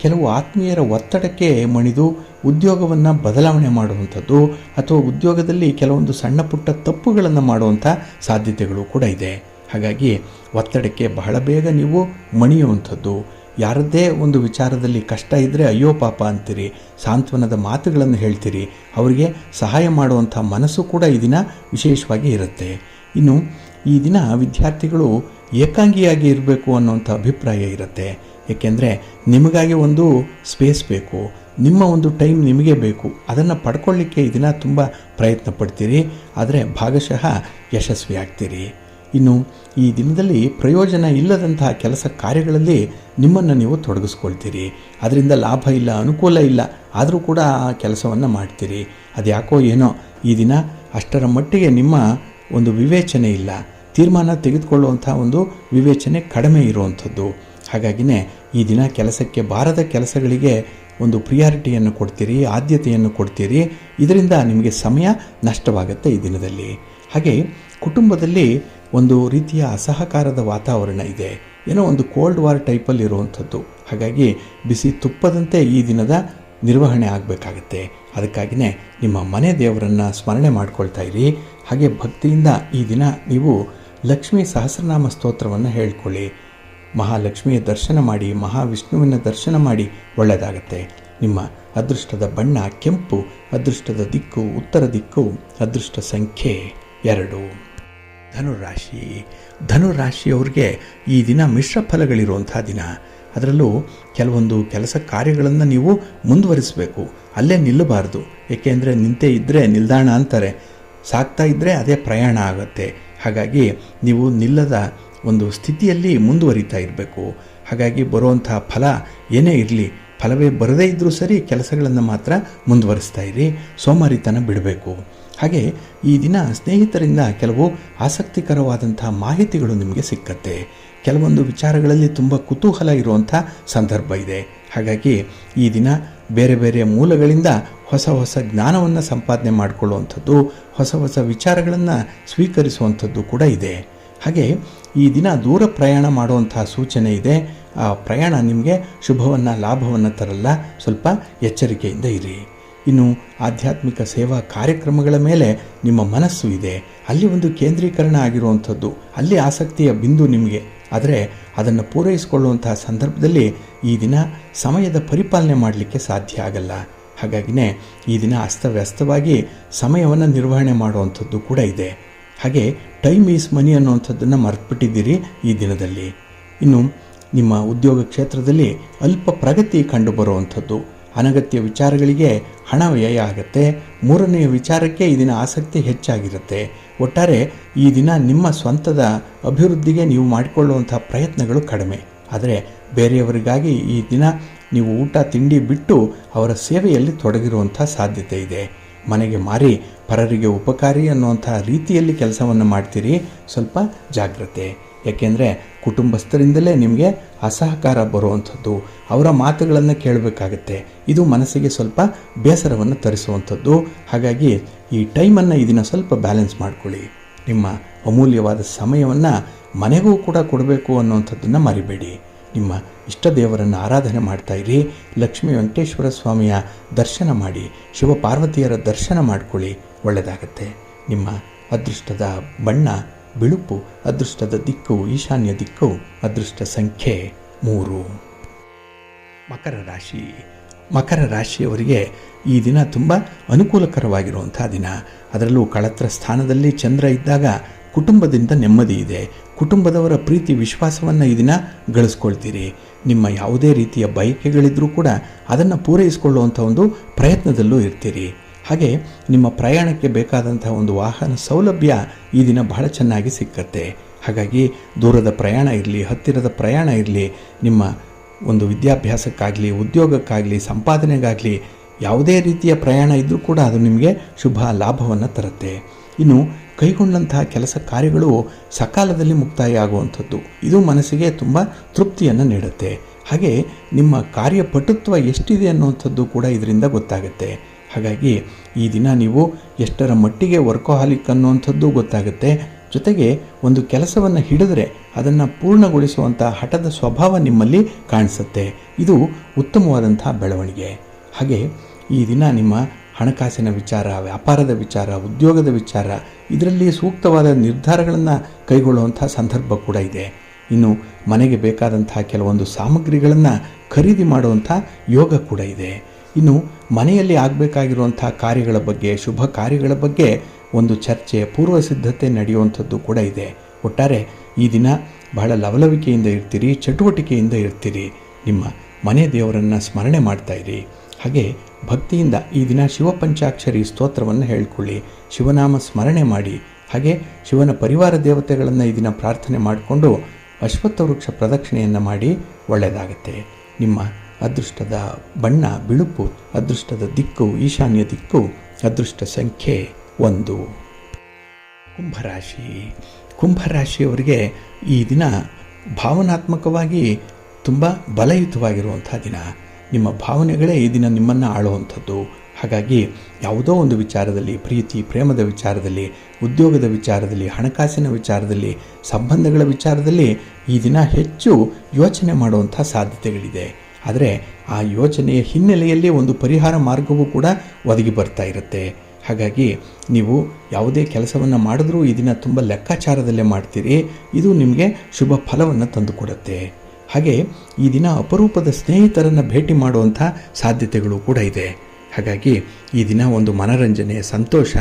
ಕೆಲವು ಆತ್ಮೀಯರ ಒತ್ತಡಕ್ಕೆ ಮಣಿದು ಉದ್ಯೋಗವನ್ನು ಬದಲಾವಣೆ ಮಾಡುವಂಥದ್ದು ಅಥವಾ ಉದ್ಯೋಗದಲ್ಲಿ ಕೆಲವೊಂದು ಸಣ್ಣ ಪುಟ್ಟ ತಪ್ಪುಗಳನ್ನು ಮಾಡುವಂಥ ಸಾಧ್ಯತೆಗಳು ಕೂಡ ಇದೆ. ಹಾಗಾಗಿ ಒತ್ತಡಕ್ಕೆ ಬಹಳ ಬೇಗ ನೀವು ಮಣಿಯುವಂಥದ್ದು. ಯಾರದ್ದೇ ಒಂದು ವಿಚಾರದಲ್ಲಿ ಕಷ್ಟ ಇದ್ದರೆ ಅಯ್ಯೋ ಪಾಪ ಅಂತೀರಿ, ಸಾಂತ್ವನದ ಮಾತುಗಳನ್ನು ಹೇಳ್ತೀರಿ, ಅವರಿಗೆ ಸಹಾಯ ಮಾಡುವಂಥ ಮನಸ್ಸು ಕೂಡ ಈ ದಿನ ವಿಶೇಷವಾಗಿ ಇರುತ್ತೆ. ಇನ್ನು ಈ ದಿನ ವಿದ್ಯಾರ್ಥಿಗಳು ಏಕಾಂಗಿಯಾಗಿ ಇರಬೇಕು ಅನ್ನೋಂಥ ಅಭಿಪ್ರಾಯ ಇರುತ್ತೆ. ಏಕೆಂದರೆ ನಿಮಗಾಗಿ ಒಂದು ಸ್ಪೇಸ್ ಬೇಕು, ನಿಮ್ಮ ಒಂದು ಟೈಮ್ ನಿಮಗೆ ಬೇಕು. ಅದನ್ನು ಪಡ್ಕೊಳ್ಳಿಕ್ಕೆ ಈ ದಿನ ತುಂಬ ಪ್ರಯತ್ನ ಪಡ್ತೀರಿ, ಆದರೆ ಭಾಗಶಃ ಯಶಸ್ವಿ ಆಗ್ತೀರಿ. ಇನ್ನು ಈ ದಿನದಲ್ಲಿ ಪ್ರಯೋಜನ ಇಲ್ಲದಂತಹ ಕೆಲಸ ಕಾರ್ಯಗಳಲ್ಲಿ ನಿಮ್ಮನ್ನು ನೀವು ತೊಡಗಿಸ್ಕೊಳ್ತೀರಿ. ಅದರಿಂದ ಲಾಭ ಇಲ್ಲ, ಅನುಕೂಲ ಇಲ್ಲ, ಆದರೂ ಕೂಡ ಆ ಕೆಲಸವನ್ನು ಮಾಡ್ತೀರಿ. ಅದು ಯಾಕೋ ಏನೋ ಈ ದಿನ ಅಷ್ಟರ ಮಟ್ಟಿಗೆ ನಿಮ್ಮ ಒಂದು ವಿವೇಚನೆ ಇಲ್ಲ, ತೀರ್ಮಾನ ತೆಗೆದುಕೊಳ್ಳುವಂಥ ಒಂದು ವಿವೇಚನೆ ಕಡಿಮೆ ಇರುವಂಥದ್ದು. ಹಾಗಾಗಿನೇ ಈ ದಿನ ಕೆಲಸಕ್ಕೆ ಬಾರದ ಕೆಲಸಗಳಿಗೆ ಒಂದು ಪ್ರಿಯಾರಿಟಿಯನ್ನು ಕೊಡ್ತೀರಿ, ಆದ್ಯತೆಯನ್ನು ಕೊಡ್ತೀರಿ. ಇದರಿಂದ ನಿಮಗೆ ಸಮಯ ನಷ್ಟವಾಗುತ್ತೆ ಈ ದಿನದಲ್ಲಿ. ಹಾಗೆ ಕುಟುಂಬದಲ್ಲಿ ಒಂದು ರೀತಿಯ ಅಸಹಕಾರದ ವಾತಾವರಣ ಇದೆ, ಏನೋ ಒಂದು ಕೋಲ್ಡ್ ವಾರ್ ಟೈಪಲ್ಲಿ ಇರುವಂಥದ್ದು. ಹಾಗಾಗಿ ಬಿಸಿ ತುಪ್ಪದಂತೆ ಈ ದಿನದ ನಿರ್ವಹಣೆ ಆಗಬೇಕಾಗತ್ತೆ. ಅದಕ್ಕಾಗಿಯೇ ನಿಮ್ಮ ಮನೆ ದೇವರನ್ನು ಸ್ಮರಣೆ ಮಾಡ್ಕೊಳ್ತಾ ಇರಿ. ಹಾಗೆ ಭಕ್ತಿಯಿಂದ ಈ ದಿನ ನೀವು ಲಕ್ಷ್ಮೀ ಸಹಸ್ರನಾಮ ಸ್ತೋತ್ರವನ್ನು ಹೇಳ್ಕೊಳ್ಳಿ. ಮಹಾಲಕ್ಷ್ಮಿಯ ದರ್ಶನ ಮಾಡಿ, ಮಹಾವಿಷ್ಣುವಿನ ದರ್ಶನ ಮಾಡಿ, ಒಳ್ಳೆಯದಾಗತ್ತೆ. ನಿಮ್ಮ ಅದೃಷ್ಟದ ಬಣ್ಣ ಕೆಂಪು, ಅದೃಷ್ಟದ ದಿಕ್ಕು ಉತ್ತರ ದಿಕ್ಕು, ಅದೃಷ್ಟ ಸಂಖ್ಯೆ 2. ಧನುರಾಶಿಯವ್ರಿಗೆ ಈ ದಿನ ಮಿಶ್ರ ಫಲಗಳಿರುವಂಥ ದಿನ. ಅದರಲ್ಲೂ ಕೆಲವೊಂದು ಕೆಲಸ ಕಾರ್ಯಗಳನ್ನು ನೀವು ಮುಂದುವರಿಸಬೇಕು, ಅಲ್ಲೇ ನಿಲ್ಲಬಾರ್ದು. ಏಕೆಂದರೆ ನಿಂತೇ ಇದ್ದರೆ ನಿಲ್ದಾಣ ಅಂತಾರೆ, ಸಾಗ್ತಾ ಇದ್ದರೆ ಅದೇ ಪ್ರಯಾಣ ಆಗುತ್ತೆ. ಹಾಗಾಗಿ ನೀವು ನಿಲ್ಲದ ಒಂದು ಸ್ಥಿತಿಯಲ್ಲಿ ಮುಂದುವರಿತಾ ಇರಬೇಕು. ಹಾಗಾಗಿ ಬರುವಂಥ ಫಲ ಏನೇ ಇರಲಿ, ಫಲವೇ ಬರದೇ ಇದ್ದರೂ ಸರಿ, ಕೆಲಸಗಳನ್ನು ಮಾತ್ರ ಮುಂದುವರಿಸ್ತಾ ಇರಿ, ಸೋಮಾರಿತನ ಬಿಡಬೇಕು. ಹಾಗೆ ಈ ದಿನ ಸ್ನೇಹಿತರಿಂದ ಕೆಲವು ಆಸಕ್ತಿಕರವಾದಂಥ ಮಾಹಿತಿಗಳು ನಿಮಗೆ ಸಿಕ್ಕತ್ತೆ. ಕೆಲವೊಂದು ವಿಚಾರಗಳಲ್ಲಿ ತುಂಬ ಕುತೂಹಲ ಇರುವಂಥ ಸಂದರ್ಭ ಇದೆ. ಹಾಗಾಗಿ ಈ ದಿನ ಬೇರೆ ಬೇರೆ ಮೂಲಗಳಿಂದ ಹೊಸ ಹೊಸ ಜ್ಞಾನವನ್ನು ಸಂಪಾದನೆ ಮಾಡಿಕೊಳ್ಳುವಂಥದ್ದು, ಹೊಸ ಹೊಸ ವಿಚಾರಗಳನ್ನು ಸ್ವೀಕರಿಸುವಂಥದ್ದು ಕೂಡ ಇದೆ. ಹಾಗೆ ಈ ದಿನ ದೂರ ಪ್ರಯಾಣ ಮಾಡುವಂಥ ಸೂಚನೆ ಇದೆ. ಆ ಪ್ರಯಾಣ ನಿಮಗೆ ಶುಭವನ್ನು ಲಾಭವನ್ನು ತರಲ್ಲ, ಸ್ವಲ್ಪ ಎಚ್ಚರಿಕೆಯಿಂದ ಇರಿ. ಇನ್ನು ಆಧ್ಯಾತ್ಮಿಕ ಸೇವಾ ಕಾರ್ಯಕ್ರಮಗಳ ಮೇಲೆ ನಿಮ್ಮ ಮನಸ್ಸು ಇದೆ, ಅಲ್ಲಿ ಒಂದು ಕೇಂದ್ರೀಕರಣ ಆಗಿರುವಂಥದ್ದು, ಅಲ್ಲಿ ಆಸಕ್ತಿಯ ಬಿಂದು ನಿಮಗೆ. ಆದರೆ ಅದನ್ನು ಪೂರೈಸಿಕೊಳ್ಳುವಂತಹ ಸಂದರ್ಭದಲ್ಲಿ ಈ ದಿನ ಸಮಯದ ಪರಿಪಾಲನೆ ಮಾಡಲಿಕ್ಕೆ ಸಾಧ್ಯ ಆಗಲ್ಲ. ಹಾಗಾಗಿನೇ ಈ ದಿನ ಅಸ್ತವ್ಯಸ್ತವಾಗಿ ಸಮಯವನ್ನು ನಿರ್ವಹಣೆ ಮಾಡುವಂಥದ್ದು ಕೂಡ ಇದೆ. ಹಾಗೆ ಟೈಮ್ ಈಸ್ ಮನಿ ಅನ್ನುವಂಥದ್ದನ್ನು ಮರೆತುಬಿಟ್ಟಿದ್ದೀರಿ ಈ ದಿನದಲ್ಲಿ. ಇನ್ನು ನಿಮ್ಮ ಉದ್ಯೋಗ ಕ್ಷೇತ್ರದಲ್ಲಿ ಅಲ್ಪ ಪ್ರಗತಿ ಕಂಡುಬರುವಂಥದ್ದು, ಅನಗತ್ಯ ವಿಚಾರಗಳಿಗೆ ಹಣ ವ್ಯಯ ಆಗುತ್ತೆ. ಮೂರನೆಯ ವಿಚಾರಕ್ಕೆ ಈ ದಿನ ಆಸಕ್ತಿ ಹೆಚ್ಚಾಗಿರುತ್ತೆ. ಒಟ್ಟಾರೆ ಈ ದಿನ ನಿಮ್ಮ ಸ್ವಂತದ ಅಭಿವೃದ್ಧಿಗೆ ನೀವು ಮಾಡಿಕೊಳ್ಳುವಂಥ ಪ್ರಯತ್ನಗಳು ಕಡಿಮೆ. ಆದರೆ ಬೇರೆಯವರಿಗಾಗಿ ಈ ದಿನ ನೀವು ಊಟ ತಿಂಡಿ ಬಿಟ್ಟು ಅವರ ಸೇವೆಯಲ್ಲಿ ತೊಡಗಿರುವಂಥ ಸಾಧ್ಯತೆ ಇದೆ. ಮನೆಗೆ ಮಾರಿ ಪರರಿಗೆ ಉಪಕಾರಿ ಅನ್ನುವಂಥ ರೀತಿಯಲ್ಲಿ ಕೆಲಸವನ್ನು ಮಾಡ್ತೀರಿ. ಸ್ವಲ್ಪ ಜಾಗ್ರತೆ. ಯಾಕೆಂದರೆ ಕುಟುಂಬಸ್ಥರಿಂದಲೇ ನಿಮಗೆ ಅಸಹಕಾರ ಬರುವಂಥದ್ದು, ಅವರ ಮಾತುಗಳನ್ನು ಕೇಳಬೇಕಾಗತ್ತೆ. ಇದು ಮನಸ್ಸಿಗೆ ಸ್ವಲ್ಪ ಬೇಸರವನ್ನು ತರಿಸುವಂಥದ್ದು. ಹಾಗಾಗಿ ಈ ಟೈಮನ್ನು ಈ ದಿನ ಸ್ವಲ್ಪ ಬ್ಯಾಲೆನ್ಸ್ ಮಾಡ್ಕೊಳ್ಳಿ. ನಿಮ್ಮ ಅಮೂಲ್ಯವಾದ ಸಮಯವನ್ನು ಮನೆಗೂ ಕೂಡ ಕೊಡಬೇಕು ಅನ್ನುವಂಥದ್ದನ್ನು ಮರಿಬೇಡಿ. ನಿಮ್ಮ ಇಷ್ಟ ದೇವರನ್ನು ಆರಾಧನೆ ಮಾಡ್ತಾಯಿರಿ. ಲಕ್ಷ್ಮೀ ವೆಂಕಟೇಶ್ವರ ಸ್ವಾಮಿಯ ದರ್ಶನ ಮಾಡಿ, ಶಿವಪಾರ್ವತಿಯರ ದರ್ಶನ ಮಾಡಿಕೊಳ್ಳಿ, ಒಳ್ಳೆಯದಾಗತ್ತೆ. ನಿಮ್ಮ ಅದೃಷ್ಟದ ಬಣ್ಣ ಬಿಳುಪು, ಅದೃಷ್ಟದ ದಿಕ್ಕು ಈಶಾನ್ಯ ದಿಕ್ಕು, ಅದೃಷ್ಟ ಸಂಖ್ಯೆ 3. ಮಕರ ರಾಶಿ. ಮಕರ ರಾಶಿಯವರಿಗೆ ಈ ದಿನ ತುಂಬ ಅನುಕೂಲಕರವಾಗಿರುವಂಥ ದಿನ. ಅದರಲ್ಲೂ ಕಳತ್ರ ಸ್ಥಾನದಲ್ಲಿ ಚಂದ್ರ ಇದ್ದಾಗ ಕುಟುಂಬದಿಂದ ನೆಮ್ಮದಿ ಇದೆ. ಕುಟುಂಬದವರ ಪ್ರೀತಿ ವಿಶ್ವಾಸವನ್ನು ಈ ದಿನ ಗಳಿಸ್ಕೊಳ್ತೀರಿ. ನಿಮ್ಮ ಯಾವುದೇ ರೀತಿಯ ಬಯಕೆಗಳಿದ್ರೂ ಕೂಡ ಅದನ್ನು ಪೂರೈಸಿಕೊಳ್ಳುವಂಥ ಒಂದು ಪ್ರಯತ್ನದಲ್ಲೂ ಇರ್ತೀರಿ. ಹಾಗೆ ನಿಮ್ಮ ಪ್ರಯಾಣಕ್ಕೆ ಬೇಕಾದಂಥ ಒಂದು ವಾಹನ ಸೌಲಭ್ಯ ಈ ದಿನ ಬಹಳ ಚೆನ್ನಾಗಿ ಸಿಕ್ಕತ್ತೆ. ಹಾಗಾಗಿ ದೂರದ ಪ್ರಯಾಣ ಇರಲಿ, ಹತ್ತಿರದ ಪ್ರಯಾಣ ಇರಲಿ, ನಿಮ್ಮ ಒಂದು ವಿದ್ಯಾಭ್ಯಾಸಕ್ಕಾಗಲಿ, ಉದ್ಯೋಗಕ್ಕಾಗಲಿ, ಸಂಪಾದನೆಗಾಗಲಿ ಯಾವುದೇ ರೀತಿಯ ಪ್ರಯಾಣ ಇದ್ದರೂ ಕೂಡ ಅದು ನಿಮಗೆ ಶುಭ ಲಾಭವನ್ನು ತರುತ್ತೆ. ಇನ್ನು ಕೈಗೊಂಡಂತಹ ಕೆಲಸ ಕಾರ್ಯಗಳು ಸಕಾಲದಲ್ಲಿ ಮುಕ್ತಾಯ ಆಗುವಂಥದ್ದು, ಇದು ಮನಸ್ಸಿಗೆ ತುಂಬ ತೃಪ್ತಿಯನ್ನು ನೀಡುತ್ತೆ. ಹಾಗೆ ನಿಮ್ಮ ಕಾರ್ಯಪಟುತ್ವ ಎಷ್ಟಿದೆ ಅನ್ನುವಂಥದ್ದು ಕೂಡ ಇದರಿಂದ ಗೊತ್ತಾಗುತ್ತೆ. ಹಾಗಾಗಿ ಈ ದಿನ ನೀವು ಎಷ್ಟರ ಮಟ್ಟಿಗೆ ವರ್ಕೋಹಾಲಿಕ್ ಅನ್ನುವಂಥದ್ದು ಗೊತ್ತಾಗುತ್ತೆ. ಜೊತೆಗೆ ಒಂದು ಕೆಲಸವನ್ನು ಹಿಡಿದರೆ ಅದನ್ನು ಪೂರ್ಣಗೊಳಿಸುವಂಥ ಹಠದ ಸ್ವಭಾವ ನಿಮ್ಮಲ್ಲಿ ಕಾಣಿಸುತ್ತೆ. ಇದು ಉತ್ತಮವಾದಂಥ ಬೆಳವಣಿಗೆ. ಹಾಗೆ ಈ ದಿನ ನಿಮ್ಮ ಹಣಕಾಸಿನ ವಿಚಾರ, ವ್ಯಾಪಾರದ ವಿಚಾರ, ಉದ್ಯೋಗದ ವಿಚಾರ, ಇದರಲ್ಲಿ ಸೂಕ್ತವಾದ ನಿರ್ಧಾರಗಳನ್ನು ಕೈಗೊಳ್ಳುವಂಥ ಸಂದರ್ಭ ಕೂಡ ಇದೆ. ಇನ್ನು ಮನೆಗೆ ಬೇಕಾದಂಥ ಕೆಲವೊಂದು ಸಾಮಗ್ರಿಗಳನ್ನು ಖರೀದಿ ಮಾಡುವಂಥ ಯೋಗ ಕೂಡ ಇದೆ. ಇನ್ನು ಮನೆಯಲ್ಲಿ ಆಗಬೇಕಾಗಿರುವಂಥ ಕಾರ್ಯಗಳ ಬಗ್ಗೆ, ಶುಭ ಕಾರ್ಯಗಳ ಬಗ್ಗೆ ಒಂದು ಚರ್ಚೆ, ಪೂರ್ವ ಸಿದ್ಧತೆ ನಡೆಯುವಂಥದ್ದು ಕೂಡ ಇದೆ. ಒಟ್ಟಾರೆ ಈ ದಿನ ಬಹಳ ಲವಲವಿಕೆಯಿಂದ ಇರ್ತೀರಿ, ಚಟುವಟಿಕೆಯಿಂದ ಇರ್ತೀರಿ. ನಿಮ್ಮ ಮನೆ ದೇವರನ್ನು ಸ್ಮರಣೆ ಮಾಡ್ತಾಯಿರಿ. ಹಾಗೆ ಭಕ್ತಿಯಿಂದ ಈ ದಿನ ಶಿವಪಂಚಾಕ್ಷರಿ ಸ್ತೋತ್ರವನ್ನು ಹೇಳ್ಕೊಳ್ಳಿ, ಶಿವನಾಮ ಸ್ಮರಣೆ ಮಾಡಿ. ಹಾಗೆ ಶಿವನ ಪರಿವಾರ ದೇವತೆಗಳನ್ನು ಈ ದಿನ ಪ್ರಾರ್ಥನೆ ಮಾಡಿಕೊಂಡು ಅಶ್ವತ್ಥ ವೃಕ್ಷ ಪ್ರದಕ್ಷಿಣೆಯನ್ನು ಮಾಡಿ, ಒಳ್ಳೆಯದಾಗತ್ತೆ. ನಿಮ್ಮ ಅದೃಷ್ಟದ ಬಣ್ಣ ಬಿಳುಪು, ಅದೃಷ್ಟದ ದಿಕ್ಕು ಈಶಾನ್ಯ ದಿಕ್ಕು, ಅದೃಷ್ಟ ಸಂಖ್ಯೆ 1. ಕುಂಭರಾಶಿ. ಕುಂಭರಾಶಿಯವರಿಗೆ ಈ ದಿನ ಭಾವನಾತ್ಮಕವಾಗಿ ತುಂಬ ಬಲಯುತವಾಗಿರುವಂಥ ದಿನ. ನಿಮ್ಮ ಭಾವನೆಗಳೇ ಈ ದಿನ ನಿಮ್ಮನ್ನು ಆಳುವಂಥದ್ದು. ಹಾಗಾಗಿ ಯಾವುದೋ ಒಂದು ವಿಚಾರದಲ್ಲಿ, ಪ್ರೀತಿ ಪ್ರೇಮದ ವಿಚಾರದಲ್ಲಿ, ಉದ್ಯೋಗದ ವಿಚಾರದಲ್ಲಿ, ಹಣಕಾಸಿನ ವಿಚಾರದಲ್ಲಿ, ಸಂಬಂಧಗಳ ವಿಚಾರದಲ್ಲಿ ಈ ದಿನ ಹೆಚ್ಚು ಯೋಚನೆ ಮಾಡುವಂಥ ಸಾಧ್ಯತೆಗಳಿದೆ. ಆದರೆ ಆ ಯೋಚನೆಯ ಹಿನ್ನೆಲೆಯಲ್ಲಿ ಒಂದು ಪರಿಹಾರ ಮಾರ್ಗವೂ ಕೂಡ ಒದಗಿ ಬರ್ತಾ ಇರುತ್ತೆ. ಹಾಗಾಗಿ ನೀವು ಯಾವುದೇ ಕೆಲಸವನ್ನು ಮಾಡಿದ್ರೂ ಈ ದಿನ ತುಂಬ ಲೆಕ್ಕಾಚಾರದಲ್ಲೇ ಮಾಡ್ತೀರಿ. ಇದು ನಿಮಗೆ ಶುಭ ಫಲವನ್ನು ತಂದುಕೊಡುತ್ತೆ. ಹಾಗೆ ಈ ದಿನ ಅಪರೂಪದ ಸ್ನೇಹಿತರನ್ನು ಭೇಟಿ ಮಾಡುವಂಥ ಸಾಧ್ಯತೆಗಳು ಕೂಡ ಇದೆ. ಹಾಗಾಗಿ ಈ ದಿನ ಒಂದು ಮನರಂಜನೆ, ಸಂತೋಷ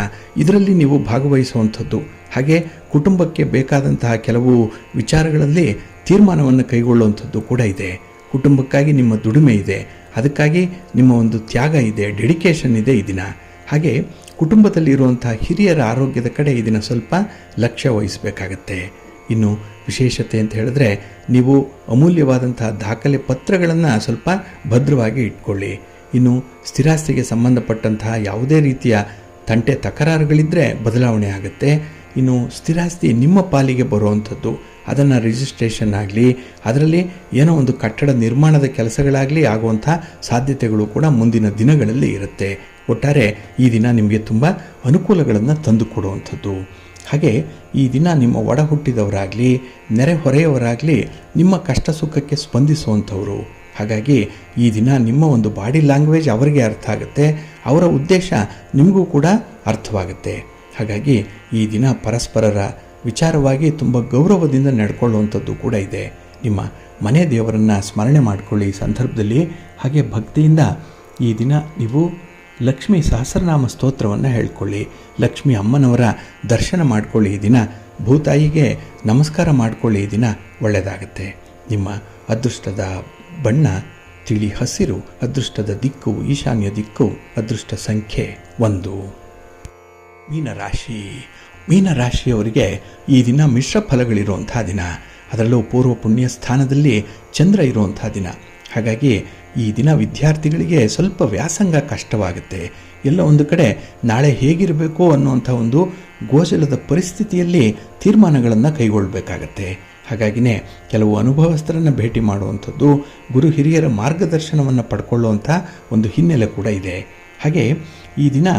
ಇದರಲ್ಲಿ ನೀವು ಭಾಗವಹಿಸುವಂಥದ್ದು. ಹಾಗೆ ಕುಟುಂಬಕ್ಕೆ ಬೇಕಾದಂತಹ ಕೆಲವು ವಿಚಾರಗಳಲ್ಲಿ ತೀರ್ಮಾನವನ್ನು ಕೈಗೊಳ್ಳುವಂಥದ್ದು ಕೂಡ ಇದೆ. ಕುಟುಂಬಕ್ಕಾಗಿ ನಿಮ್ಮ ದುಡಿಮೆ ಇದೆ, ಅದಕ್ಕಾಗಿ ನಿಮ್ಮ ಒಂದು ತ್ಯಾಗ ಇದೆ, ಡೆಡಿಕೇಶನ್ ಇದೆ ಈ ದಿನ. ಹಾಗೆ ಕುಟುಂಬದಲ್ಲಿರುವಂಥ ಹಿರಿಯರ ಆರೋಗ್ಯದ ಕಡೆ ಈ ದಿನ ಸ್ವಲ್ಪ ಲಕ್ಷ್ಯ ವಹಿಸಬೇಕಾಗತ್ತೆ. ಇನ್ನು ವಿಶೇಷತೆ ಅಂತ ಹೇಳಿದ್ರೆ, ನೀವು ಅಮೂಲ್ಯವಾದಂತಹ ದಾಖಲೆ ಪತ್ರಗಳನ್ನು ಸ್ವಲ್ಪ ಭದ್ರವಾಗಿ ಇಟ್ಕೊಳ್ಳಿ. ಇನ್ನು ಸ್ಥಿರಾಸ್ತಿಗೆ ಸಂಬಂಧಪಟ್ಟಂತಹ ಯಾವುದೇ ರೀತಿಯ ತಂಟೆ ತಕರಾರುಗಳಿದ್ದರೆ ಬದಲಾವಣೆ ಆಗುತ್ತೆ. ಇನ್ನು ಸ್ಥಿರಾಸ್ತಿ ನಿಮ್ಮ ಪಾಲಿಗೆ ಬರುವಂಥದ್ದು, ಅದನ್ನು ರಿಜಿಸ್ಟ್ರೇಷನ್ ಆಗಲಿ, ಅದರಲ್ಲಿ ಏನೋ ಒಂದು ಕಟ್ಟಡ ನಿರ್ಮಾಣದ ಕೆಲಸಗಳಾಗಲಿ ಆಗುವಂಥ ಸಾಧ್ಯತೆಗಳು ಕೂಡ ಮುಂದಿನ ದಿನಗಳಲ್ಲಿ ಇರುತ್ತೆ. ಒಟ್ಟಾರೆ ಈ ದಿನ ನಿಮಗೆ ತುಂಬ ಅನುಕೂಲಗಳನ್ನು ತಂದುಕೊಡುವಂಥದ್ದು. ಹಾಗೆ ಈ ದಿನ ನಿಮ್ಮ ಒಡ ಹುಟ್ಟಿದವರಾಗಲಿ, ನೆರೆಹೊರೆಯವರಾಗಲಿ ನಿಮ್ಮ ಕಷ್ಟ ಸುಖಕ್ಕೆ ಸ್ಪಂದಿಸುವಂಥವರು. ಹಾಗಾಗಿ ಈ ದಿನ ನಿಮ್ಮ ಒಂದು ಬಾಡಿ ಲ್ಯಾಂಗ್ವೇಜ್ ಅವರಿಗೆ ಅರ್ಥ ಆಗುತ್ತೆ, ಅವರ ಉದ್ದೇಶ ನಿಮಗೂ ಕೂಡ ಅರ್ಥವಾಗುತ್ತೆ. ಹಾಗಾಗಿ ಈ ದಿನ ಪರಸ್ಪರರ ವಿಚಾರವಾಗಿ ತುಂಬ ಗೌರವದಿಂದ ನಡ್ಕೊಳ್ಳುವಂಥದ್ದು ಕೂಡ ಇದೆ. ನಿಮ್ಮ ಮನೆ ದೇವರನ್ನು ಸ್ಮರಣೆ ಮಾಡಿಕೊಳ್ಳಿ ಈ ಸಂದರ್ಭದಲ್ಲಿ. ಹಾಗೆ ಭಕ್ತಿಯಿಂದ ಈ ದಿನ ನೀವು ಲಕ್ಷ್ಮೀ ಸಹಸ್ರನಾಮ ಸ್ತೋತ್ರವನ್ನು ಹೇಳ್ಕೊಳ್ಳಿ, ಲಕ್ಷ್ಮೀ ಅಮ್ಮನವರ ದರ್ಶನ ಮಾಡಿಕೊಳ್ಳಿ. ಈ ದಿನ ಭೂತಾಯಿಗೆ ನಮಸ್ಕಾರ ಮಾಡಿಕೊಳ್ಳಿ. ಈ ದಿನ ಒಳ್ಳೆಯದಾಗುತ್ತೆ. ನಿಮ್ಮ ಅದೃಷ್ಟದ ಬಣ್ಣ ತಿಳಿ ಹಸಿರು, ಅದೃಷ್ಟದ ದಿಕ್ಕು ಈಶಾನ್ಯ ದಿಕ್ಕು, ಅದೃಷ್ಟ ಸಂಖ್ಯೆ 1. ಮೀನರಾಶಿ. ಮೀನರಾಶಿಯವರಿಗೆ ಈ ದಿನ ಮಿಶ್ರ ಫಲಗಳಿರುವಂಥ ದಿನ, ಅದರಲ್ಲೂ ಪೂರ್ವ ಪುಣ್ಯ ಸ್ಥಾನದಲ್ಲಿ ಚಂದ್ರ ಇರುವಂಥ ದಿನ. ಹಾಗಾಗಿ ಈ ದಿನ ವಿದ್ಯಾರ್ಥಿಗಳಿಗೆ ಸ್ವಲ್ಪ ವ್ಯಾಸಂಗ ಕಷ್ಟವಾಗುತ್ತೆ. ಎಲ್ಲ ಒಂದು ಕಡೆ ನಾಳೆ ಹೇಗಿರಬೇಕು ಅನ್ನುವಂಥ ಒಂದು ಗೋಚರದ ಪರಿಸ್ಥಿತಿಯಲ್ಲಿ ತೀರ್ಮಾನಗಳನ್ನು ಕೈಗೊಳ್ಳಬೇಕಾಗತ್ತೆ. ಹಾಗಾಗಿನೇ ಕೆಲವು ಅನುಭವಸ್ಥರನ್ನು ಭೇಟಿ ಮಾಡುವಂಥದ್ದು, ಗುರು ಹಿರಿಯರ ಮಾರ್ಗದರ್ಶನವನ್ನು ಪಡ್ಕೊಳ್ಳುವಂಥ ಒಂದು ಹಿನ್ನೆಲೆ ಕೂಡ ಇದೆ. ಹಾಗೆ ಈ ದಿನ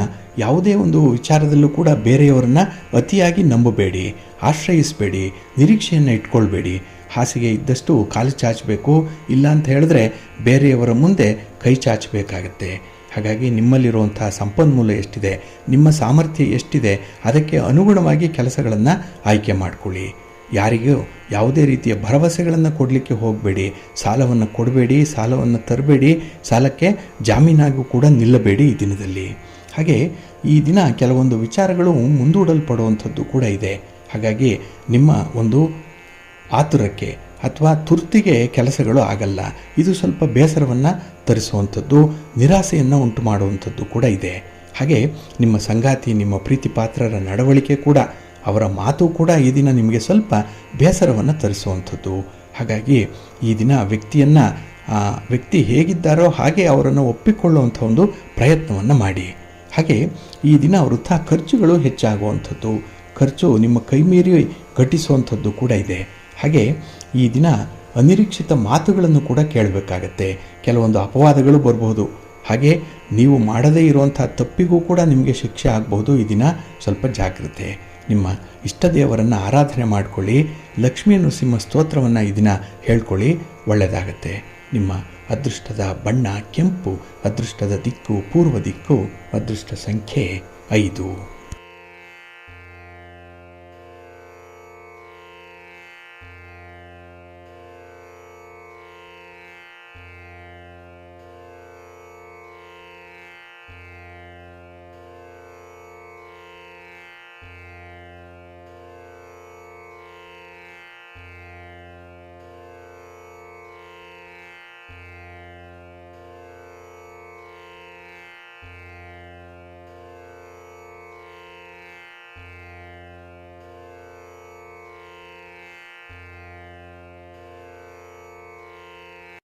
ಯಾವುದೇ ಒಂದು ವಿಚಾರದಲ್ಲೂ ಕೂಡ ಬೇರೆಯವರನ್ನು ಅತಿಯಾಗಿ ನಂಬಬೇಡಿ, ಆಶ್ರಯಿಸಬೇಡಿ, ನಿರೀಕ್ಷೆಯನ್ನು ಇಟ್ಕೊಳ್ಬೇಡಿ. ಹಾಸಿಗೆ ಇದ್ದಷ್ಟು ಕಾಲು ಚಾಚಬೇಕು, ಇಲ್ಲ ಅಂತ ಹೇಳಿದ್ರೆ ಬೇರೆಯವರ ಮುಂದೆ ಕೈ ಚಾಚಬೇಕಾಗತ್ತೆ. ಹಾಗಾಗಿ ನಿಮ್ಮಲ್ಲಿರುವಂಥ ಸಂಪನ್ಮೂಲ ಎಷ್ಟಿದೆ, ನಿಮ್ಮ ಸಾಮರ್ಥ್ಯ ಎಷ್ಟಿದೆ, ಅದಕ್ಕೆ ಅನುಗುಣವಾಗಿ ಕೆಲಸಗಳನ್ನು ಆಯ್ಕೆ ಮಾಡಿಕೊಳ್ಳಿ. ಯಾರಿಗೂ ಯಾವುದೇ ರೀತಿಯ ಭರವಸೆಗಳನ್ನು ಕೊಡಲಿಕ್ಕೆ ಹೋಗಬೇಡಿ, ಸಾಲವನ್ನು ಕೊಡಬೇಡಿ, ಸಾಲವನ್ನು ತರಬೇಡಿ, ಸಾಲಕ್ಕೆ ಜಾಮೀನಾಗೂ ಕೂಡ ನಿಲ್ಲಬೇಡಿ ಈ ದಿನದಲ್ಲಿ. ಹಾಗೆ ಈ ದಿನ ಕೆಲವೊಂದು ವಿಚಾರಗಳು ಮುಂದೂಡಲ್ಪಡುವಂಥದ್ದು ಕೂಡ ಇದೆ. ಹಾಗಾಗಿ ನಿಮ್ಮ ಒಂದು ಆತುರಕ್ಕೆ ಅಥವಾ ತುರ್ತಿಗೆ ಕೆಲಸಗಳು ಆಗಲ್ಲ. ಇದು ಸ್ವಲ್ಪ ಬೇಸರವನ್ನು ತರಿಸುವಂಥದ್ದು, ನಿರಾಸೆಯನ್ನು ಉಂಟು ಮಾಡುವಂಥದ್ದು ಕೂಡ ಇದೆ. ಹಾಗೆ ನಿಮ್ಮ ಸಂಗಾತಿ, ನಿಮ್ಮ ಪ್ರೀತಿ ಪಾತ್ರರ ನಡವಳಿಕೆ ಕೂಡ, ಅವರ ಮಾತು ಕೂಡ ಈ ದಿನ ನಿಮಗೆ ಸ್ವಲ್ಪ ಬೇಸರವನ್ನು ತರಿಸುವಂಥದ್ದು. ಹಾಗಾಗಿ ಈ ದಿನ ವ್ಯಕ್ತಿ ಹೇಗಿದ್ದಾರೋ ಹಾಗೆ ಅವರನ್ನು ಒಪ್ಪಿಕೊಳ್ಳುವಂಥ ಒಂದು ಪ್ರಯತ್ನವನ್ನು ಮಾಡಿ. ಹಾಗೆ ಈ ದಿನ ವೃಥಾ ಖರ್ಚುಗಳು ಹೆಚ್ಚಾಗುವಂಥದ್ದು, ಖರ್ಚು ನಿಮ್ಮ ಕೈಮೀರಿ ಘಟಿಸುವಂಥದ್ದು ಕೂಡ ಇದೆ. ಹಾಗೆ ಈ ದಿನ ಅನಿರೀಕ್ಷಿತ ಮಾತುಗಳನ್ನು ಕೂಡ ಕೇಳಬೇಕಾಗತ್ತೆ. ಕೆಲವೊಂದು ಅಪವಾದಗಳು ಬರಬಹುದು. ಹಾಗೆ ನೀವು ಮಾಡದೇ ಇರುವಂಥ ತಪ್ಪಿಗೂ ಕೂಡ ನಿಮಗೆ ಶಿಕ್ಷೆ ಆಗಬಹುದು. ಈ ದಿನ ಸ್ವಲ್ಪ ಜಾಗ್ರತೆ. ನಿಮ್ಮ ಇಷ್ಟ ದೇವರನ್ನು ಆರಾಧನೆ ಮಾಡಿಕೊಳ್ಳಿ. ಲಕ್ಷ್ಮೀ ನರಸಿಂಹ ಸ್ತೋತ್ರವನ್ನು ಈ ದಿನ ಹೇಳ್ಕೊಳ್ಳಿ, ಒಳ್ಳೆಯದಾಗತ್ತೆ. ನಿಮ್ಮ ಅದೃಷ್ಟದ ಬಣ್ಣ ಕೆಂಪು, ಅದೃಷ್ಟದ ದಿಕ್ಕು ಪೂರ್ವ ದಿಕ್ಕು, ಅದೃಷ್ಟ ಸಂಖ್ಯೆ 5.